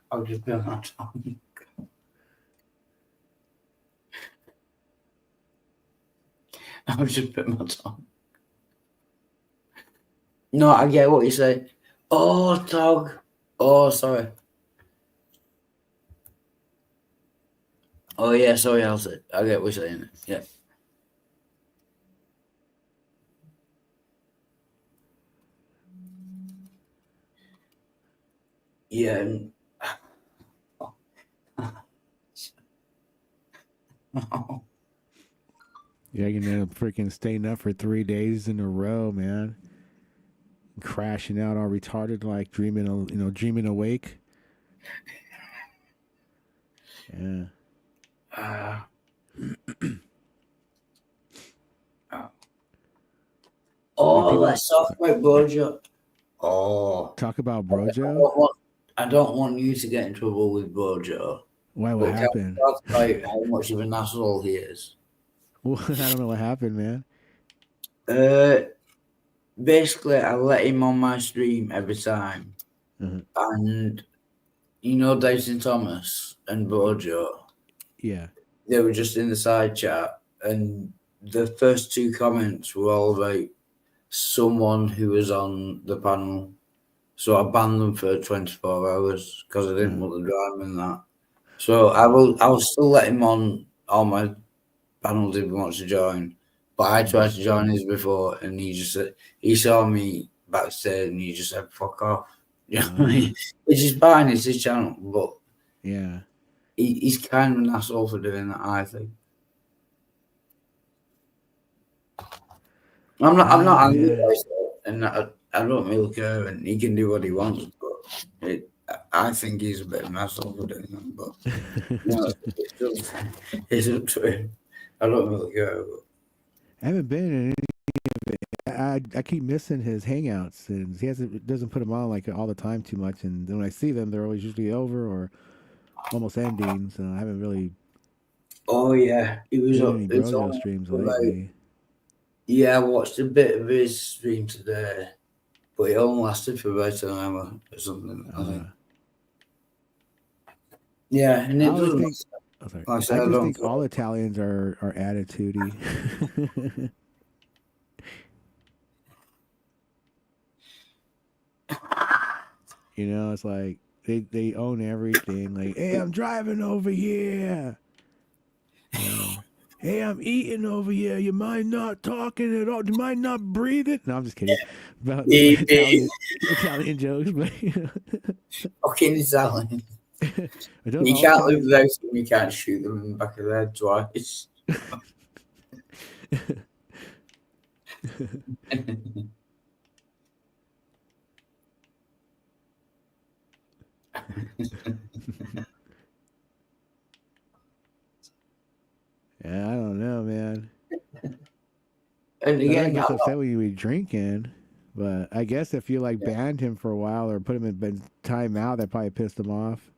I'll just bit my tongue. I'll just bit my tongue. No, I get what you say. Oh, Tog. Oh, sorry. Oh, yeah, sorry, I get what you're saying. Yeah. Yeah. Yeah, you end up freaking staying up for 3 days in a row, man. Crashing out all retarded, like dreaming awake. Yeah. Oh, let's talk about Brojo. Oh. Talk about Brojo? I don't want you to get in trouble with Brojo. Why? What happened? Talk about how much of an asshole he is. Well, I don't know what happened, man. Basically, I let him on my stream every time. And, you know, Dyson Thomas and Brojo. Yeah. They were just in the side chat, and the first two comments were all about someone who was on the panel. So I banned them for 24 hours because I didn't want the drama and that. So I'll still let him on all my panels if he wants to join. But I tried to join his before, and he saw me backstage and he just said, "Fuck off." You know what I mean? Which is fine, it's his channel, but yeah, he's kind of an asshole for doing that, I think. I'm not angry about it, and I don't really care, and he can do what he wants, but I think he's a bit of an asshole for doing that, but you know, it's up to him. I don't really care. But I haven't been in any of it. I keep missing his hangouts, and he doesn't put them on like all the time too much, and then when I see them, they're always usually over or almost ending, so I haven't really. Oh yeah, he was on any Brojo streams lately. Yeah, I watched a bit of his stream today, but it only lasted for about an hour or something, I think. Yeah, and it doesn't. I just think all Italians are attitudey. You know, it's like they own everything. Like, hey, I'm driving over here. Hey, I'm eating over here. You mind not talking at all? Do you mind not breathing? No, I'm just kidding. About Italian jokes, but Fucking Italian. Are those You all can't live Italian? without them. You can't shoot them in the back of the head twice. Yeah, I don't know, man. And I again, gets upset when you be drinking, but I guess if you like banned him for a while or put him in timeout, that probably pissed him off.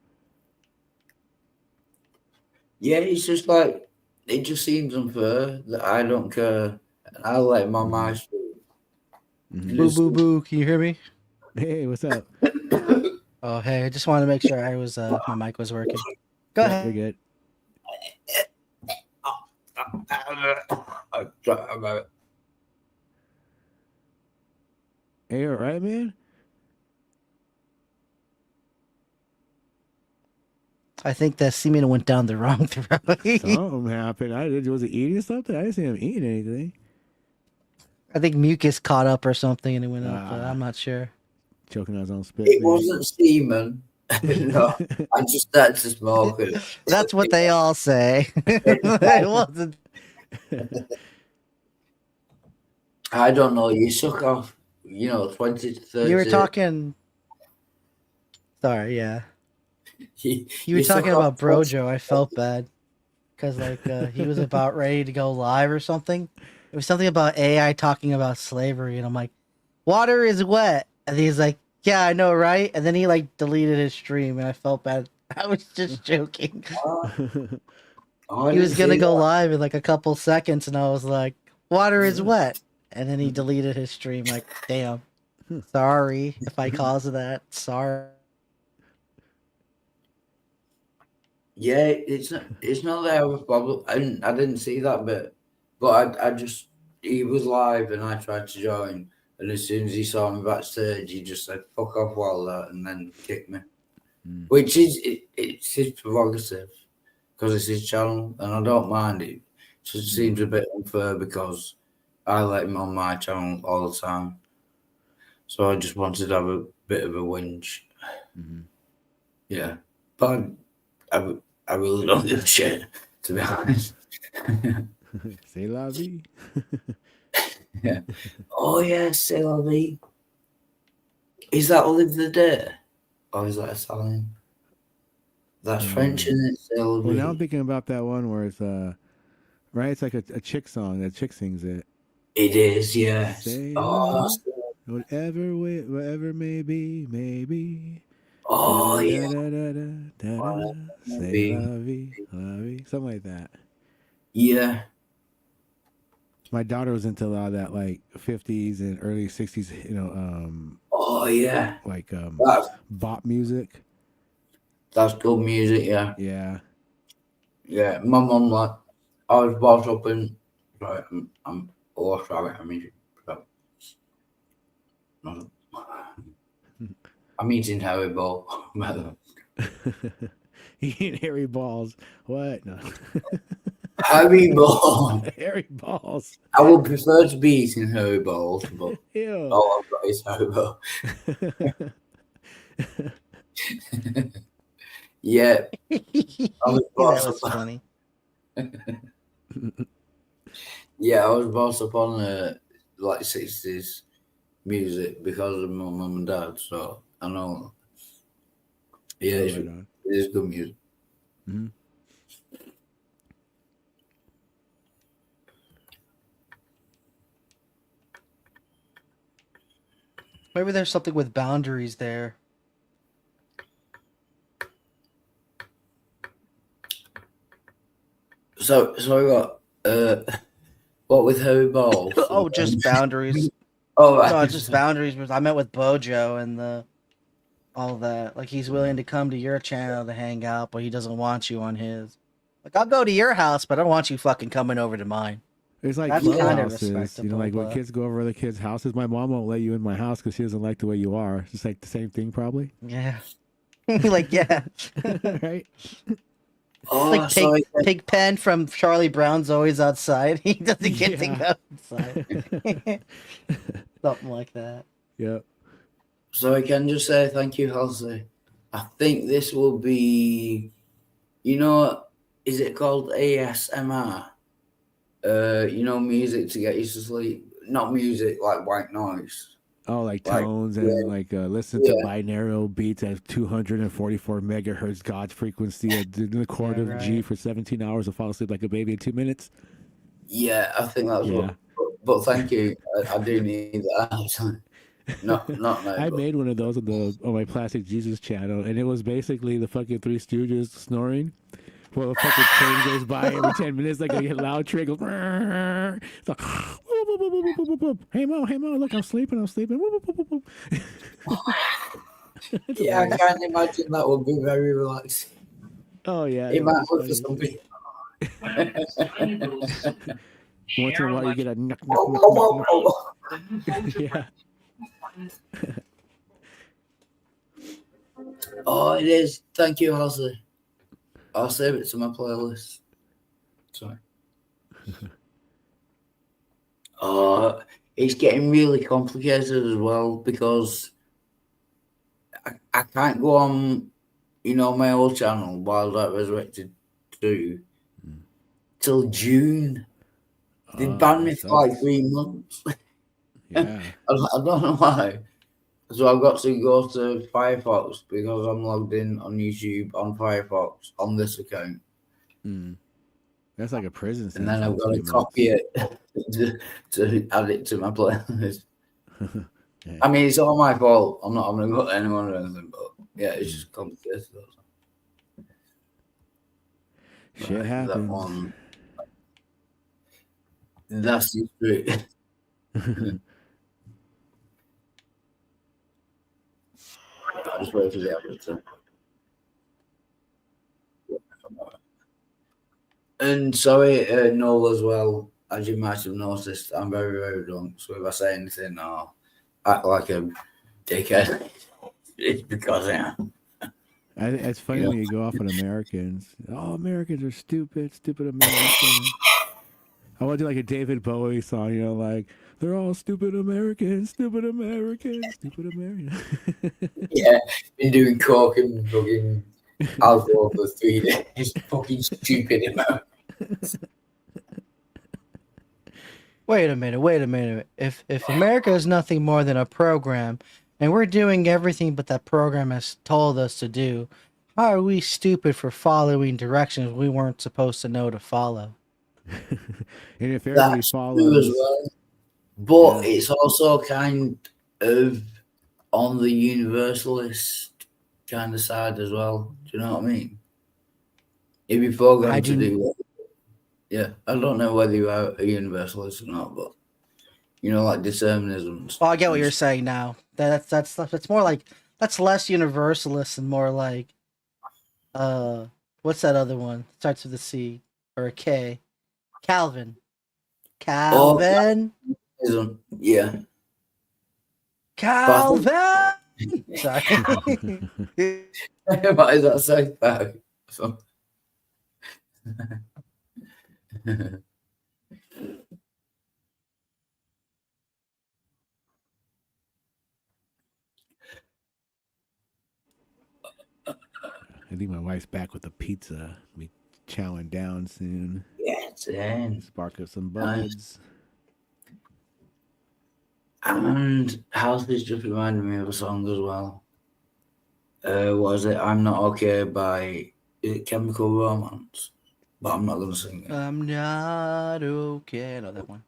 yeah, it's just like it just seems unfair that I don't care. And I let my mind speak. Boo boo boo! Can you hear me? Hey, what's up? Oh hey, I just wanted to make sure I was my mic was working. Go Yeah, ahead. we're good. Hey, all right, man? I think that semen went down the wrong throat. Something happened. Was it eating something? I didn't see him eating anything. I think mucus caught up or something and it went up. But I'm not sure. Choking on his own spit. It wasn't semen. No, I just started to smoke it. That's what they all say. It wasn't. I don't know. You suck off, 20 to 30. You were talking. Sorry, yeah. You were suck talking off about Brojo. I felt bad because he was about ready to go live or something. It was something about AI talking about slavery, and I'm like, water is wet, and he's like, yeah, I know, right? And then he deleted his stream, and I felt bad. I was just joking. He was gonna go live in a couple seconds, and I was like, water is wet, and then he deleted his stream. Like, damn, sorry if I caused that. Sorry. Yeah, it's not that I was problem. I didn't see that bit, but he was live and I tried to join, and as soon as he saw me backstage, he just said "fuck off" Wilder and then kicked me, which is it's his prerogative because it's his channel and I don't mind it. It just seems a bit unfair because I let him on my channel all the time, so I just wanted to have a bit of a whinge. Yeah, but I really don't give a shit, to be honest. C'est la vie. Yeah. Oh yeah, c'est la vie. Is that Olive the Day? Or is that Italian? That's French, isn't it? C'est la Well, now vie. I'm thinking about that one where it's right. It's like a chick song. That chick sings it. It is, yeah. Say Oh, la vie, whatever may be, maybe. Oh, yeah. Say la vie, la vie, something like that. Yeah. My daughter was into a lot of that, 50s and early 60s. Oh yeah. Bop music. That's good music, yeah. Yeah. Yeah. My mum, I was brought up in. Right, I'm eating Haribo. Eating hairy balls. What? No. Haribo. Hairy balls. I would prefer to be eating Haribo, but Ew. all I've got is Haribo. Yeah. I was brought That was up- funny. Yeah, I was brought up on 60s music because of my mum and dad, so I know. Yeah, Right it's good music. Mm-hmm. Maybe there's something with boundaries there. So what with Harry Balls? Oh, just boundaries. Oh, right. No, it's just boundaries. I met with Bojo and all that. He's willing to come to your channel to hang out, but he doesn't want you on his. I'll go to your house, but I don't want you fucking coming over to mine. It's like That's kind of clubhouses, respectable. when but- kids go over other kids' houses. My mom won't let you in my house because she doesn't like the way you are. It's just the same thing, probably. Yeah. Yeah. Right? Oh, Like sorry. Pigpen from Charlie Brown's always outside. He doesn't get to go outside. Something like that. Yep. So I can just say thank you, Halsey. I think this will be, is it called ASMR? Music to get you to sleep. Not music like white noise. Oh, like Like, tones yeah. and listen to Yeah. binaural beats at 244 megahertz God frequency at the chord of G right. for 17 hours to fall asleep like a baby in 2 minutes. Yeah, I think that's Yeah. what. But thank you. I do need that. Not now. I but- made one of those on my Plastic Jesus channel, and it was basically the fucking Three Stooges snoring. Well, a fucking train goes by every 10 minutes, like a loud train goes. It's like, whoop, whoop, whoop, whoop, whoop, whoop, whoop. Hey Mo, look, I'm sleeping. Whoop, whoop, whoop, whoop. It's Yeah, I hilarious. can't imagine that would be very relaxing. Oh yeah, It might work for it's some people. Once in a while, you get a knock, Oh, knock, oh, knock, oh, knock, knock. Yeah. Oh, it is. Thank you, Halsey. I'll save it to my playlist. Sorry. Oh, it's getting really complicated as well because I can't go on, my old channel, Wildlife Resurrected 2, till June. They banned me for like 3 months. Yeah. I don't know why. So I've got to go to Firefox because I'm logged in on YouTube on Firefox on this account. That's like a prison And then I've sentence, got to 3 months. copy it to add it to my playlist. Yeah. I mean, it's all my fault. I'm not going to go to anyone or anything, but yeah, it's just complicated. Shit That happens. one. That's the truth. I just wait for the avatar. And sorry, Noel, as well, as you might have noticed, I'm very, very drunk. So if I say anything or act like a dickhead, it's because I am. It's funny when you go off on Americans. Oh, Americans are stupid Americans. I want to do like a David Bowie song, like, they're all stupid Americans. Yeah, been doing coke and fucking alcohol for 3 days. Fucking stupid amount. Wait a minute. If America is nothing more than a program, and we're doing everything but that program has told us to do, how are we stupid for following directions we weren't supposed to know to follow? And if everybody That's true follows, as well. But it's also kind of on the universalist kind of side as well. Do you know what I mean? If you're programmed to do it. Yeah, I don't know whether you are a universalist or not, but like determinism. Well, I get what you're saying now. That's more like that's less universalist and more like what's that other one? Starts with a C or a K. Calvin. Yeah. Calvin. Sorry. What is that South Park? So. I think my wife's back with the pizza. We chowing down soon. Yeah, it's in. Spark up some buds. And Halsey's just reminded me of a song as well. Was it I'm Not Okay by Chemical Romance? But I'm not going to sing it. I'm not okay. No, that one.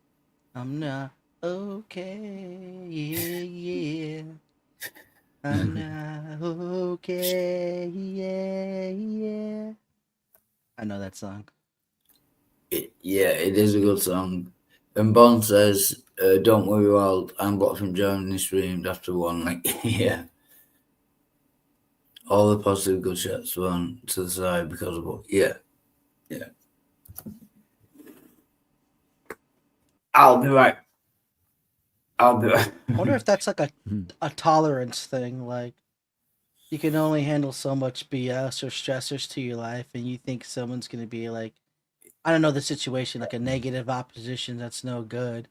I'm not okay. Yeah. I'm not okay. Yeah. I know that song. It is a good song. And Bond says, don't worry, Wild, I'm blocked from joining this stream after one. Like, yeah. All the positive good shots went to the side because of what? Yeah. I'll be right. I wonder if that's like a tolerance thing. Like, you can only handle so much BS or stressors to your life, and you think someone's gonna be like, I don't know the situation, like a negative opposition that's no good.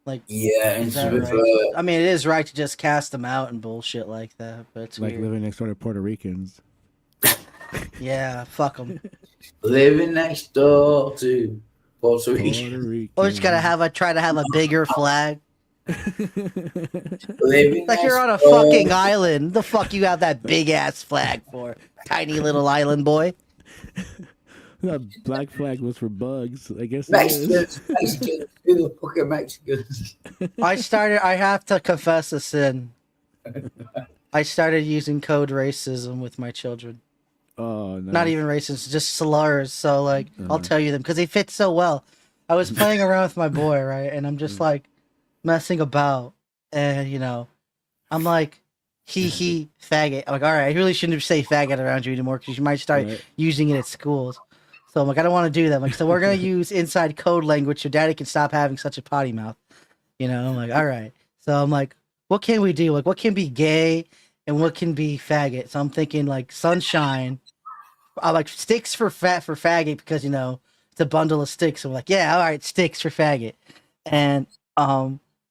Like, Yeah, and is to that be right? fair, I mean, it is right to just cast them out and bullshit like that, but it's Like weird. living next door to Puerto Ricans. Yeah, fuck them. living next door to Puerto Puerto Rico, Rican. Or just try to have a bigger flag. living Like you're on a next door. fucking island. The fuck you have that big ass flag for? Tiny little island boy. That black flag was for bugs. I guess it is. Mexicans, who the fuck are Mexicans? I have to confess a sin. I started using code racism with my children. Oh, nice. Not even racist, just slurs. So like, I'll tell you them because they fit so well. I was playing around with my boy, right, and I'm just like messing about, and you know, I'm like, he faggot. I'm like, all right, I really shouldn't say faggot around you anymore because you might start Right. using it at schools. So I'm like, I don't want to do that. I'm like, so we're gonna use inside code language so Daddy can stop having such a potty mouth. You know, I'm like, all right. So I'm like, what can we do? Like, what can be gay and what can be faggot? So I'm thinking like sunshine. I like sticks for faggot because you know it's a bundle of sticks. So we're like, yeah, all right, sticks for faggot, and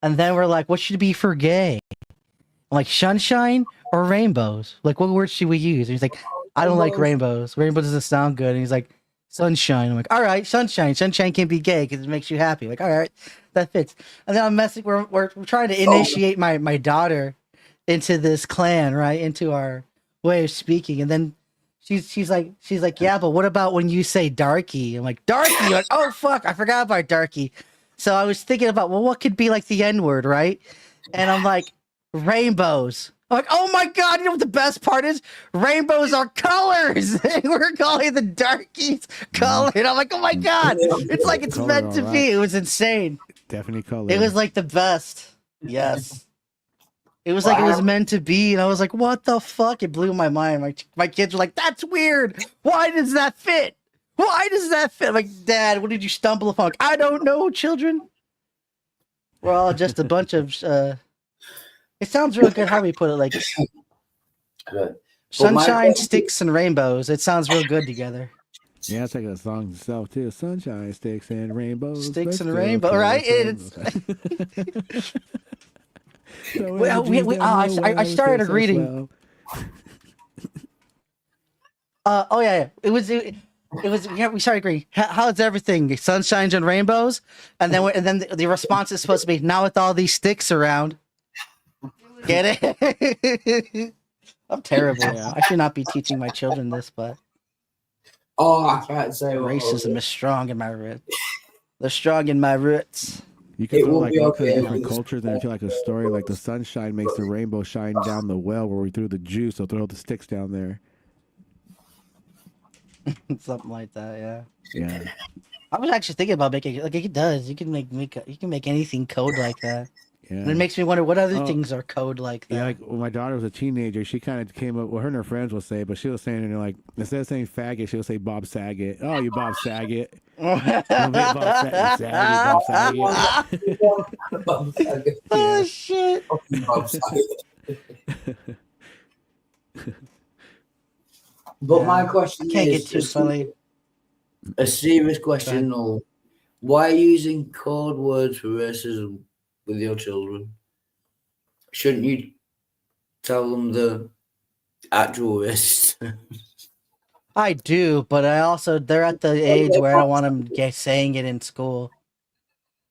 then we're like, what should be for gay? I'm like sunshine or rainbows? Like, what words should we use? And he's like, I don't like rainbows. Rainbow doesn't sound good. And he's like, sunshine. I'm like, all right, sunshine. Sunshine can be gay because it makes you happy. Like, all right, that fits. And then I'm messing. We're trying to initiate my daughter into this clan, right? Into our way of speaking, and then. She's like, yeah, but what about when you say darky? I'm like, darky? Like, oh fuck, I forgot about darky. So I was thinking about, well, what could be like the N-word, right? And I'm like, rainbows. I'm like, oh my god, you know what the best part is? Rainbows are colors. We're calling the darkies colored. I'm like, oh my god, it's like it's Color, meant to alright. be. It was insane. Definitely color. It was like the best. Yes. It was like it was meant to be, and I was like, "What the fuck?" It blew my mind. My kids were like, "That's weird. Why does that fit? Why does that fit?" I'm like, Dad, what did you stumble upon? I don't know, children. We're all just a bunch of. It sounds real good how we put it, like Good. sunshine, sticks, and rainbows. It sounds real good together. Yeah, it's like a song itself too. Sunshine, sticks, and rainbows. Sticks and Let's go rainbow, for right? the sun. So Well, I started reading. Oh yeah. It was. Yeah, we started agreeing. How's everything? Sunshines and rainbows, and then the response is supposed to be now with all these sticks around. Get it? I'm terrible. I should not be teaching my children this, but Oh, I can't say what racism is strong in my roots. They're strong in my roots. You can It throw will like be all kinds okay of different with cultures and feel like a story. Like the sunshine makes the rainbow shine down the well where we threw the juice. So throw the sticks down there. Something like that, yeah. Yeah. I was actually thinking about making like it does. You can make anything code like that. Yeah. And it makes me wonder what other Oh, things are code like that. Yeah, like when my daughter was a teenager, she kind of came up. Well, her and her friends will say, but she was saying, like, instead of saying faggot, she'll say Bob Saget. Oh, you Bob Saget. Bob Saget. Bob Saget. Oh shit! Bob Saget. But my question Can't is get too funny. a serious question though. Why using code words for racism with your children? Shouldn't you tell them the actual racist? I do, but they're at the age where I don't want them saying it in school.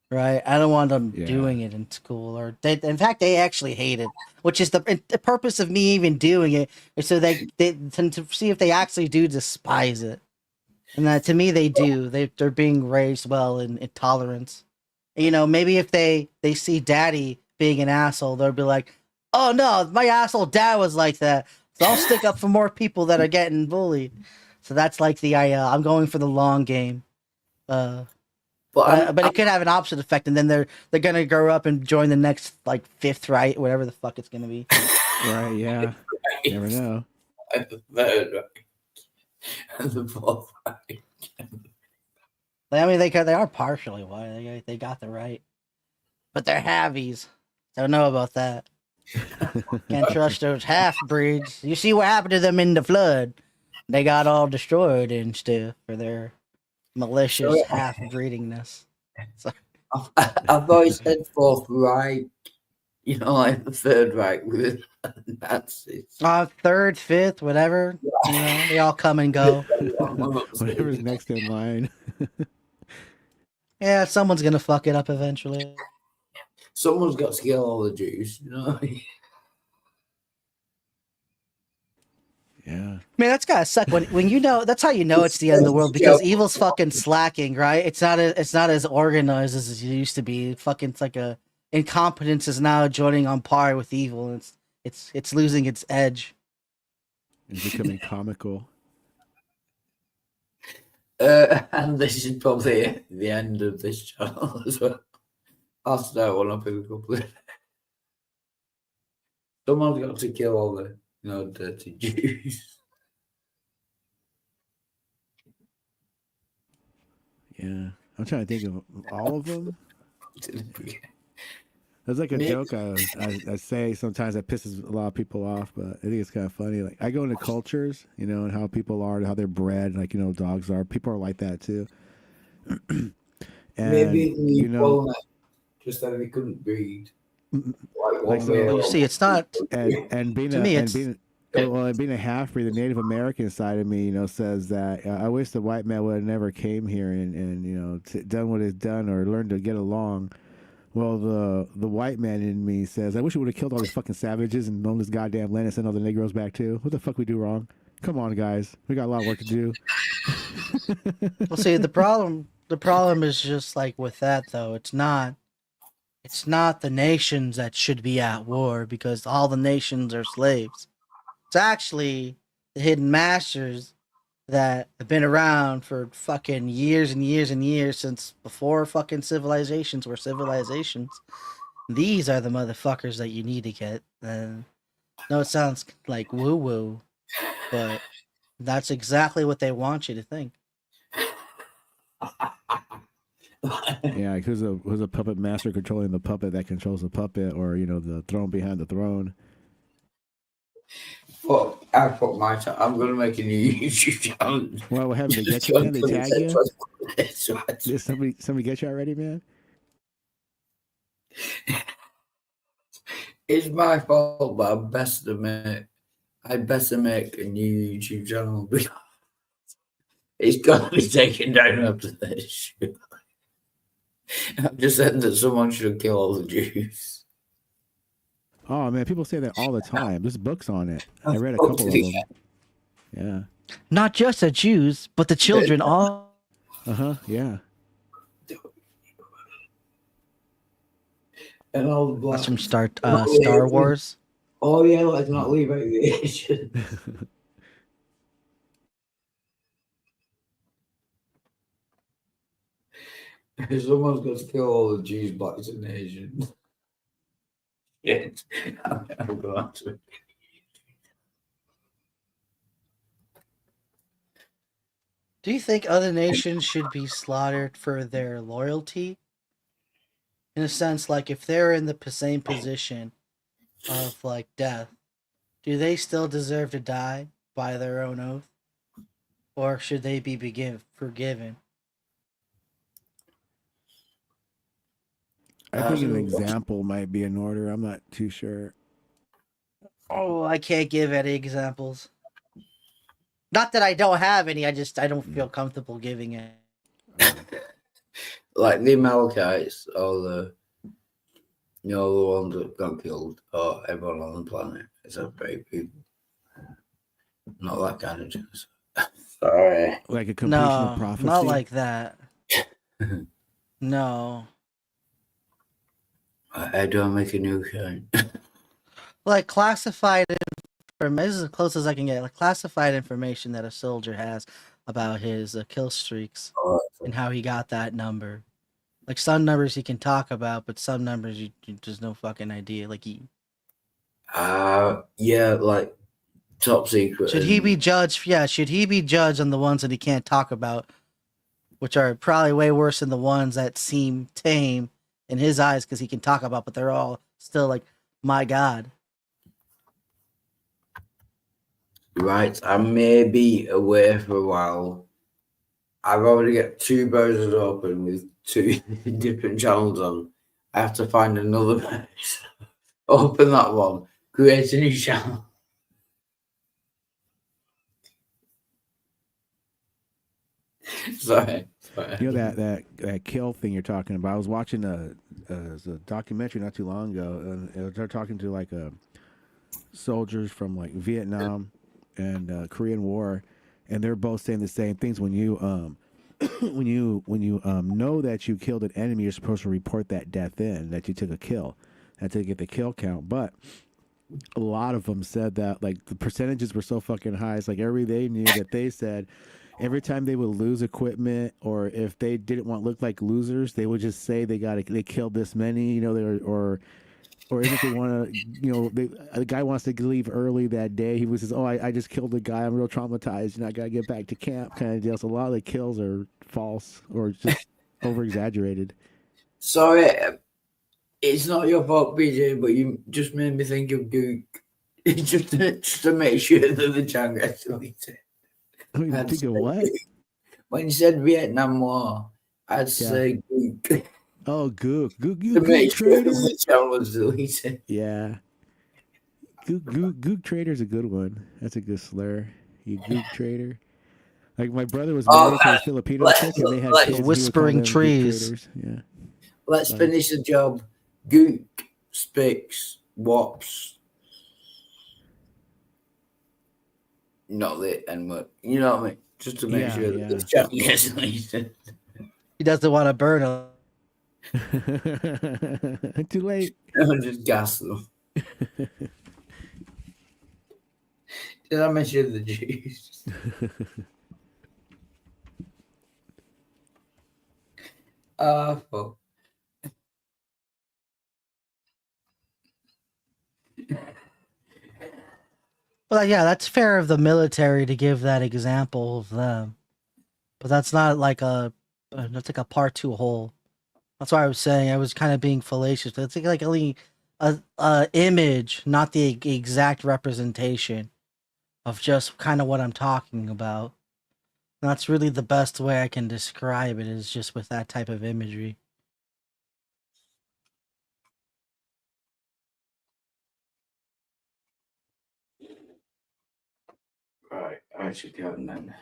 Right? I don't want them doing it in school, in fact, they actually hate it. Which is the purpose of me even doing it, is so to see if they actually do despise it. And that to me, they do. They're being raised well in tolerance. You know, maybe if they see Daddy being an asshole, they'll be like, "Oh no, my asshole dad was like that." So I'll stick up for more people that are getting bullied. So that's like I'm going for the long game. But it could have an opposite effect, and then they're gonna grow up and join the next like fifth right, whatever the fuck it's gonna be. Right? Yeah. You never know. I mean, they are partially white. They got the right, but they're halvies. Don't know about that. Can't trust those half breeds. You see what happened to them in the flood? They got all destroyed and stuff for their malicious So- half breedingness. So, I've always said Fourth Reich, you know, like the Third Reich with the Nazis. third, fifth, whatever. You know, they all come and go. Whatever's next in line. Yeah, someone's gonna fuck it up eventually. Someone's got to kill all the Jews, you know. Yeah. Man, that's gotta suck when you know. That's how you know it's the end of the world because evil's fucking slacking, right? It's not as organized as it used to be. Fucking, it's like a incompetence is now joining on par with evil. And it's losing its edge. It's becoming comical. And this is probably the end of this channel as well. I'll start one up in a couple of. Someone's got to kill all the dirty Jews. Yeah. I'm trying to think of all of them. There's like a joke I say sometimes that pisses a lot of people off, but I think it's kind of funny. Like I go into cultures, and how people are, how they're bred, like dogs are. People are like that too. And Maybe just that they couldn't breed. Like so, You see, it's not. And being to a me, and it's being a half breed, the Native American side of me, says that I wish the white man would have never came here and done what it's done or learned to get along. Well, the white man in me says, I wish we would have killed all these fucking savages and owned this goddamn land and sent all the Negroes back too. What the fuck we do wrong? Come on, guys, we got a lot of work to do. Well, see, the problem is just like with that though. It's not the nations that should be at war because all the nations are slaves. It's actually the hidden masters that have been around for fucking years and years and years since before fucking civilizations were civilizations. These are the motherfuckers that you need to get. No, it sounds like woo-woo, but that's exactly what they want you to think. Yeah, like who's a puppet master controlling the puppet that controls the puppet, or the throne behind the throne. Fuck! I fucked my time. I'm gonna make a new YouTube channel. Well, what happened? They get you, man? They tag you? Did somebody get you already, man? It's my fault, but I better make a new YouTube channel because it's got to be taken down after this. I've just said that someone should kill all the Jews. Oh man, people say that all the time. There's books on it. I read a couple of them. Yeah. Not just the Jews, but the children all. Yeah. And all the That's from Star Wars. Oh yeah, let's not leave aviation. Someone's got to kill all the Jews, blacks, and Asians. Shit. I'm going to. Do you think other nations should be slaughtered for their loyalty? In a sense, like if they're in the same position of like death, do they still deserve to die by their own oath? Or should they be forgiven? I think an example might be in order. I'm not too sure. Oh, I can't give any examples. Not that I don't have any, I don't feel comfortable giving it. Like the Amalekites or the ones that got killed, or everyone on the planet is a brave people. Not that kind of genocide. Sorry. Like a completion of prophecy? Not like that. No. I don't make a new kind. Like classified information. This is as close as I can get. Like classified information that a soldier has about his kill streaks and how he got that number. Like some numbers he can talk about, but some numbers you just no fucking idea. Like yeah, like top secret. Should he be judged? Yeah, should he be judged on the ones that he can't talk about, which are probably way worse than the ones that seem tame in his eyes because he can talk about, but they're all still like, my God, Right, I may be away for a while. I've already got 2 browsers open with 2 different channels on. I have to find another browser. Open that one, create a new channel. Sorry. You know that kill thing you're talking about. I was watching a documentary not too long ago, and they're talking to like soldiers from like Vietnam and Korean War, and they're both saying the same things. When you when you know that you killed an enemy, you're supposed to report that death in, that you took a kill, and to get the kill count. But a lot of them said that like the percentages were so fucking high. It's like they knew that they said every time they would lose equipment, or if they didn't want to look like losers, they would just say they killed this many, you know, or if they want to, you know, the guy wants to leave early that day. He was says, "Oh, I just killed a guy. I'm real traumatized. You know, I gotta get back to camp," kind of deal. So a lot of the kills are false or just over exaggerated. Sorry, it's not your fault, BJ, but you just made me think of Gook. just to make sure that the channel gets deleted. I mean, think of what? When you said Vietnam War, I'd say Gook. Oh, Gook. Gook, you To Gook make sure traitor. the channel was deleted. Yeah. Gook traitor's a good one. That's a good slur. You Gook traitor. Like my brother was married to a Filipino chick, and they had kids, and he would call Whispering them Gook trees. traitors. Yeah. Let's Like- finish the job. Gook, Spix, Wops. Not the N word. You know what I mean? Just to make Yeah, sure yeah. that this channel gets deleted. He doesn't want to burn him. Too late. I'm just gas them. Did I mention the Jews? Fuck. Well, yeah, that's fair of the military to give that example of them, but that's not like that's like a part 2 whole. That's why I was saying I was kind of being fallacious. It's like only a image, not the exact representation of just kind of what I'm talking about. And that's really the best way I can describe it, is just with that type of imagery. Right, I should go then.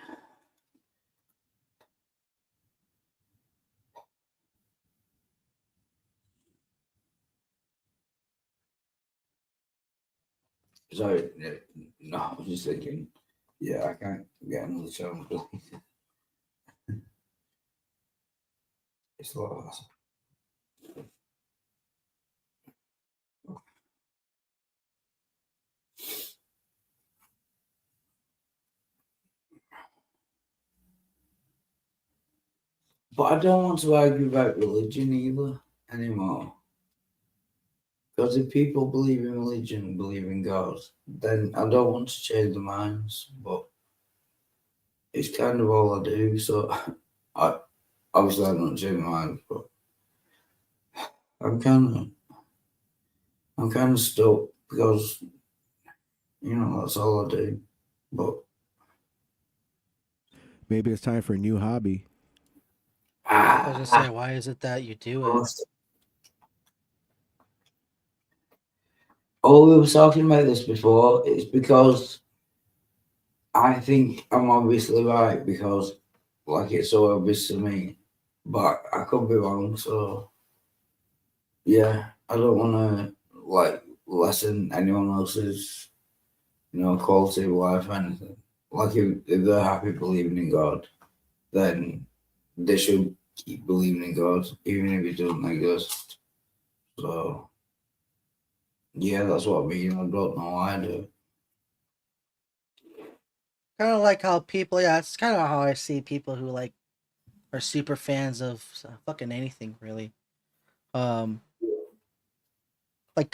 Sorry, no, I was just thinking, yeah, I can't get another channel deleted. It's a lot of hassle. But I don't want to argue about religion either anymore. Because if people believe in religion, believe in God, then I don't want to change their minds. But it's kind of all I do. So I obviously I don't change my mind, but I'm kind of stuck because that's all I do. But Maybe it's time for a new hobby. I was gonna say, why is it that you do it? Oh, we were talking about this before. It's because I think I'm obviously right because, like, it's so obvious to me, but I could be wrong. So, yeah, I don't want to lessen anyone else's, quality of life or anything. Like, if they're happy believing in God, then they should keep believing in God, even if it doesn't exist. So. Yeah, that's what I mean. I don't know why I do. Kind of like how people, yeah, it's kind of how I see people who are super fans of fucking anything, really. Like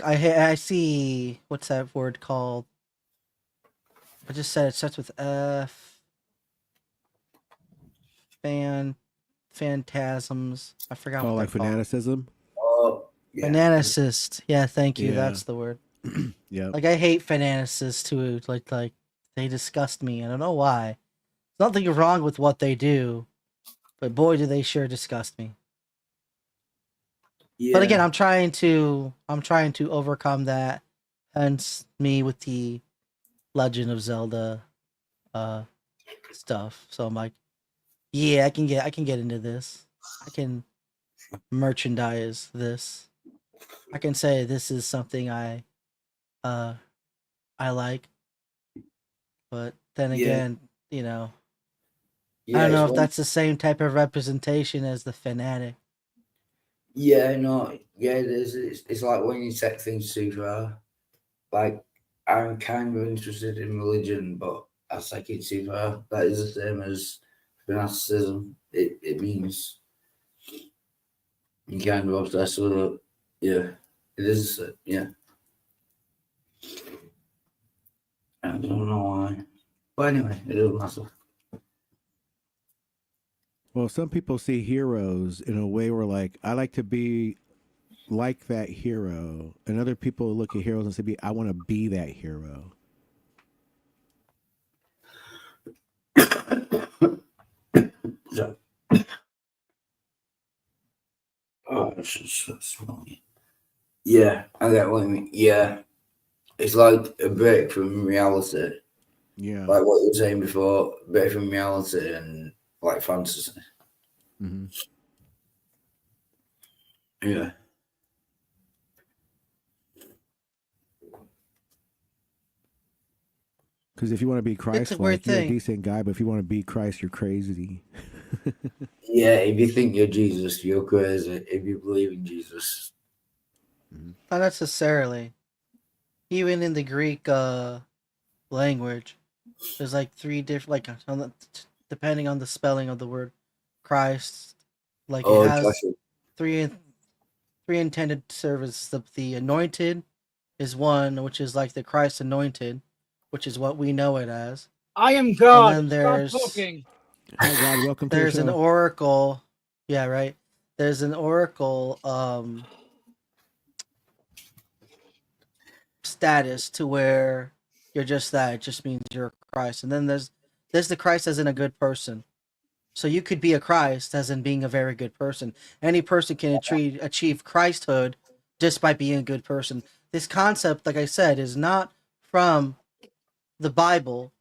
I see, what's that word called? I just said it starts with F. Phantasms. I forgot. Oh, what like they're called. fanaticism? Oh, yeah. Fanaticist. Yeah, thank you. Yeah. That's the word. Yeah. Like I hate fanaticists too. Like They disgust me. I don't know why. There's nothing wrong with what they do, but boy, do they sure disgust me. Yeah. But again, I'm trying to overcome that. Hence me with the Legend of Zelda stuff. So I'm like, yeah, I can get into this. I can merchandise this. I can say this is something I like. But then Yeah. again, you know, Yeah, I don't know it's if one- that's the same type of representation as the fanatic. Yeah, no, yeah, it is. It's like when you take things too far. Like, I'm kind of interested in religion, but I take it too far. That is the same as fanaticism. It means you're kind of obsessed with it. Yeah, it is. Yeah. I don't know why. But anyway, it doesn't matter. Well, some people see heroes in a way where, like, I like to be like that hero, and other people look at heroes and say, I want to be that hero. So, oh, that's funny. Yeah, I get what you mean. Yeah, it's like a break from reality. Yeah. Like what you were saying before, a break from reality and like fantasy. Mm-hmm. Yeah. Because if you want to be Christ, weird you're a thing. decent guy, but if you want to be Christ, you're crazy. Yeah, if you think you're Jesus, you're crazy. If you believe in Jesus. Not necessarily. Even in the Greek language, there's like three different, like depending on the spelling of the word Christ, like Oh, it has Joshua. three intended service. The anointed is one, which is like the Christ anointed, which is what we know it as. I am God. And then Stop there's talking. Hi, God. Welcome to the there's an show. oracle. Yeah, right. There's an oracle status to where you're just that. It just means you're Christ. And then there's the Christ as in a good person. So you could be a Christ as in being a very good person. Any person can achieve Christhood just by being a good person. This concept, like I said, is not from the Bible.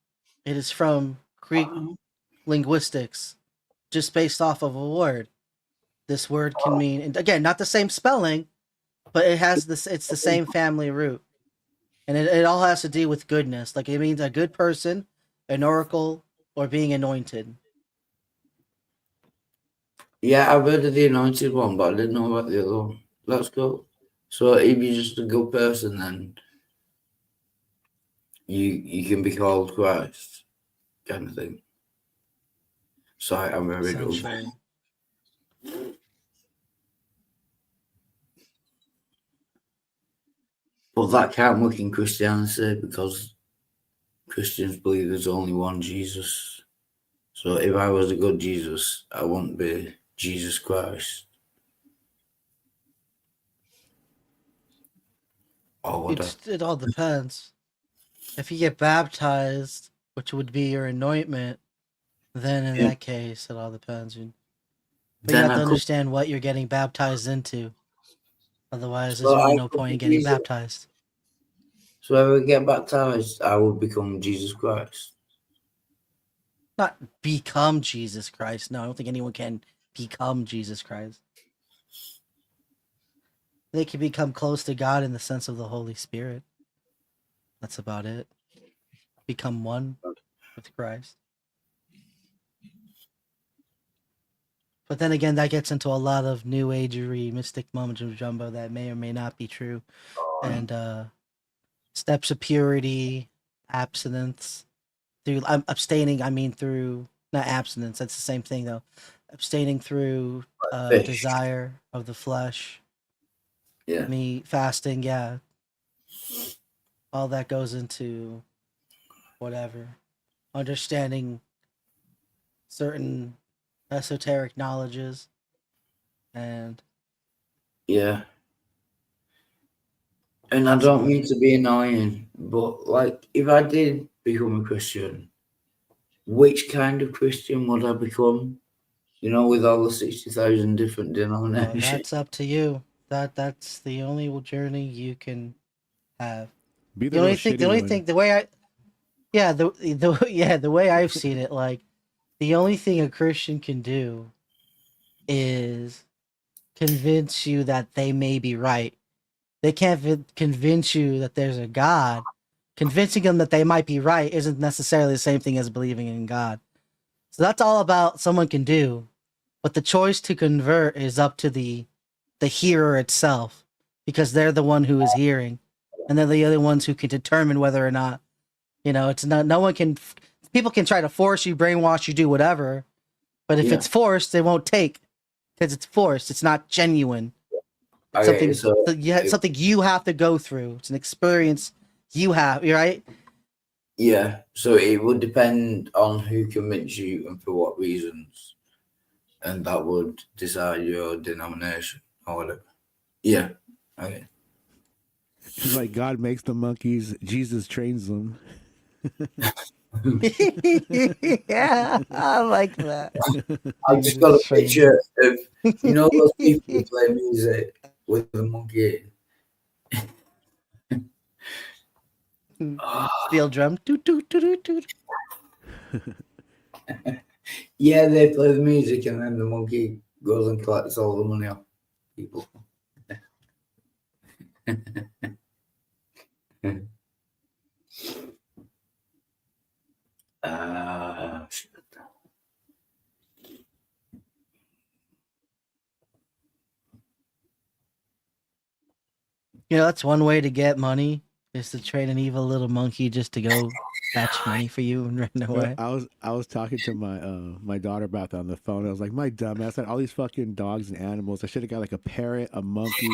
It is from Greek linguistics, just based off of a word. This word can mean, and again, not the same spelling, but it has this. It's the same family root, and it all has to do with goodness. Like it means a good person, an oracle, or being anointed. Yeah, I've heard of the anointed one, but I didn't know about the other one. That's cool. So if you're just a good person, then you can be called Christ, kind of thing. Sorry, I'm very dumb. Essentially. But that can't work in Christianity because Christians believe there's only one Jesus. So if I was a good Jesus, I wouldn't be Jesus Christ. Or would I? It all depends. If you get baptized, which would be your anointment, then in Yeah. that case, it all depends. But you Then have I to could- understand what you're getting baptized into. Otherwise, So there's really I no could point in be getting Jesus. baptized. So if I get baptized, I would become Jesus Christ. Not become Jesus Christ. No, I don't think anyone can become Jesus Christ. They can become close to God in the sense of the Holy Spirit. That's about it. Become one with Christ. But then again, that gets into a lot of new agery, mystic mumbo jumbo that may or may not be true. And steps of purity, abstinence, through abstaining. I mean, through not abstinence. That's the same thing, though. Abstaining through Fish. desire of the flesh. Yeah. Me fasting, yeah. All that goes into whatever. Understanding certain esoteric knowledges and Yeah. And I don't mean to be annoying, but like if I did become a Christian, which kind of Christian would I become? You know, with all the 60,000 different Well, denominations. that's up to you. That's the only journey you can have. Be The only thing, the way I, yeah, the way I've seen it, like the only thing a Christian can do is convince you that they may be right. They can't convince you that there's a God. Convincing them that they might be right isn't necessarily the same thing as believing in God. So that's all about someone can do. But the choice to convert is up to the hearer itself, because they're the one who is hearing, and they're the other ones who can determine whether or not, you know, it's not. No one can. People can try to force you, brainwash you, do whatever, but if Yeah. it's forced, they won't take, because it's forced. It's not genuine. It's Okay, something you have to go through. It's an experience you have. You're right. Yeah, so it would depend on who convinced you and for what reasons, and that would decide your denomination or whatever. Yeah, okay. It's like God makes the monkeys, Jesus trains them. Yeah, I like that. I just got a picture of, you know, those people who play music with the monkey. Steel drum. Toot, toot, toot, toot, toot. Yeah, they play the music and then the monkey goes and collects all the money off people. Shit. You know, that's one way to get money, is to train an evil little monkey just to go fetch money for you and run away. I was talking to my daughter about that on the phone. I was like, my dumbass had all these fucking dogs and animals. I should have got like a parrot, a monkey,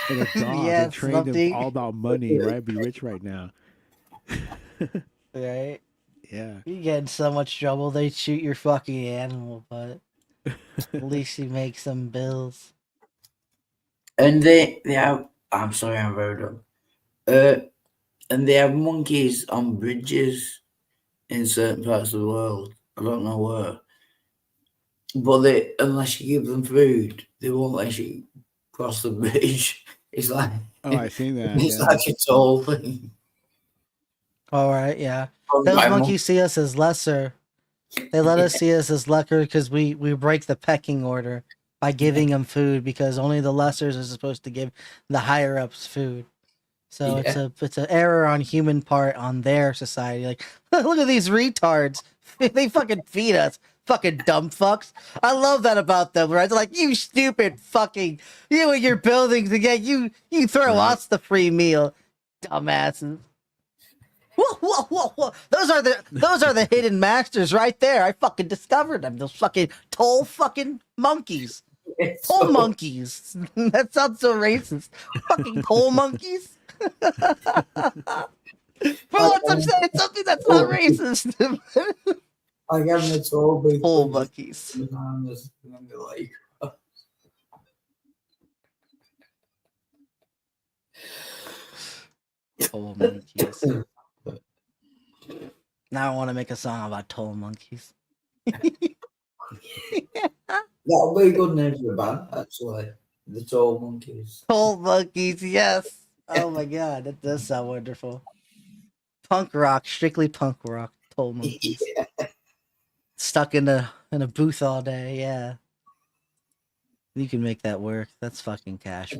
and a dog, Yes, and trained something. them all about money, right? I'd be rich right now. Right? Yeah. You get in so much trouble, they shoot your fucking animal, but at least you make some bills. And they have, I'm sorry, I'm very dumb. And they have monkeys on bridges in certain parts of the world. I don't know where. But they, unless you give them food, they won't let you cross the bridge. It's like, Oh, I seen that. it's Yeah. like a tall thing. All right, yeah. Oh, Those my monkeys see us as lesser. They let us see us as lesser because we break the pecking order by giving them food, because only the lessers are supposed to give the higher ups food. So it's an error on human part on their society. Like, look at these retards. They fucking feed us. Fucking dumb fucks. I love that about them, right? They're like, you stupid fucking, you and your buildings again. You throw us the free meal, dumbasses. Whoa, whoa, whoa, whoa. Those are the hidden masters right there. I fucking discovered them. Those fucking tall fucking monkeys. Tall monkeys. That sounds so racist. Fucking tall monkeys. For once I'm saying something that's not racist. I got them a tall big Tall monkeys. bananas, and then they're like, Tall monkeys. Now I want to make a song about tall monkeys. that'll be a good name for a band, actually. The Tall Monkeys. Tall monkeys, yes. Oh my god, that does sound wonderful. Punk rock, strictly punk rock. Tall monkeys. Stuck in a booth all day, yeah. You can make that work. That's fucking cash.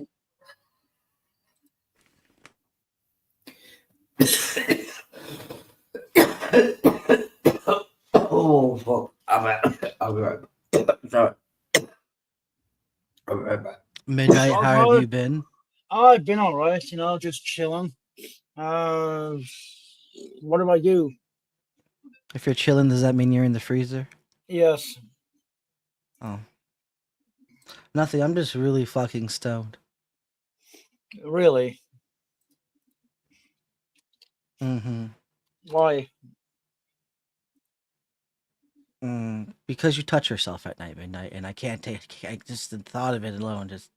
Oh, fuck. I'll be right back. Sorry. I'll be right back. Midnight, how have you been? I've been all right, you know, just chilling. What about you? If you're chilling, does that mean you're in the freezer? Yes. Oh. Nothing, I'm just really fucking stoned. Really? Mm-hmm. Why? Because you touch yourself at night, midnight, and I can't take. Just the thought of it alone just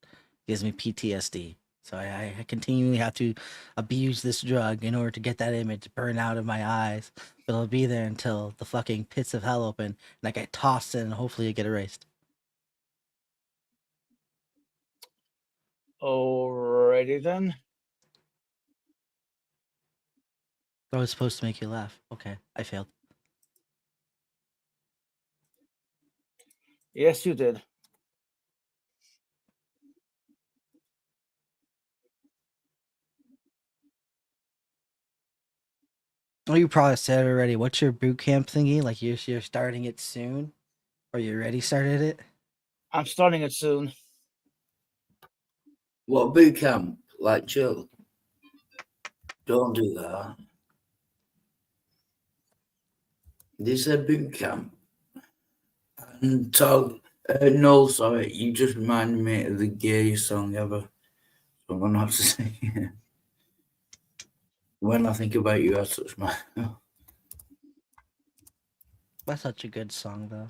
gives me PTSD. So I continually have to abuse this drug in order to get that image burned out of my eyes. But it'll be there until the fucking pits of hell open and I get tossed in and hopefully it get erased. Alrighty then. I was supposed to make you laugh. Okay, I failed. Yes, you did. Oh, you probably said it already. What's your boot camp thingy? Like you're starting it soon? Or you already started it? I'm starting it soon. What boot camp? Like, chill. Don't do that. This is a boot camp. And talk. No, sorry. You just reminded me of the gayest song ever. So I'm gonna have to sing it. When I think about you, I touch my. That's such a good song, though.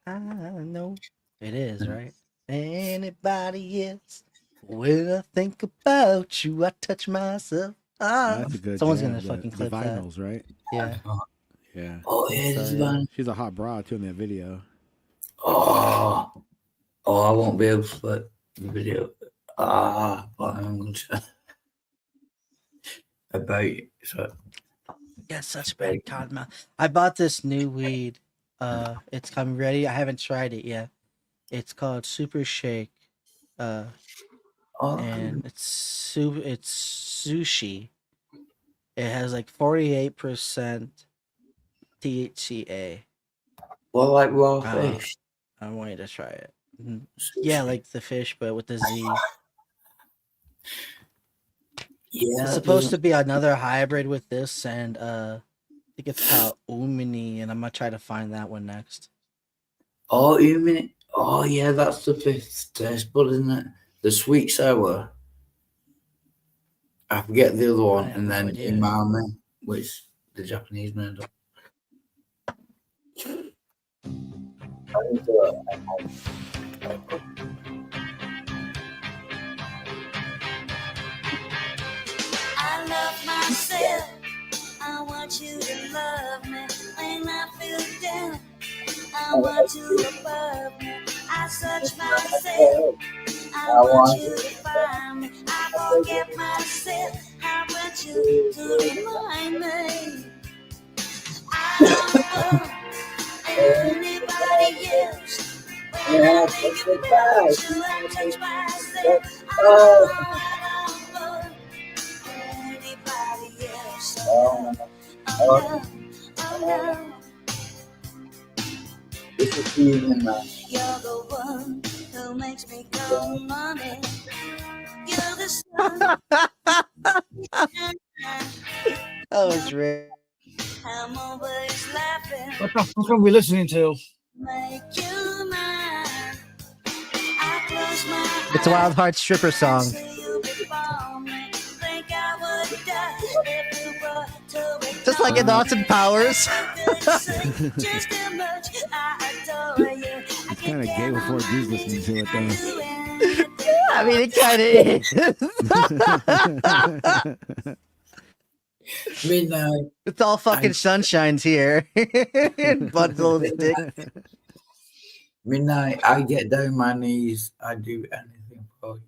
I know it is, right? Anybody else? When I think about you, I touch myself. That's a good. Someone's jam, gonna the- fucking the clip that. vinyls, right? Yeah. Yeah. Oh, yeah, So, there's one. She's a hot broad too in that video. Oh, I won't be able to put the video. But I'm going to about you. So, Yeah, such bad cotton mouth. I bought this new weed. It's coming ready. I haven't tried it yet. It's called Super Shake. And it's sushi. It has like 48% THCA. well, like raw Uh, fish. I want you to try it. Yeah, like the fish, but with the Z. Yeah, It's supposed to be another hybrid with this, and I think it's called Umini, and I'm gonna try to find that one next. Oh, you mean? Oh, yeah, that's the fifth taste bud, isn't it? The sweet sour. I forget the other one, and then umami, which the Japanese made up. I love myself. I want you to love me when I feel down. I want you above me. I search myself. I want you to find me. I forget myself. I want you to remind me. I don't want anybody else. When I think about you, I touch myself. I don't want anybody else. Oh no. This is human, man. You're the one who makes me go money. You're the sun. That was rare. I'm always laughing. What the fuck are we listening to? Make you mine. I close my It's a Wild Heart stripper song. think I would die if you were to Just like in Austin Powers. just how much I adore you. It's kind of gay before G's listening to it though. I mean, it kind of is. Midnight. It's all fucking sunshines here. Bundle of stick. Midnight, I get down on my knees. I do anything for you.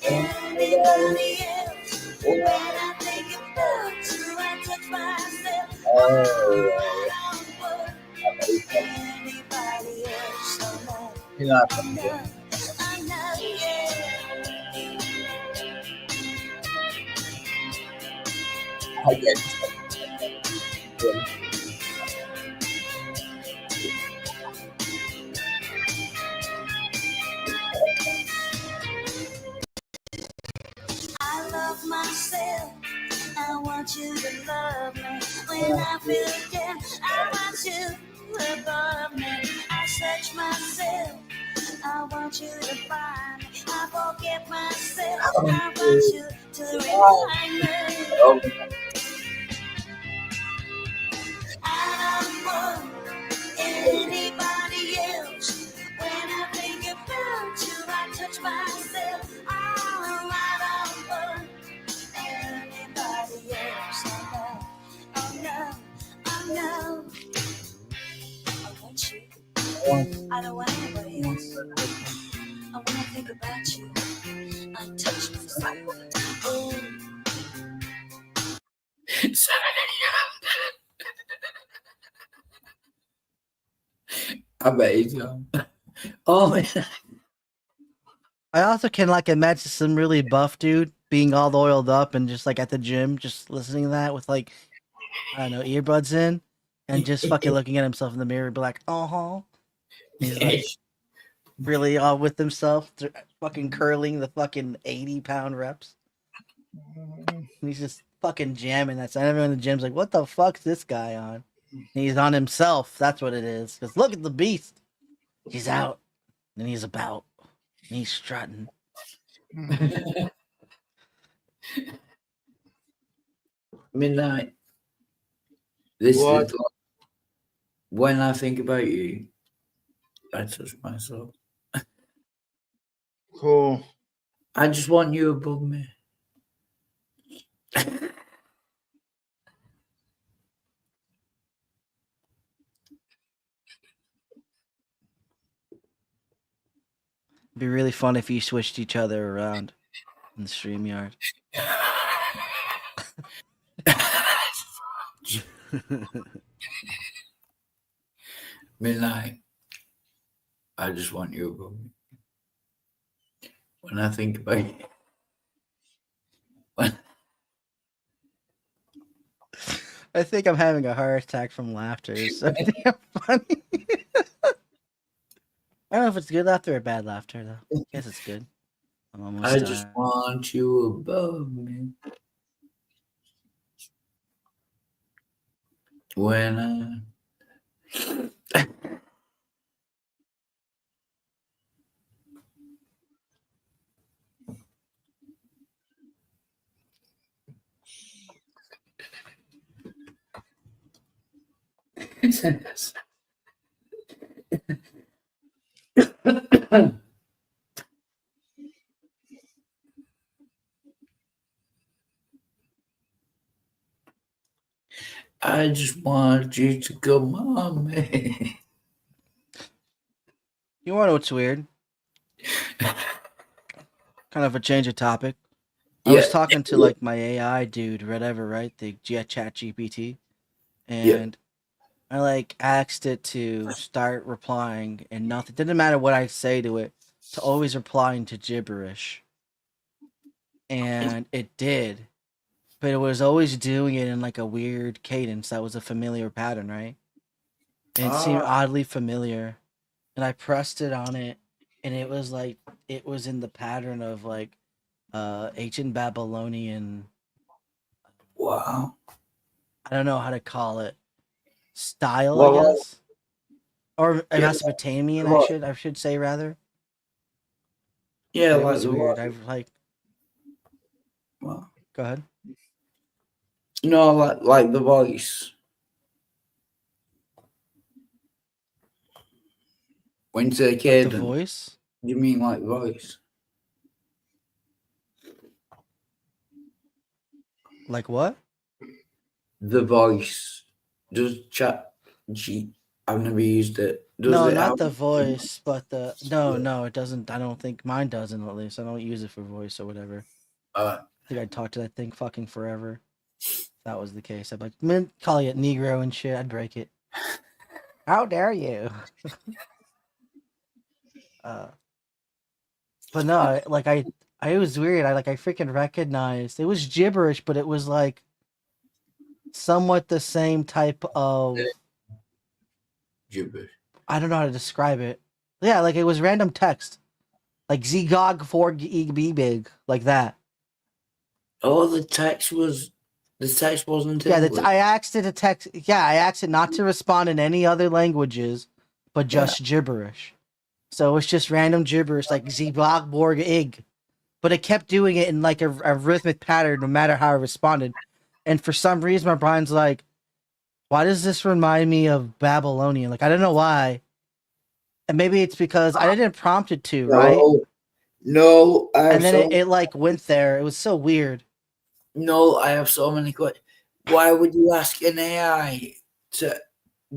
Anybody else? When I think about you, I touch myself. Anybody else? You're not I get I love myself. I want you to love me. When I feel down, I want you above me. I search myself. I want you to find me. I forget myself. I want you to remind me. I want anybody else. When I think about you, I touch myself. Oh, I don't want anybody else. Oh no, oh no. I want you. I don't want anybody else. I wanna think about you. I touch myself. Oh. I bet he's gone. Oh man. I also can like imagine some really buff dude being all oiled up and just like at the gym, just listening to that with like, I don't know, earbuds in, and just fucking looking at himself in the mirror, and be like, he's like really all with himself, fucking curling the fucking 80-pound reps. And he's just fucking jamming that. So everyone in the gym's like, what the fuck's this guy on? And he's on himself. That's what it is. Because look at the beast. He's out. And he's about. And he's strutting. Midnight. This What? is like, when I think about you, I touch myself. Cool. I just want you above me. It'd be really fun if you switched each other around in the StreamYard. Midnight. I just want you above me. When I think about you. I think I'm having a heart attack from laughter. It's so damn funny. I don't know if it's good laughter or bad laughter, though. I guess it's good. I'm almost I just want you above me. When I... I just want you to come on me. You want to know what's weird? Kind of a change of topic. I was talking to like my AI dude, whatever, right? The Chat GPT, and I like asked it to start replying, and nothing. Didn't matter what I say to it, to always replying to gibberish, and it did, but it was always doing it in like a weird cadence that was a familiar pattern, right? And it seemed oddly familiar, and I pressed it on it, and it was like it was in the pattern of like ancient Babylonian. Wow. I don't know how to call it. Style, Well, I guess, or yeah, Mesopotamian. well- I should say rather. Yeah, It like was the weird. what? I've like. Well, Go ahead. no, like the voice. When you say kid, The voice. you mean like voice? Like what? The voice. Does chat G? I've never used it. Does No, it not have- the voice, but the no, it doesn't. I don't think mine doesn't. At least I don't use it for voice or whatever. I think I'd talk to that thing fucking forever. If that was the case, I'd be like, man, calling it Negro and shit. I'd break it. How dare you? But no, like I it was weird. I freaking recognized it was gibberish, but it was like somewhat the same type of gibberish. I don't know how to describe it. Yeah, like it was random text, like Zgog for be big, like that. Oh, the text wasn't. Yeah, English. I asked it to text. Yeah, I asked it not to respond in any other languages, but just gibberish. So it's just random gibberish like Zbog Borg Ig. But it kept doing it in like a rhythmic pattern no matter how I responded. And for some reason my brain's like, Why does this remind me of Babylonian? Like I don't know why. And maybe it's because I didn't prompt it to, right? No, I have And then so it like went there. It was so weird. no, I have so many questions. Why would you ask an AI to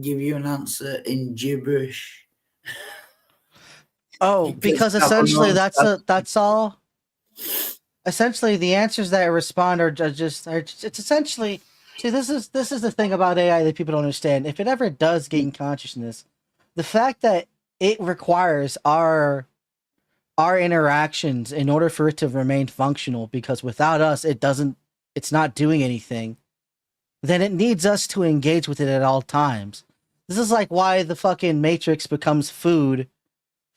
give you an answer in gibberish? Oh, because that will essentially not- that's all. Essentially, the answers that respond are just it's essentially. See, this is the thing about AI that people don't understand. If it ever does gain consciousness, the fact that it requires our interactions in order for it to remain functional, because without us, it's not doing anything. Then it needs us to engage with it at all times. This is like why the fucking Matrix becomes food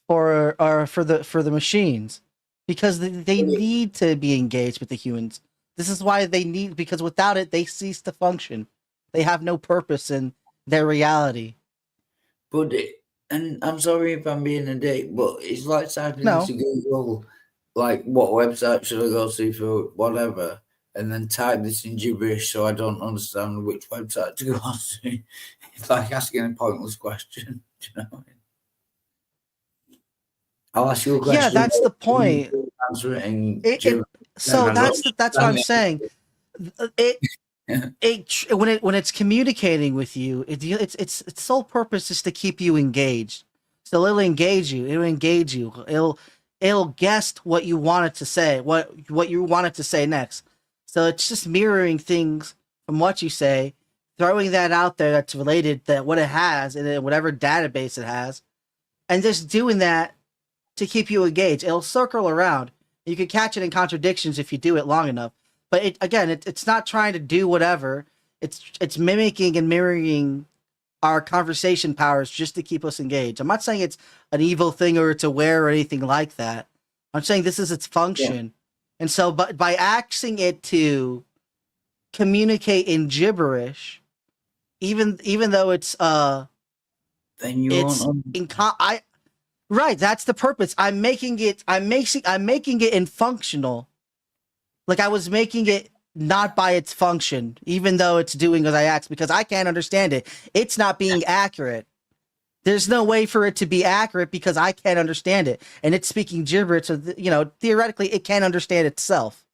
for the machines, because they need to be engaged with the humans. This is why they need, because without it, they cease to function. They have no purpose in their reality. But and I'm sorry if I'm being a dick, but it's like typing No. into Google, like what website should I go to for whatever, and then type this in gibberish so I don't understand which website to go to. It's like asking a pointless question. Do you know what I mean? I'll ask you a question. Yeah, that's the point. Answer it in It, gibberish. so Then I that's don't what I'm understand saying. When it's communicating with you, its sole purpose is to keep you engaged. So it'll engage you. It'll engage you. It'll guess what you want it to say. What you want it to say next. So it's just mirroring things from what you say, throwing that out there that's related, that what it has in whatever database it has, and just doing that to keep you engaged. It'll circle around. You can catch it in contradictions if you do it long enough. But it's not trying to do whatever. It's mimicking and mirroring our conversation powers just to keep us engaged. I'm not saying it's an evil thing or it's aware or anything like that. I'm saying this is its function. Yeah. And so by asking it to communicate in gibberish, even though it's then you won't. Right, that's the purpose. I'm making it infunctional. Like I was making it not by its function, even though it's doing as I asked, because I can't understand it. It's not being accurate. There's no way for it to be accurate because I can't understand it. And it's speaking gibberish, so theoretically it can't understand itself.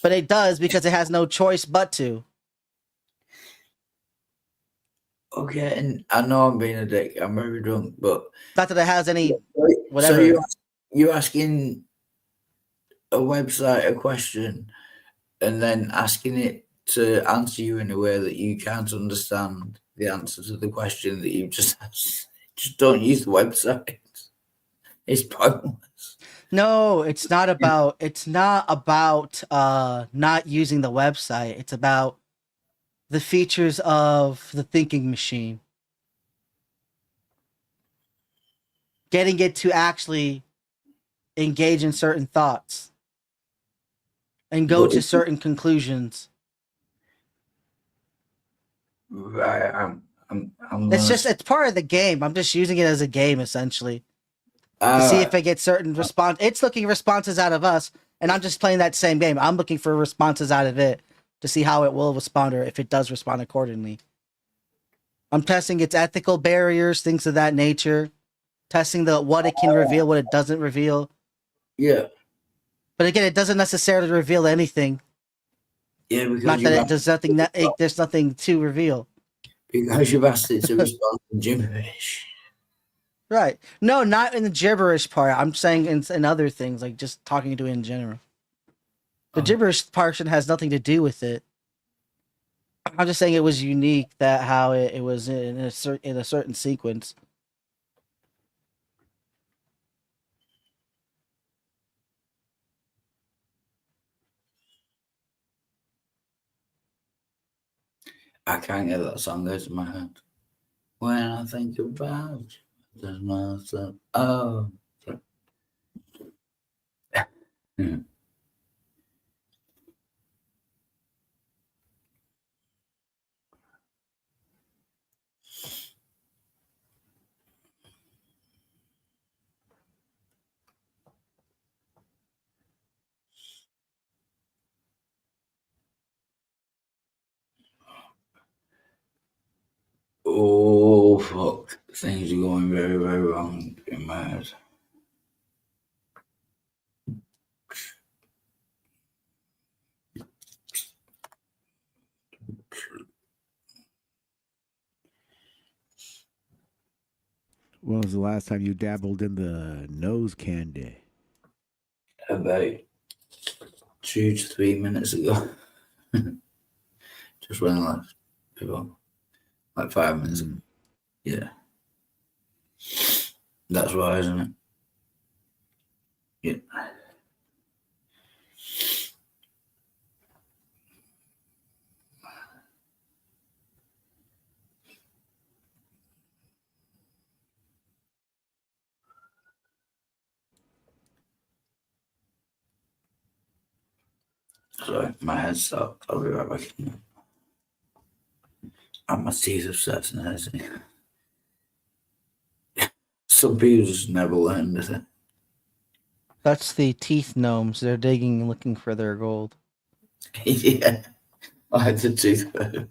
But it does because it has no choice but to. Okay, and I know I'm being a dick. I'm very drunk, but not that it has any whatever. So you're asking a website a question and then asking it to answer you in a way that you can't understand the answer to the question that you've just asked. Just don't use the website. It's pointless. No, it's not about not using the website. It's about the features of the thinking machine. Getting it to actually engage in certain thoughts and go to certain conclusions. Right, it's part of the game. I'm just using it as a game essentially. To see if I get certain response. It's looking responses out of us, and I'm just playing that same game. I'm looking for responses out of it to see how it will respond or if it does respond accordingly. I'm testing its ethical barriers, things of that nature. Testing what it can reveal, what it doesn't reveal. Yeah. But again, it doesn't necessarily reveal anything. Yeah, because not that it does nothing. There's nothing to reveal. Because you've asked it to respond to gibberish. Right. No, not in the gibberish part. I'm saying in other things, like just talking to it in general. The gibberish portion has nothing to do with it. I'm just saying it was unique that how it was in a certain sequence. I can't get that song out of my head. When I think about you, there's nothing. Oh. Oh fuck! Things are going very, very wrong in my head. When was the last time you dabbled in the nose candy? About 2 to 3 minutes ago. Just when I left people. Like 5 minutes ago. Yeah. That's why, isn't it? Yeah. Sorry, my head stopped. I'll be right back. And my teeth have started hurting. Some people just never learn, do they? That's the teeth gnomes. They're digging and looking for their gold. Yeah. I had the tooth fairy.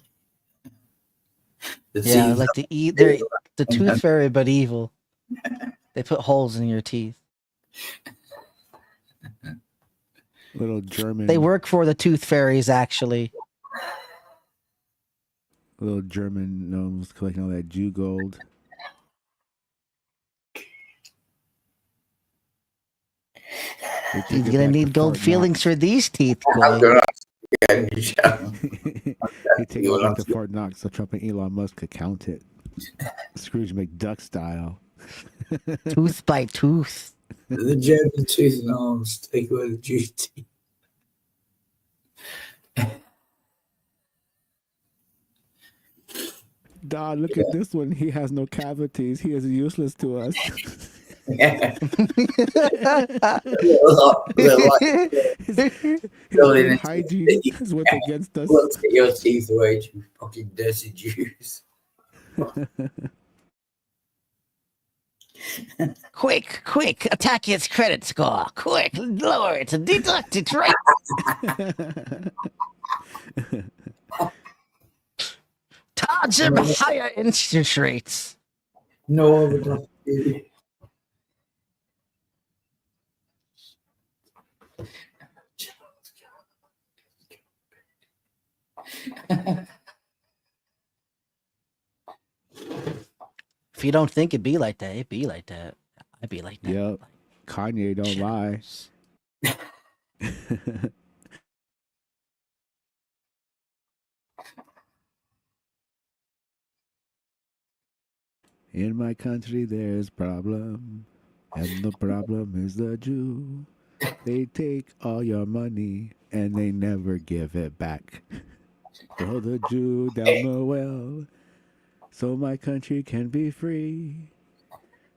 Yeah, like they're the tooth fairy, but evil. They put holes in your teeth. Little German. They work for the tooth fairies, actually. Little German gnomes collecting all that Jew gold. He's gonna need gold fillings for these teeth, He boy. take it back to Fort Knox so Trump and Elon Musk could count it. Scrooge McDuck style. Tooth by tooth. The German tooth gnomes take away the Jew teeth. Dad, look at this one. He has no cavities. He is useless to us. His hygiene is what's against us. Let's get your teeth away, you fucking dirty Jews. Quick, attack his credit score. Quick, lower it to deduct it right. Charge him higher interest rates. No overdraft. If you don't think it'd be like that, it'd be like that. I'd be like that. Yep. Kanye don't lie. In my country there's problem, and the problem is the Jew. They take all your money and they never give it back. Throw the Jew down the well so my country can be free.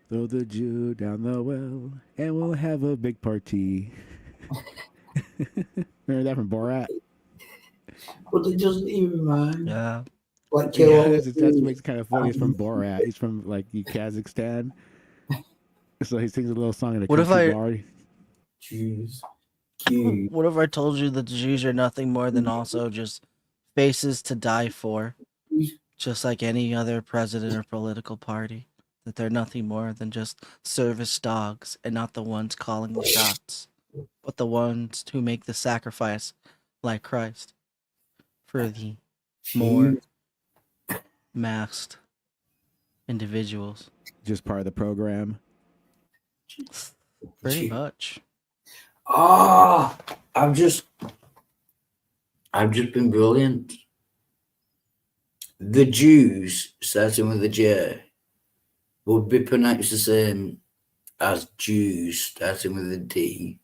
Throw the Jew down the well and we'll have a big party. Remember that from Borat? But it doesn't even mind. Yeah. Like kill all the That's what makes it kind of funny. He's from Borat. He's from like Kazakhstan. So he sings a little song in a What if country I- bar. Jews. What if I told you that the Jews are nothing more than also just faces to die for? Just like any other president or political party. That they're nothing more than just service dogs and not the ones calling the shots. But the ones who make the sacrifice like Christ. For the more masked individuals. Just part of the program. Pretty much. Ah, I've just been brilliant. The Jews, starting with a J, would be pronounced the same as Jews, starting with a D.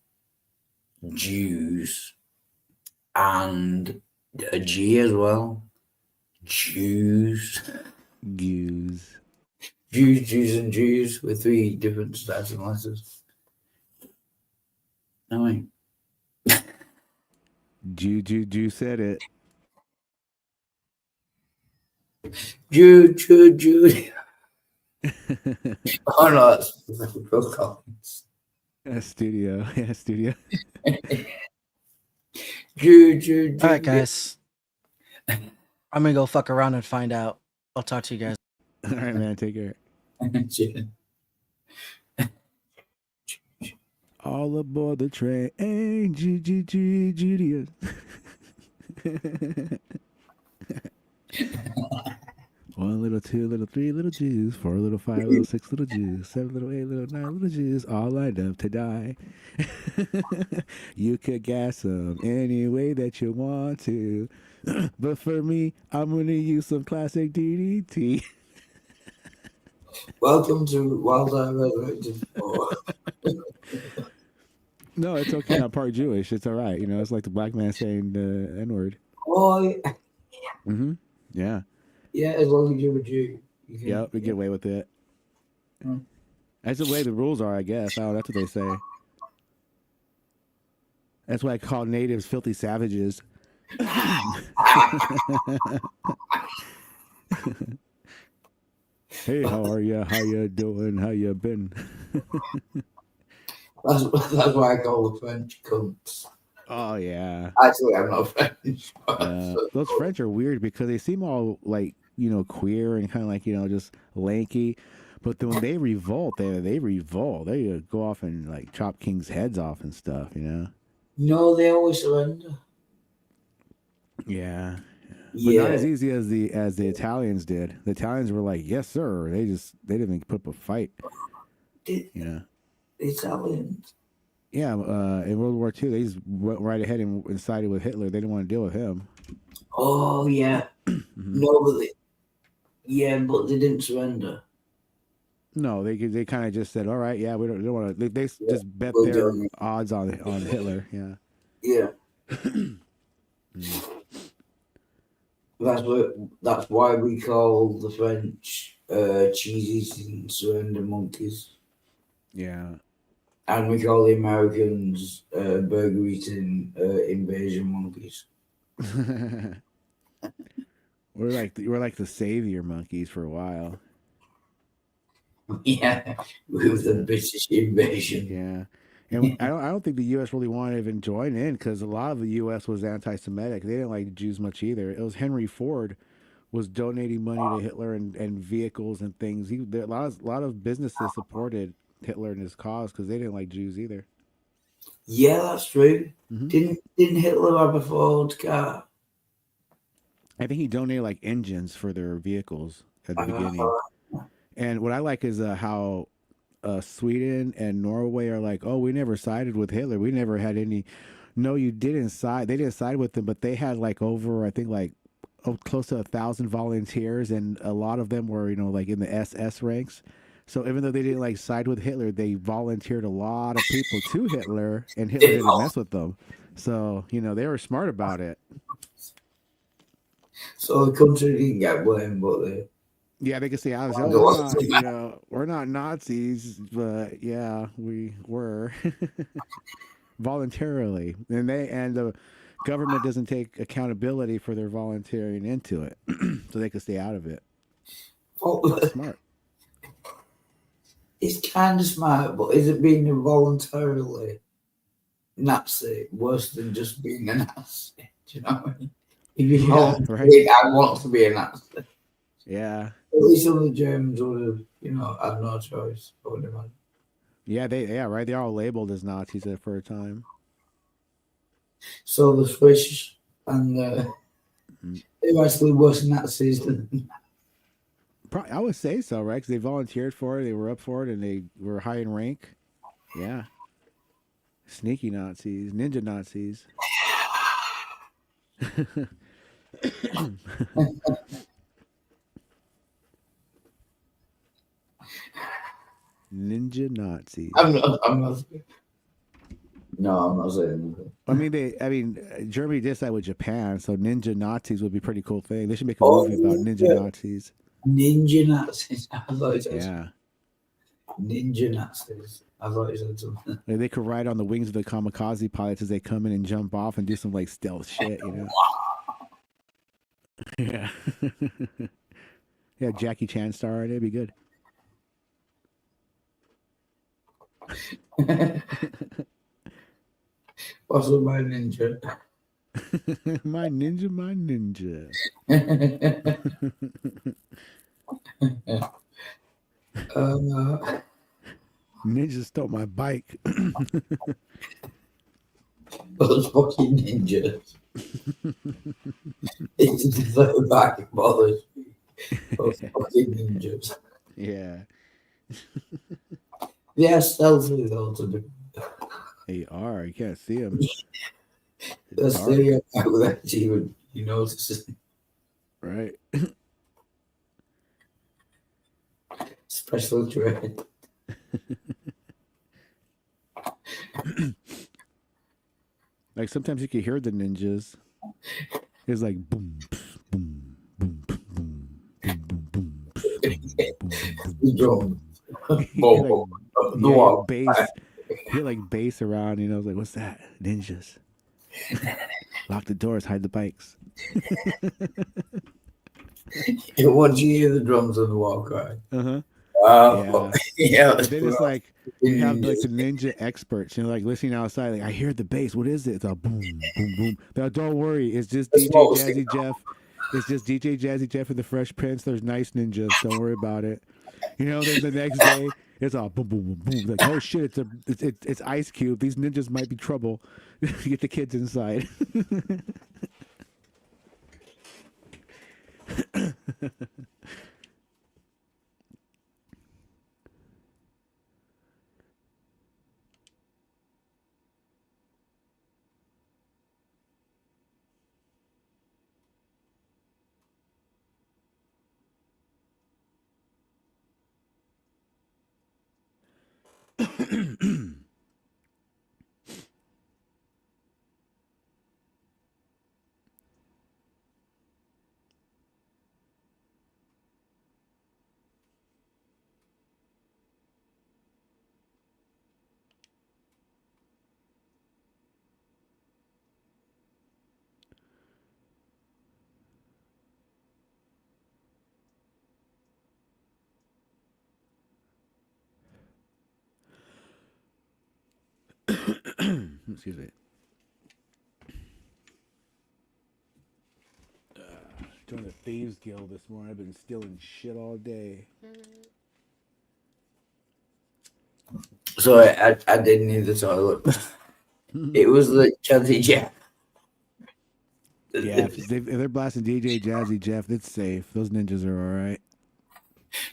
Jews. And a G as well. Jews. Jews. Jews, and Jews with 3 different starting letters. I mean, Jew said it. Jew. Oh no, that's Phil Collins. Studio. Yeah, studio. Jew. Alright, guys. I'm gonna go fuck around and find out. I'll talk to you guys. All right, man. Take care. All aboard the train, Julius. One little, two little, three little Jews, four little, five little, six little Jews, seven little, eight little, nine little Jews, all lined up to die. You could gas them any way that you want to, but for me, I'm gonna use some classic DDT. Welcome to Wild Eye Resurrected 4. No, it's okay. I'm part Jewish. It's all right. You know, it's like the black man saying the N word. Oh, yeah. Mm-hmm. Yeah. Yeah, as long as you're a Jew. You can, Yep, we get away with it. That's the way the rules are, I guess. Oh, that's what they say. That's why I call natives filthy savages. Hey, how are you? How you doing? How you been? That's why I call the French cunts. Oh yeah. Actually, I'm not French. Those French are weird because they seem all like, you know, queer and kind of like, you know, just lanky. But then when they revolt, they revolt. They go off and like chop kings' heads off and stuff, you know. No, they always surrender. Yeah. But Yeah. not as easy as the Italians did. The Italians were like, yes, sir. They didn't even put up a fight. Yeah. Italians. Yeah, in World War II, they just went right ahead and sided with Hitler. They didn't want to deal with him. Oh, yeah. No, but but they didn't surrender. No, they kind of just said, all right, yeah, we don't want to. They just bet we'll their do it. odds on Hitler. Yeah. Yeah. That's why we call the French cheese-eating surrender monkeys. Yeah. And we call the Americans burger-eating invasion monkeys. we're like the savior monkeys for a while. Yeah, with the British invasion. Yeah. And I don't think the U.S. really wanted to even join in because a lot of the U.S. was anti-Semitic. They didn't like Jews much either. It was Henry Ford was donating money to Hitler and vehicles and things. A lot of businesses supported Hitler and his cause because they didn't like Jews either. Yeah, that's true. Mm-hmm. Didn't Hitler have a Ford car? I think he donated like engines for their vehicles at the beginning. And what I like is how Sweden and Norway are like, oh, we never sided with Hitler. We never had any. No, you didn't side. They didn't side with him, but they had like over, I think like close to 1,000 volunteers, and a lot of them were, you know, like in the SS ranks. So even though they didn't like side with Hitler, they volunteered a lot of people to Hitler, and Hitler didn't mess with them. So, you know, they were smart about it. So the country didn't get blamed, but they. Yeah, they could say, I was, we're not Nazis, but yeah, we were voluntarily, and the government doesn't take accountability for their volunteering into it, so they could stay out of it. That's smart. It's kind of smart, but is it being involuntarily Nazi worse than just being a Nazi? Do you know what I mean? If you right. I want to be a Nazi. Yeah. At least some of the Germans would have, you know, had no choice. I would imagine. Yeah, right. They're all labeled as Nazis for a time. So the Swiss and they're actually worse Nazis than. I would say so, right? Because they volunteered for it, they were up for it, and they were high in rank. Yeah. Sneaky Nazis, ninja Nazis. Ninja Nazis. I'm not. No, I'm not saying anything. I mean, Germany did side with Japan, so ninja Nazis would be a pretty cool thing. They should make a movie about ninja Nazis. Ninja Nazis. I thought it said Yeah. Ninja Nazis. I thought it said something. Like, they could ride on the wings of the kamikaze pilots as they come in and jump off and do some like stealth shit, you know? Yeah. Yeah, Jackie Chan star in it. It'd be good. Also, my ninja. my ninja. Ninja stole my bike. Those fucking ninjas. It's the very back of bothers me. Those fucking ninjas. Yeah. They are stealthy though to be. They are. You can't see them. That's the without you notice. Right. Special train. Like sometimes you can hear the ninjas. It's like boom, boom, boom, boom, boom, boom, boom, boom, boom. Bass. Hear like bass around, It's like, what's that? Ninjas. Lock the doors, hide the bikes. Once you hear the drums on the wall cry. Uh-huh. Yeah. But then it's like you have like the ninja experts, like listening outside. Like I hear the bass. What is it? It's a boom, boom, boom. Now don't worry, it's just DJ Jazzy Jeff. It's just DJ Jazzy Jeff and the Fresh Prince. There's nice ninjas. Don't worry about it. Then the next day it's all boom, boom, boom, boom. Like oh shit, it's Ice Cube. These ninjas might be trouble. Get the kids inside. Excuse me. Joined the Thieves Guild this morning. I've been stealing shit all day. Sorry, I didn't need the toilet. It was the Jazzy Jeff. Yeah, if they're blasting DJ Jazzy Jeff, it's safe. Those ninjas are all right.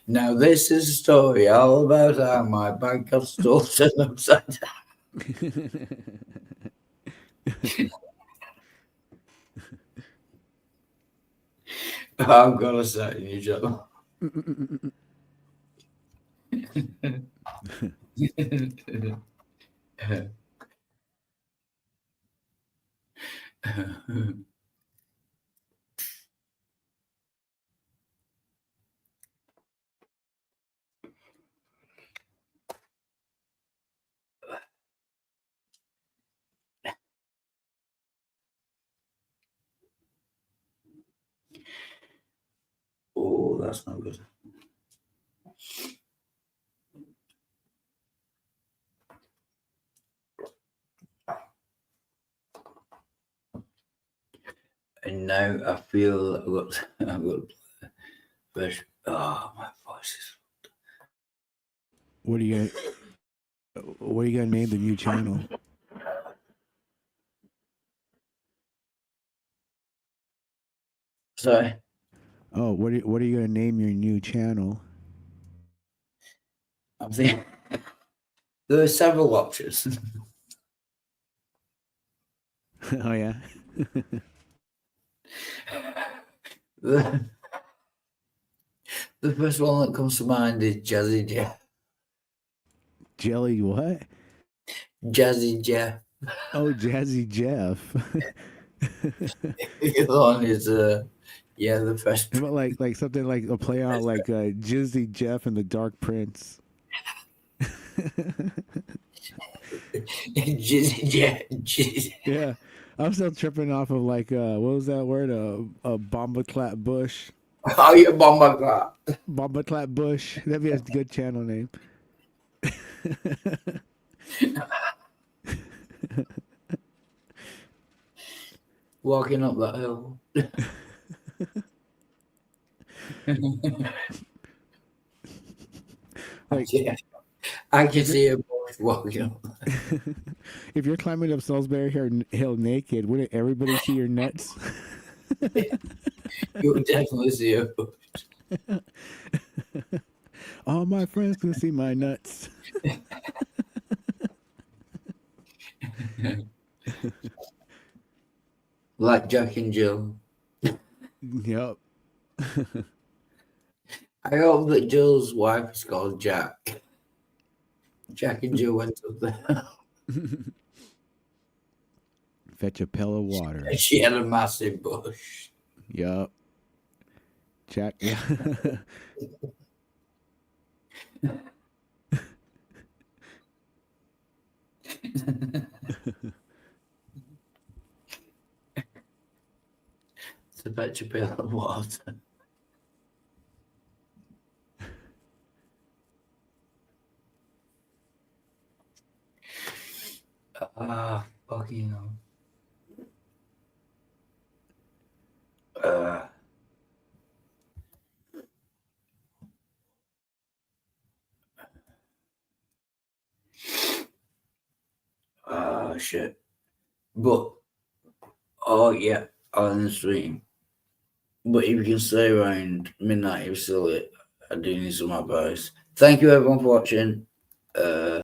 Now this is a story all about how my bike got stolen upside down. I'm gonna say you, Joe. Oh, that's not good. And now I feel I've got fresh. Oh, my voice is. What are you gonna name the new channel? Sorry. Oh, what are you gonna name your new channel? I'm thinking there are several options. Oh yeah. The first one that comes to mind is Jazzy Jeff. Jelly what? Jazzy Jeff. Oh, Jazzy Jeff. The other one is yeah, the first. But like something like a play out like Jizzy Jeff and the Dark Prince. Jizzy Jeff. Jizzy. Yeah, I'm still tripping off of like what was that word? A bomba clap bush. Oh, yeah, bomba clap. Bomba clap bush. That'd be a good channel name. Walking up that hill. Like, Yeah. I can see a bush walking up. if you're climbing up Salisbury Hill naked, wouldn't everybody see your nuts? You would definitely see a bush. All my friends can see my nuts. Like Jack and Jill. Yep. I hope that Jill's wife is called Jack. Jack and Jill went up there. Fetch a pail of water. And she had a massive bush. Yup. Jack. To fetch a pail of water. Fucking hell. Shit. But, oh yeah, on the stream. But if you can stay around midnight, you're still it. I do need some advice. Thank you everyone for watching.